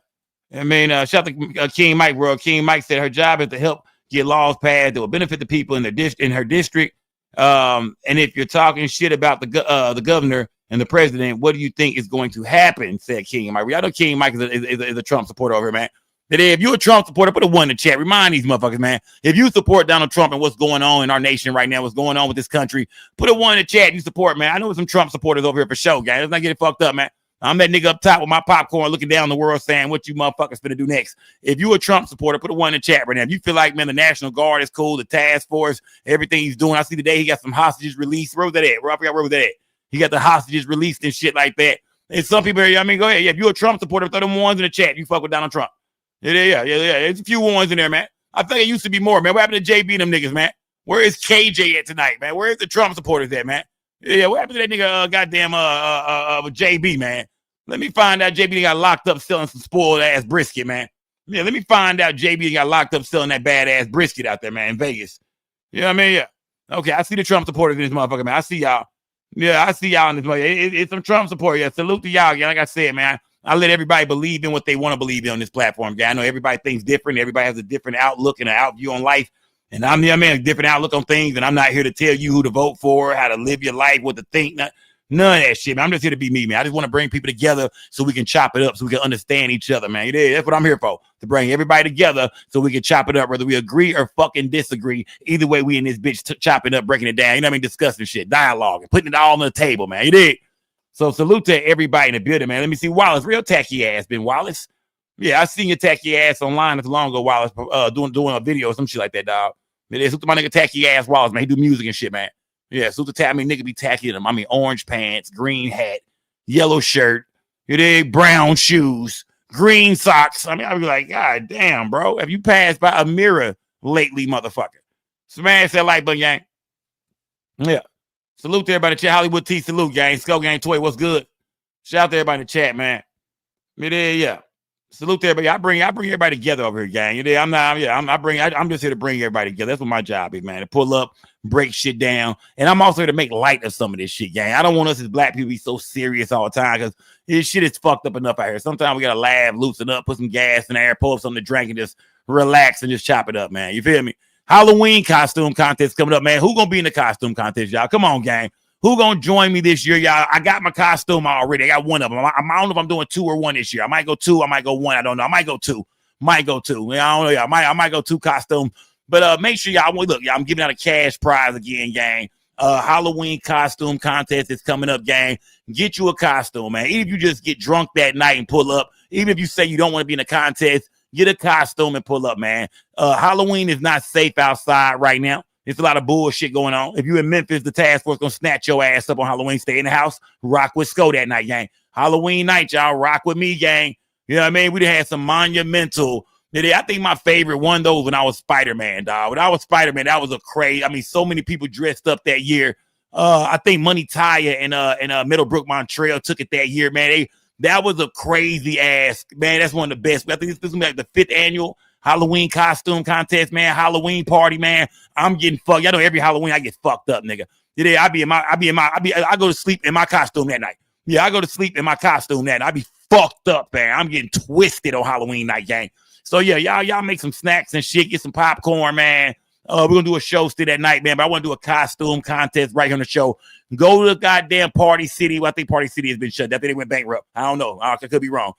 I mean, shout out to King Mike, bro. King Mike said her job is to help get laws passed that will benefit the people in her district. And if you're talking shit about the governor and the president, what do you think is going to happen? Said King Mike. I know King Mike is a Trump supporter over here, man. If you're a Trump supporter, put a 1 in the chat. Remind these motherfuckers, man. If you support Donald Trump and what's going on in our nation right now, what's going on with this country, put a 1 in the chat. You support, man. I know some Trump supporters over here for sure, guys. Let's not get it fucked up, man. I'm that nigga up top with my popcorn looking down the world saying what you motherfuckers finna do next. If you a Trump supporter, put a 1 in the chat right now. If you feel like, man, the National Guard is cool, the task force, everything he's doing. I see today he got some hostages released. Where was that at? Where was that at? He got the hostages released and shit like that. And some people here, I mean, go ahead. Yeah, if you're a Trump supporter, throw them 1s in the chat. You fuck with Donald Trump. Yeah. There's a few 1s in there, man. I think it used to be more, man. What happened to JB and them niggas, man? Where is KJ at tonight, man? Where is the Trump supporters at, man? Yeah, what happened to that nigga, goddamn, JB, man? Let me find out JB got locked up selling some spoiled ass brisket, man. Yeah, let me find out JB got locked up selling that badass brisket out there, man, in Vegas. You know what I mean? Yeah. Okay, I see the Trump supporters in this motherfucker, man. I see y'all. Yeah, I see y'all in this motherfucker. It's some Trump support. Yeah, salute to y'all. Yeah, like I said, man. I let everybody believe in what they want to believe in on this platform, guy. I know everybody thinks different. Everybody has a different outlook and an outview on life. And I'm a different outlook on things. And I'm not here to tell you who to vote for, how to live your life, what to think. None of that shit, man. I'm just here to be me, man. I just want to bring people together so we can chop it up, so we can understand each other, man. That's what I'm here for, to bring everybody together so we can chop it up, whether we agree or fucking disagree. Either way, we in this bitch chopping up, breaking it down. You know what I mean? Discussing shit, dialogue, and putting it all on the table, man. You dig? So salute to everybody in the building, man. Let me see Wallace, real tacky ass, Ben Wallace. Yeah, I seen your tacky ass online not too long ago, Wallace, doing a video or some shit like that, dog. Salute to my nigga tacky ass Wallace, man. He do music and shit, man. Yeah, so the tap me nigga be tacky to them. I mean, orange pants, green hat, yellow shirt, you dig, brown shoes, green socks. I mean, I be like, God damn, bro. Have you passed by a mirror lately, motherfucker? Smash that like button, gang. Yeah. Salute to everybody in the chat. Hollywood T, salute, gang. Skull Gang Toy, what's good? Shout out to everybody in the chat, man. Yeah. Salute to everybody. I bring everybody together over here, gang. You know, I'm just here to bring everybody together. That's what my job is, man. To pull up, break shit down. And I'm also here to make light of some of this shit, gang. I don't want us as black people to be so serious all the time because this shit is fucked up enough out here. Sometimes we gotta laugh, loosen up, put some gas in there, pull up something to drink, and just relax and just chop it up, man. You feel me? Halloween costume contest coming up, man. Who gonna be in the costume contest, y'all? Come on, gang. Who gonna join me this year, y'all? I got my costume already. I got one of them. I don't know if I'm doing 2 or 1 this year. I might go 2. I might go 1. I don't know. I might go 2. Might go 2. Yeah, I don't know. Y'all. I might go 2 costume. But make sure y'all look. Y'all, I'm giving out a cash prize again, gang. Halloween costume contest is coming up, gang. Get you a costume, man. Even if you just get drunk that night and pull up, even if you say you don't want to be in a contest, get a costume and pull up, man. Halloween is not safe outside right now. There's a lot of bullshit going on. If you in Memphis, the task force gonna snatch your ass up on Halloween. Stay in the house. Rock with Sko that night, gang. Halloween night, y'all. Rock with me, gang. You know what I mean? We done had some monumental. I think my favorite one of those when I was Spider-Man, dog. When I was Spider-Man, that was a crazy. I mean, so many people dressed up that year. I think Money Taya and Middlebrook Montreal took it that year, man. That was a crazy ass, man. That's one of the best. I think this is like the 5th annual Halloween costume contest, man. Halloween party, man. I'm getting fucked. Y'all know every Halloween I get fucked up, nigga. Yeah, I go to sleep in my costume that night. Yeah, I go to sleep in my costume that night. I be fucked up, man. I'm getting twisted on Halloween night, gang. So yeah, y'all make some snacks and shit, get some popcorn, man. We're gonna do a show still that night, man. But I want to do a costume contest right here on the show. Go to the goddamn Party City. Well, I think Party City has been shut down. I think they went bankrupt. I don't know. I could be wrong.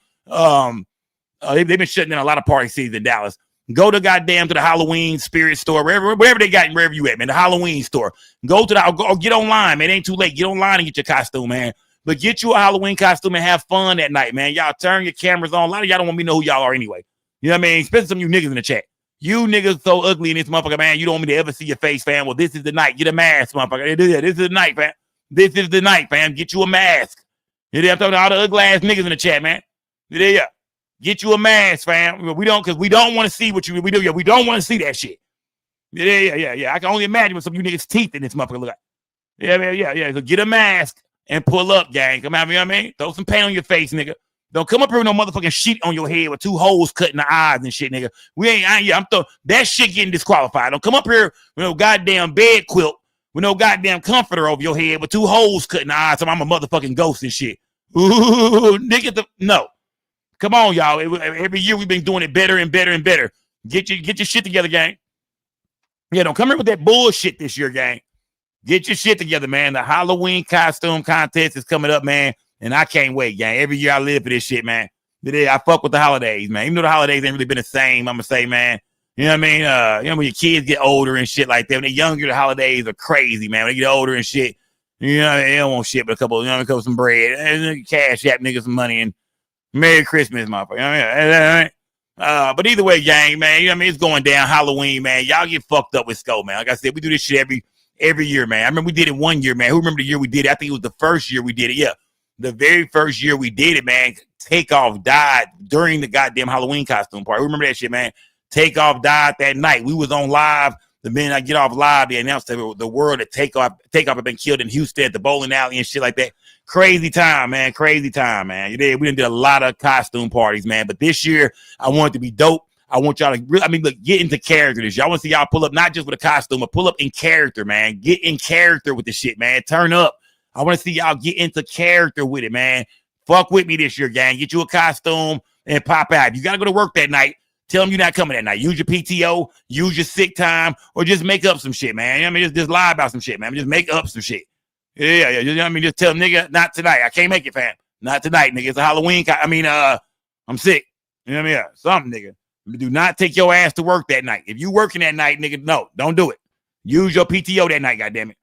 They've been shutting down a lot of party cities in Dallas. Go to the Halloween spirit store, wherever they got, wherever you at, man. The Halloween store. Go get online, man. It ain't too late. Get online and get your costume, man. But get you a Halloween costume and have fun that night, man. Y'all turn your cameras on. A lot of y'all don't want me to know who y'all are anyway. You know what I mean? Especially some of you niggas in the chat. You niggas so ugly in this motherfucker, man. You don't want me to ever see your face, fam. Well, this is the night. Get a mask, motherfucker. This is the night, fam. This is the night, fam. Get you a mask. You know, I'm talking to all the ugly ass niggas in the chat, man. Yeah. Get you a mask, fam. We don't want to see what we do. Yeah, we don't want to see that shit. Yeah. I can only imagine what some of you niggas' teeth in this motherfucker look like. Yeah. So get a mask and pull up, gang. Come out, you know what I mean? Throw some paint on your face, nigga. Don't come up here with no motherfucking sheet on your head with 2 holes cut in the eyes and shit, nigga. That shit getting disqualified. Don't come up here with no goddamn bed quilt with no goddamn comforter over your head with 2 holes cut in the eyes. So I'm a motherfucking ghost and shit. Ooh, nigga, no. Come on, y'all. Every year we've been doing it better and better and better. Get your shit together, gang. Yeah, don't come here with that bullshit this year, gang. Get your shit together, man. The Halloween costume contest is coming up, man. And I can't wait, gang. Every year I live for this shit, man. I fuck with the holidays, man. Even though the holidays ain't really been the same, I'm going to say, man. You know what I mean? When your kids get older and shit like that, when they're younger, the holidays are crazy, man. When they get older and shit, you know, they don't want shit but a couple some bread. And cash app niggas some money and Merry Christmas, motherfucker. You know what I mean? But either way, gang, man, you know what I mean? It's going down Halloween, man. Y'all get fucked up with Sko, man. Like I said, we do this shit every year, man. I remember we did it one year, man. Who remember the year we did it? I think it was the first year we did it. Yeah. The very first year we did it, man, Takeoff died during the goddamn Halloween costume party. Who remember that shit, man? Takeoff died that night. We was on live. The minute I get off live, they announced that the world that Takeoff had been killed in Houston at the bowling alley and shit like that. Crazy time, man. Crazy time, man. We done did a lot of costume parties, man. But this year, I want it to be dope. I want y'all to really, look, get into character this year. I want to see y'all pull up, not just with a costume, but pull up in character, man. Get in character with the shit, man. Turn up. I want to see y'all get into character with it, man. Fuck with me this year, gang. Get you a costume and pop out. If you got to go to work that night, tell them you're not coming that night. Use your PTO, use your sick time, or just make up some shit, man. I mean, just lie about some shit, man. Just make up some shit. Yeah. You know what I mean? Just tell them, nigga, not tonight. I can't make it, fam. Not tonight, nigga. It's a Halloween. I'm sick. You know what I mean? Yeah, something, nigga. Do not take your ass to work that night. If you working that night, nigga, no, don't do it. Use your PTO that night, goddammit.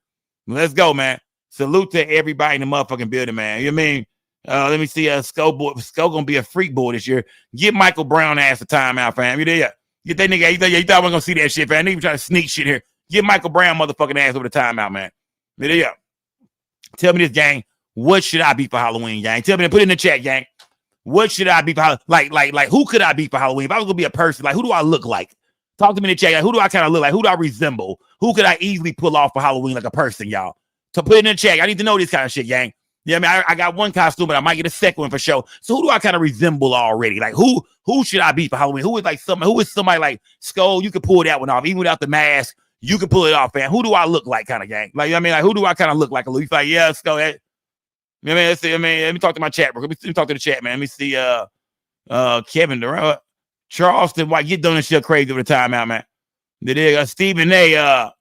Let's go, man. Salute to everybody in the motherfucking building, man. You know what I mean? Let me see. Sko gonna be a freak boy this year. Get Michael Brown ass a timeout, fam. You there? Get that nigga. You thought I wasn't gonna see that shit, fam. Nigga trying to sneak shit here. Get Michael Brown motherfucking ass over the timeout, man. You there? Tell me this, gang. What should I be for Halloween, gang? Tell me. Put it in the chat, gang. What should I be for? Like, who could I be for Halloween? If I was gonna be a person, like, who do I look like? Talk to me in the chat. Like, who do I kind of look like? Who do I resemble? Who could I easily pull off for Halloween like a person, y'all? So put it in the chat. I need to know this kind of shit, gang. Yeah, I mean, I got one costume, but I might get a second one for sure. So who do I kind of resemble already? Like, who should I be for Halloween? Who is somebody like Skull? You could pull that one off, even without the mask. You can pull it off, man. Who do I look like, kind of gang? Like, I mean, like, who do I kind of look like? You like, yeah, Skull. Let me talk to my chat, bro. Let me talk to the chat, man. Let me see. Kevin Durant, Charleston White, get doing this shit crazy over the timeout, man. Stephen A.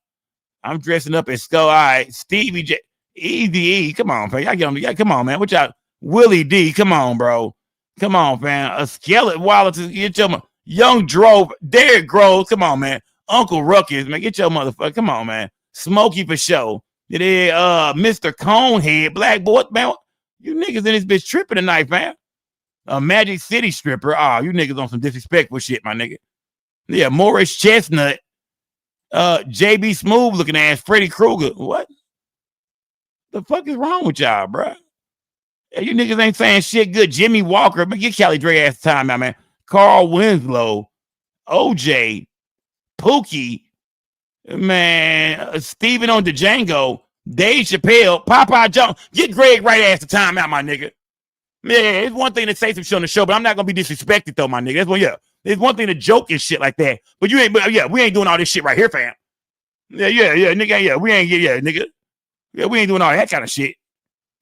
I'm dressing up as Skull. All right, Stevie J. Easy, come on, fam. Y'all get on the, come on, man. What y'all? Willie D, come on, bro. Come on, fam. A Skeleton Wallace, get your Young Drove, Derek Groves, come on, man. Uncle Ruckus, man, get your motherfucker. Come on, man. Smokey for show. Mr. Conehead, Black Boy, man. You niggas in this bitch tripping tonight, fam. Magic City stripper. You niggas on some disrespectful shit, my nigga. Yeah, Morris Chestnut. JB Smooth looking ass, Freddy Krueger. What? The fuck is wrong with y'all, bro? Yeah, you niggas ain't saying shit good. Jimmy Walker, man, get Cali Dre ass time out, man. Carl Winslow, OJ, Pookie, man, Steven on Django, Dave Chappelle, Popeye Jones. Get Greg Wright ass the time out, my nigga. Man, it's one thing to say some shit on the show, but I'm not gonna be disrespected though, my nigga. That's what, yeah. It's one thing to joke and shit like that, but we ain't doing all this shit right here, fam. Yeah, nigga, yeah, we ain't, nigga. Yeah, we ain't doing all that kind of shit.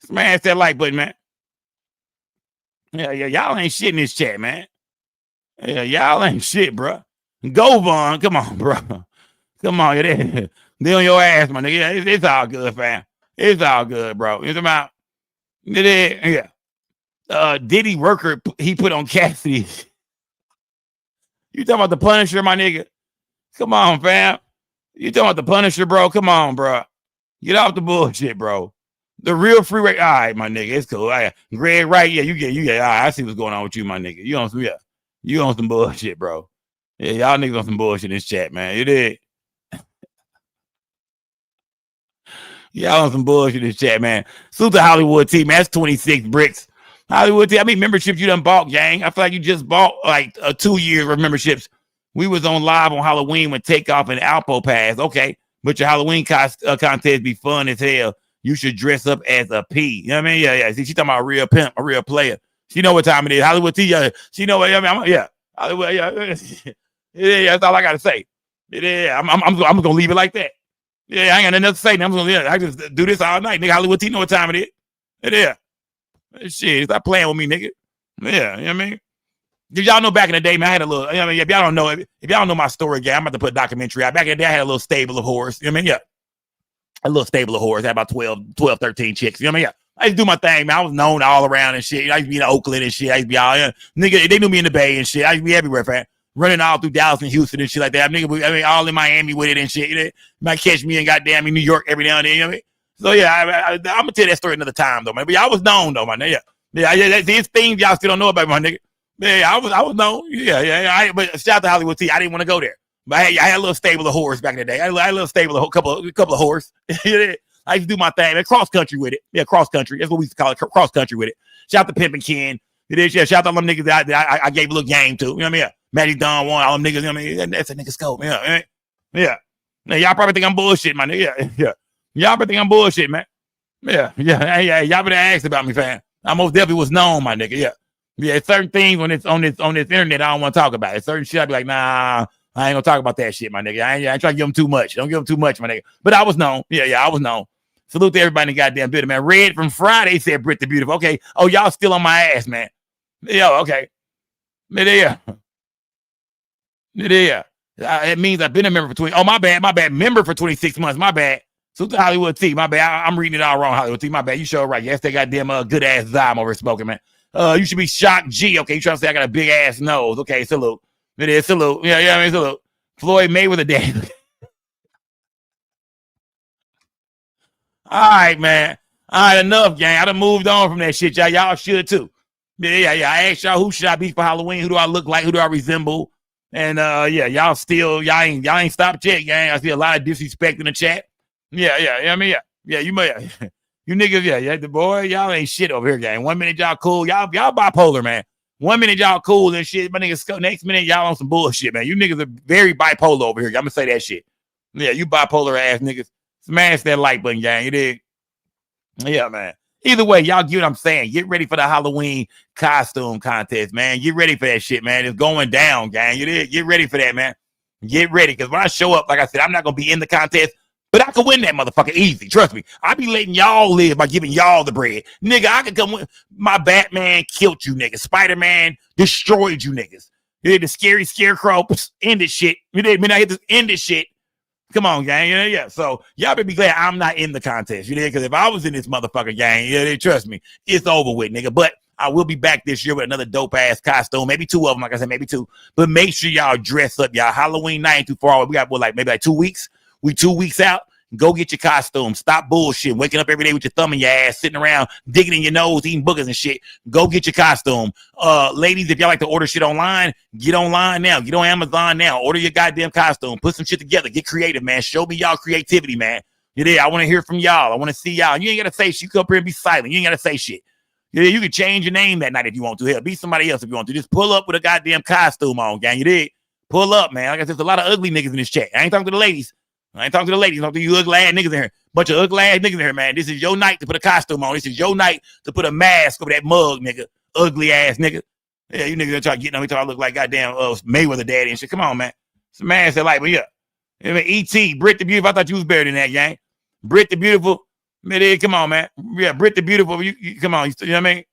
Smash that like button, man. Yeah, y'all ain't shit in this chat, man. Yeah, y'all ain't shit, bro. Go, Vaughn. Come on, bro. Come on, they on your ass, my nigga. Yeah, it's all good, fam. It's all good, bro. It's about, yeah. Diddy Worker, he put on Cassidy. You talking about the Punisher, my nigga? Come on, fam. You talking about the Punisher, bro? Come on, bro. Get off the bullshit, bro. The real freeway. All right, my nigga. It's cool. All right. Greg, right? Yeah, you get. All right, I see what's going on with you, my nigga. You on some bullshit, bro. Yeah, y'all niggas on some bullshit in this chat, man. You did. Y'all on some bullshit in this chat, man. Salute to Hollywood team, man. That's 26 bricks. Hollywood team. I mean, memberships you done bought, gang. I feel like you just bought like 2 years of memberships. We was on live on Halloween with Takeoff and Alpo Pass. Okay. But your Halloween contest be fun as hell. You should dress up as a P. You know what I mean? Yeah. See, she talking about a real pimp, a real player. She know what time it is. Hollywood T, she know what I mean. Yeah. Hollywood, yeah. Yeah, that's all I gotta say. Yeah, I'm gonna leave it like that. Yeah, I ain't got nothing else to say. I just do this all night. Nigga, Hollywood T know what time it is. Yeah. Shit, stop playing with me, nigga. Yeah, you know what I mean? Did y'all know back in the day, man, I had a little, you know what I mean? If y'all don't know my story, gang, I'm about to put a documentary out. Back in the day, I had a little stable of whores. You know what I mean? Yeah. A little stable of whores. I had about 12, 13 chicks. You know what I mean? Yeah. I used to do my thing, man. I was known all around and shit. I used to be in Oakland and shit. I used to be all, nigga, they knew me in the Bay and shit. I used to be everywhere, fam. Running all through Dallas and Houston and shit like that. Nigga, I mean, all in Miami with it and shit. You might catch me in goddamn in New York every now and then. You know what I mean? So, yeah, I'm going to tell that story another time, though, man. But y'all was known, though, my nigga. Yeah, these things y'all still don't know about, my nigga. Yeah, I was known. Yeah. But shout out to Hollywood T. I didn't want to go there. But I had a little stable of whores back in the day. I had a little stable of a couple of whores. I used to do my thing. Man, cross country with it. Yeah, cross country. That's what we used to call it. Cross country with it. Shout out to Pimpin' Ken. Yeah, shout out to all them niggas that I gave a little game to. You know what I mean? Yeah. Magic Don one, all them niggas. You know what I mean? That's a nigga scope. Yeah. Now, y'all probably think I'm bullshit, my nigga. Yeah. Y'all probably think I'm bullshit, man. Yeah. Y'all better ask about me, fam. I most definitely was known, my nigga. Yeah. Certain things on this internet I don't want to talk about. It's certain shit I be like, nah, I ain't gonna talk about that shit, my nigga. I ain't trying to give them too much. Don't give them too much, my nigga. But I was known. Yeah, I was known. Salute to everybody in the goddamn building, man. Red from Friday said Britt the Beautiful. Okay. Oh, y'all still on my ass, man. Yeah, okay. Yeah. It means I've been a member for 20. Oh, my bad. Member for 26 months. My bad. Salute to Hollywood T. My bad. I'm reading it all wrong, Hollywood T. My bad. You sure right. Yes, they goddamn good ass Zime over here smoking, man. You should be shocked, G. Okay, you trying to say I got a big ass nose. Okay, salute. It is salute. Yeah, I mean, salute. Floyd Mayweather daddy. All right, man. All right, enough, gang. I done moved on from that shit, y'all. Y'all should too. Yeah. I asked y'all who should I be for Halloween? Who do I look like? Who do I resemble? And y'all ain't stopped yet, gang. I see a lot of disrespect in the chat. I mean, you may, you niggas, the boy, y'all ain't shit over here, gang. 1 minute y'all cool, y'all bipolar, man. 1 minute y'all cool and shit, my niggas. Next minute y'all on some bullshit, man. You niggas are very bipolar over here. I'm gonna say that shit. Yeah, you bipolar ass niggas. Smash that like button, gang. You dig? Yeah, man. Either way, y'all get what I'm saying. Get ready for the Halloween costume contest, man. Get ready for that shit, man. It's going down, gang. You did. Get ready for that, man. Get ready. Because when I show up, like I said, I'm not going to be in the contest, but I can win that motherfucker easy. Trust me. I be letting y'all live by giving y'all the bread. Nigga, I can come with my Batman killed you, niggas. Spider-Man destroyed you, niggas. You did the scary scarecrow, end this shit. You did midnight hit this, end this shit. Come on, gang. Yeah. So y'all better be glad I'm not in the contest. You did? Because if I was in this motherfucker, gang, trust me, it's over with, nigga. But I will be back this year with another dope ass costume. Maybe 2 of them, like I said, maybe 2. But make sure y'all dress up, y'all. Halloween night ain't too far away. We got maybe 2 weeks. We 2 weeks out. Go get your costume. Stop bullshit. Waking up every day with your thumb in your ass, sitting around, digging in your nose, eating boogers and shit. Go get your costume. Ladies, if y'all like to order shit online, get online now. Get on Amazon now. Order your goddamn costume. Put some shit together. Get creative, man. Show me y'all creativity, man. You there? I want to hear from y'all. I want to see y'all. You ain't got to say shit. You come up here and be silent. You ain't got to say shit. You can change your name that night if you want to. Hell, be somebody else if you want to. Just pull up with a goddamn costume on, gang. You did? Pull up, man. Like I said, there's a lot of ugly niggas in this chat. I ain't talking to the ladies. I'm talking to you ugly ass niggas in here. Bunch of ugly ass niggas in here, man. This is your night to put a costume on. This is your night to put a mask over that mug, nigga. Ugly ass nigga. Yeah, you niggas try to get on me, try to look like goddamn Mayweather daddy and shit. Come on, man. Smash that like, but yeah. I mean, E.T., Brit the Beautiful. I thought you was better than that, gang. Brit the Beautiful. Man, come on, man. Yeah, Brit the Beautiful. You come on. You know what I mean?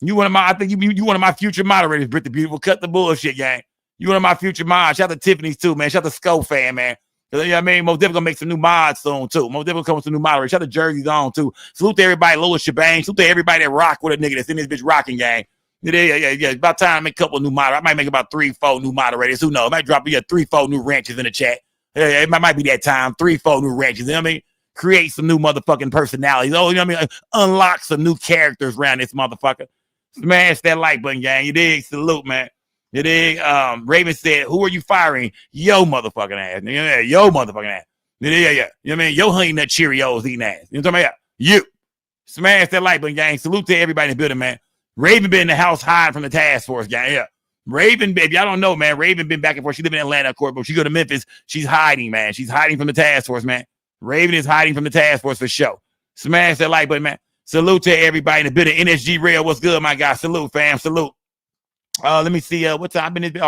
You one of my, I think you one of my future moderators, Brit the Beautiful. Cut the bullshit, gang. You one of my future mods. Shout out to Tiffany's too, man. Shout out to Skull fan, man. You know what I mean? Most definitely gonna make some new mods soon too. Most definitely come with some new moderators. Shout out to Jersey's on too. Salute to everybody, Lola Shebang. Salute to everybody that rock with a nigga that's in this bitch rocking gang. Yeah. It's about time I make a couple of new moderators. I might make about 3-4 new moderators. Who knows? I might drop 3-4 new ranches in the chat. Yeah, it might be that time. 3-4 new ranches. You know what I mean? Create some new motherfucking personalities. Oh, you know what I mean? Unlock some new characters around this motherfucker. Smash that like button, gang. You dig? Salute, man. You dig? Raven said, who are you firing? Yo motherfucking ass. Yeah, yo motherfucking ass. Yeah. You know what I mean? Yo honey nut Cheerios eating ass. You know what I'm talking about? You. Smash that like button, gang. Salute to everybody in the building, man. Raven been in the house hiding from the task force, gang. Yeah. Raven, if y'all don't know, man, Raven been back and forth. She live in Atlanta, of course, but she go to Memphis. She's hiding, man. She's hiding from the task force, man. Raven is hiding from the task force for sure. Smash that like button, man. Salute to everybody in the building. NSG Rail, what's good, my guy? Salute, fam. Salute. Let me see what time I've been.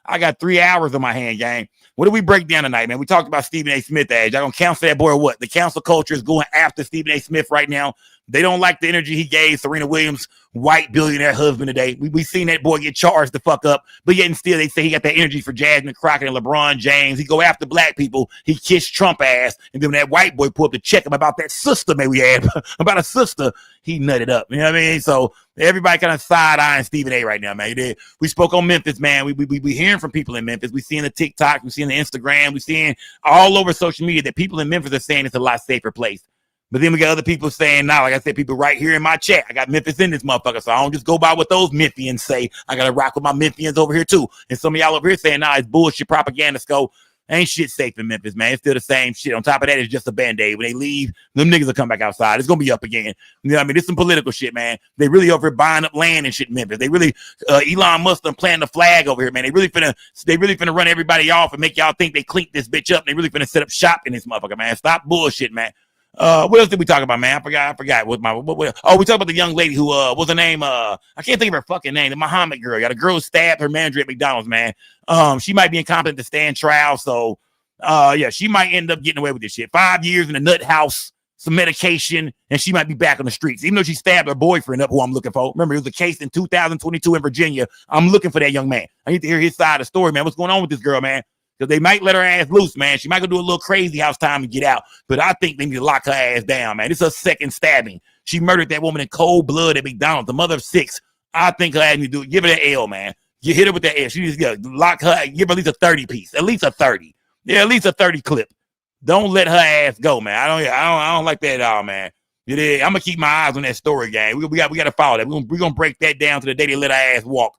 I got 3 hours on my hand, gang. What did we break down tonight, man? We talked about Stephen A. Smith age. Y'all gonna cancel that boy or what? The council culture is going after Stephen A. Smith right now. They don't like the energy he gave Serena Williams, white billionaire husband today. We seen that boy get charged the fuck up, but yet and still they say he got that energy for Jasmine Crockett and LeBron James. He go after black people. He kissed Trump ass, and then when that white boy pulled up to check him about that sister, man, we had about a sister, he nutted up. You know what I mean? So everybody kind of side-eyeing Stephen A. right now, man. We spoke on Memphis, man. We hearing from people in Memphis. We seeing the TikTok, we seeing the Instagram, we seeing all over social media that people in Memphis are saying it's a lot safer place. But then we got other people saying, now, like I said, people right here in my chat. I got Memphis in this motherfucker, so I don't just go by what those Memphians say. I got to rock with my Memphians over here, too. And some of y'all over here saying, nah, it's bullshit propaganda, Sco. Ain't shit safe in Memphis, man. It's still the same shit. On top of that, it's just a Band-Aid. When they leave, them niggas will come back outside. It's going to be up again. You know what I mean? This some political shit, man. They really over here buying up land and shit in Memphis. They really, Elon Musk done planting the flag over here, man. They really finna run everybody off and make y'all think they cleaned this bitch up. And they really finna set up shop in this motherfucker, man. Stop bullshit, man. What else did we talk about, man? I forgot. We talked about the young lady who, what's her name? I can't think of her fucking name. The Muhammad girl. Got a girl who stabbed her manager at McDonald's, man. She might be incompetent to stand trial. So, yeah, she might end up getting away with this shit. 5 years in a nut house, some medication, and she might be back on the streets. Even though she stabbed her boyfriend up, who I'm looking for. Remember, it was a case in 2022 in Virginia. I'm looking for that young man. I need to hear his side of the story, man. What's going on with this girl, man? Because they might let her ass loose, man. She might go do a little crazy house time and get out. But I think they need to lock her ass down, man. It's her second stabbing. She murdered that woman in cold blood at McDonald's, the mother of 6. I think her ass need to do it. Give her that L, man. You hit her with that L. She needs to lock her, give her at least a 30 piece. At least a 30. Yeah, at least a 30 clip. Don't let her ass go, man. I don't like that at all, man. I'm gonna keep my eyes on that story, gang. We got to follow that. We're gonna break that down to the day they let her ass walk.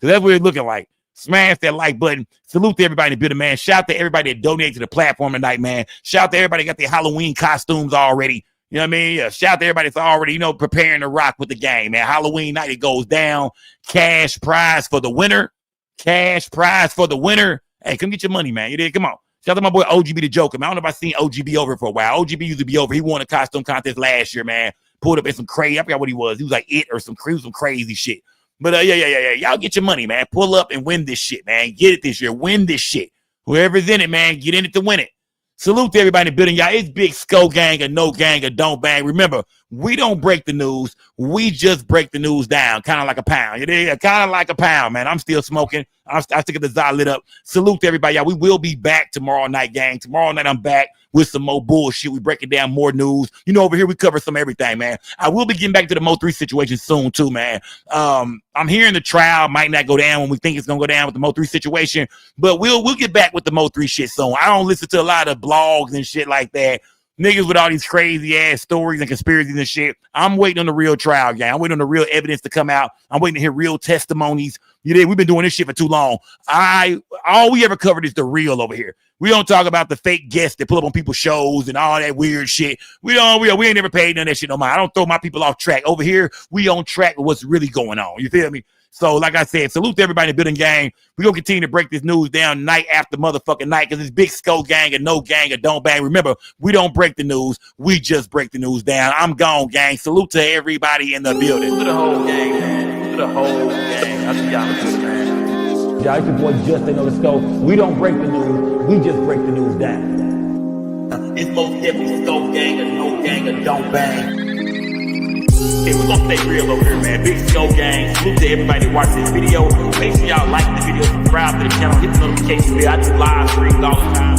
Cause that's what it's looking like. Smash that like button. Salute to everybody in the building, man. Shout out to everybody that donated to the platform tonight, man. Shout out to everybody that got their Halloween costumes already. You know what I mean? Yeah, shout out to everybody that's already, preparing to rock with the game, man. Halloween night, it goes down. Cash prize for the winner. Cash prize for the winner. Hey, come get your money, man. You did? Come on. Shout out to my boy OGB the Joker, man. I don't know if I've seen OGB over for a while. OGB used to be over. He won a costume contest last year, man. Pulled up in some crazy, I forgot what he was. He was like it or some crazy shit. But yeah. Y'all get your money, man. Pull up and win this shit, man. Get it this year. Win this shit. Whoever's in it, man, get in it to win it. Salute to everybody in the building, y'all. It's Big Skull Gang or No Gang or Don't Bang. Remember, we don't break the news. We just break the news down, kind of like a pound. Kind of like a pound, man. I'm still smoking. I still get the Zod lit up. Salute to everybody, y'all. We will be back tomorrow night, gang. Tomorrow night, I'm back with some more bullshit. We breaking down more news. Over here, we cover some everything, man. I will be getting back to the Mo3 situation soon, too, man. I'm hearing the trial might not go down when we think it's going to go down with the Mo3 situation, but we'll get back with the Mo3 shit soon. I don't listen to a lot of blogs and shit like that. Niggas with all these crazy ass stories and conspiracies and shit. I'm waiting on the real trial, gang. I'm waiting on the real evidence to come out. I'm waiting to hear real testimonies. We've been doing this shit for too long. All we ever covered is the real over here. We don't talk about the fake guests that pull up on people's shows and all that weird shit. We ain't never paid none of that shit no mind. I don't throw my people off track. Over here, we on track with what's really going on. You feel me? So, like I said, salute to everybody in the building, gang. We're going to continue to break this news down night after motherfucking night because it's Big Skull Gang or No Gang or Don't Bang. Remember, we don't break the news. We just break the news down. I'm gone, gang. Salute to everybody in the building. Salute to the whole gang, man. Salute to the whole gang. I'll see y'all in the building, man. Y'all, it's your boy Justin on the scope. We don't break the news. We just break the news down. It's most definitely Skull Gang or No Gang or Don't Bang. Hey, we're gonna stay real over here, man. Big Skull Gang. Salute to everybody that watched this video. Make sure y'all like the video, subscribe to the channel, hit the notification bell. I do live streams all the time.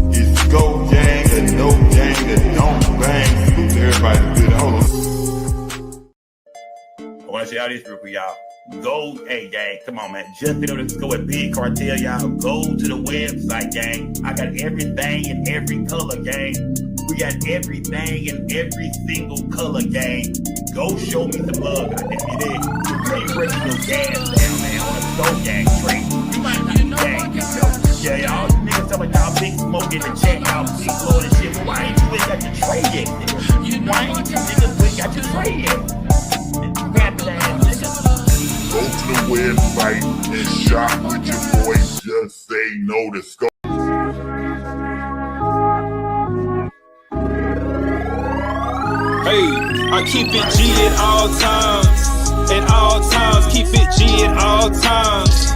It's Skull Gang and No Gang and Don't Bang. Salute to everybody good. Hold on. I want to say all this real quick, y'all. Go, hey, gang, come on, man. Just been able to go with Big Cartel, y'all. Go to the website, gang. I got everything in every color, gang. We got everything in every single color, gang. Go show me the love, goddamn you did. Trade radio gas, man, on a Skull Gang trade. You might not know gang. Yeah, y'all niggas talking about y'all Big Smoke in the chat, y'all Big Flow and shit. But why ain't you ain't got your trade yet, nigga? Why ain't you niggas ain't got your trade yet? Rapid ass niggas. Go to the website and shop with your boy. Just say no to Skull. Hey, I keep it G at all times. At all times, keep it G at all times.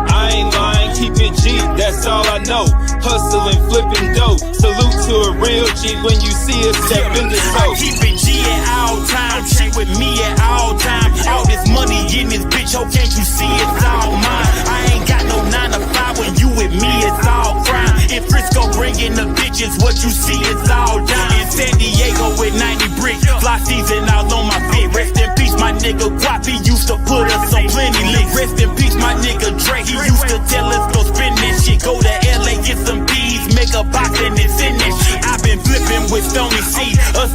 I ain't lying, keep it G, that's all I know. Hustling, flipping dope. Salute to a real G when you see us step in the soap. I keep it G at all times. She with me at all times. All this money in this bitch, oh, can't you see it's all mine? I ain't got no 9 to 5 when you with me, it's all crime. In Frisco bringing the bitches, what you see is all dime. In San Diego with 90 bricks, fly season all on my feet. Rest in peace, my nigga Guapi used to put us on plenty licks. Rest in peace, my nigga Dre, he used to tell us go spend this shit. Go to LA, get some bees, make a box and it's in this shit. I've been flipping with Stony C. Us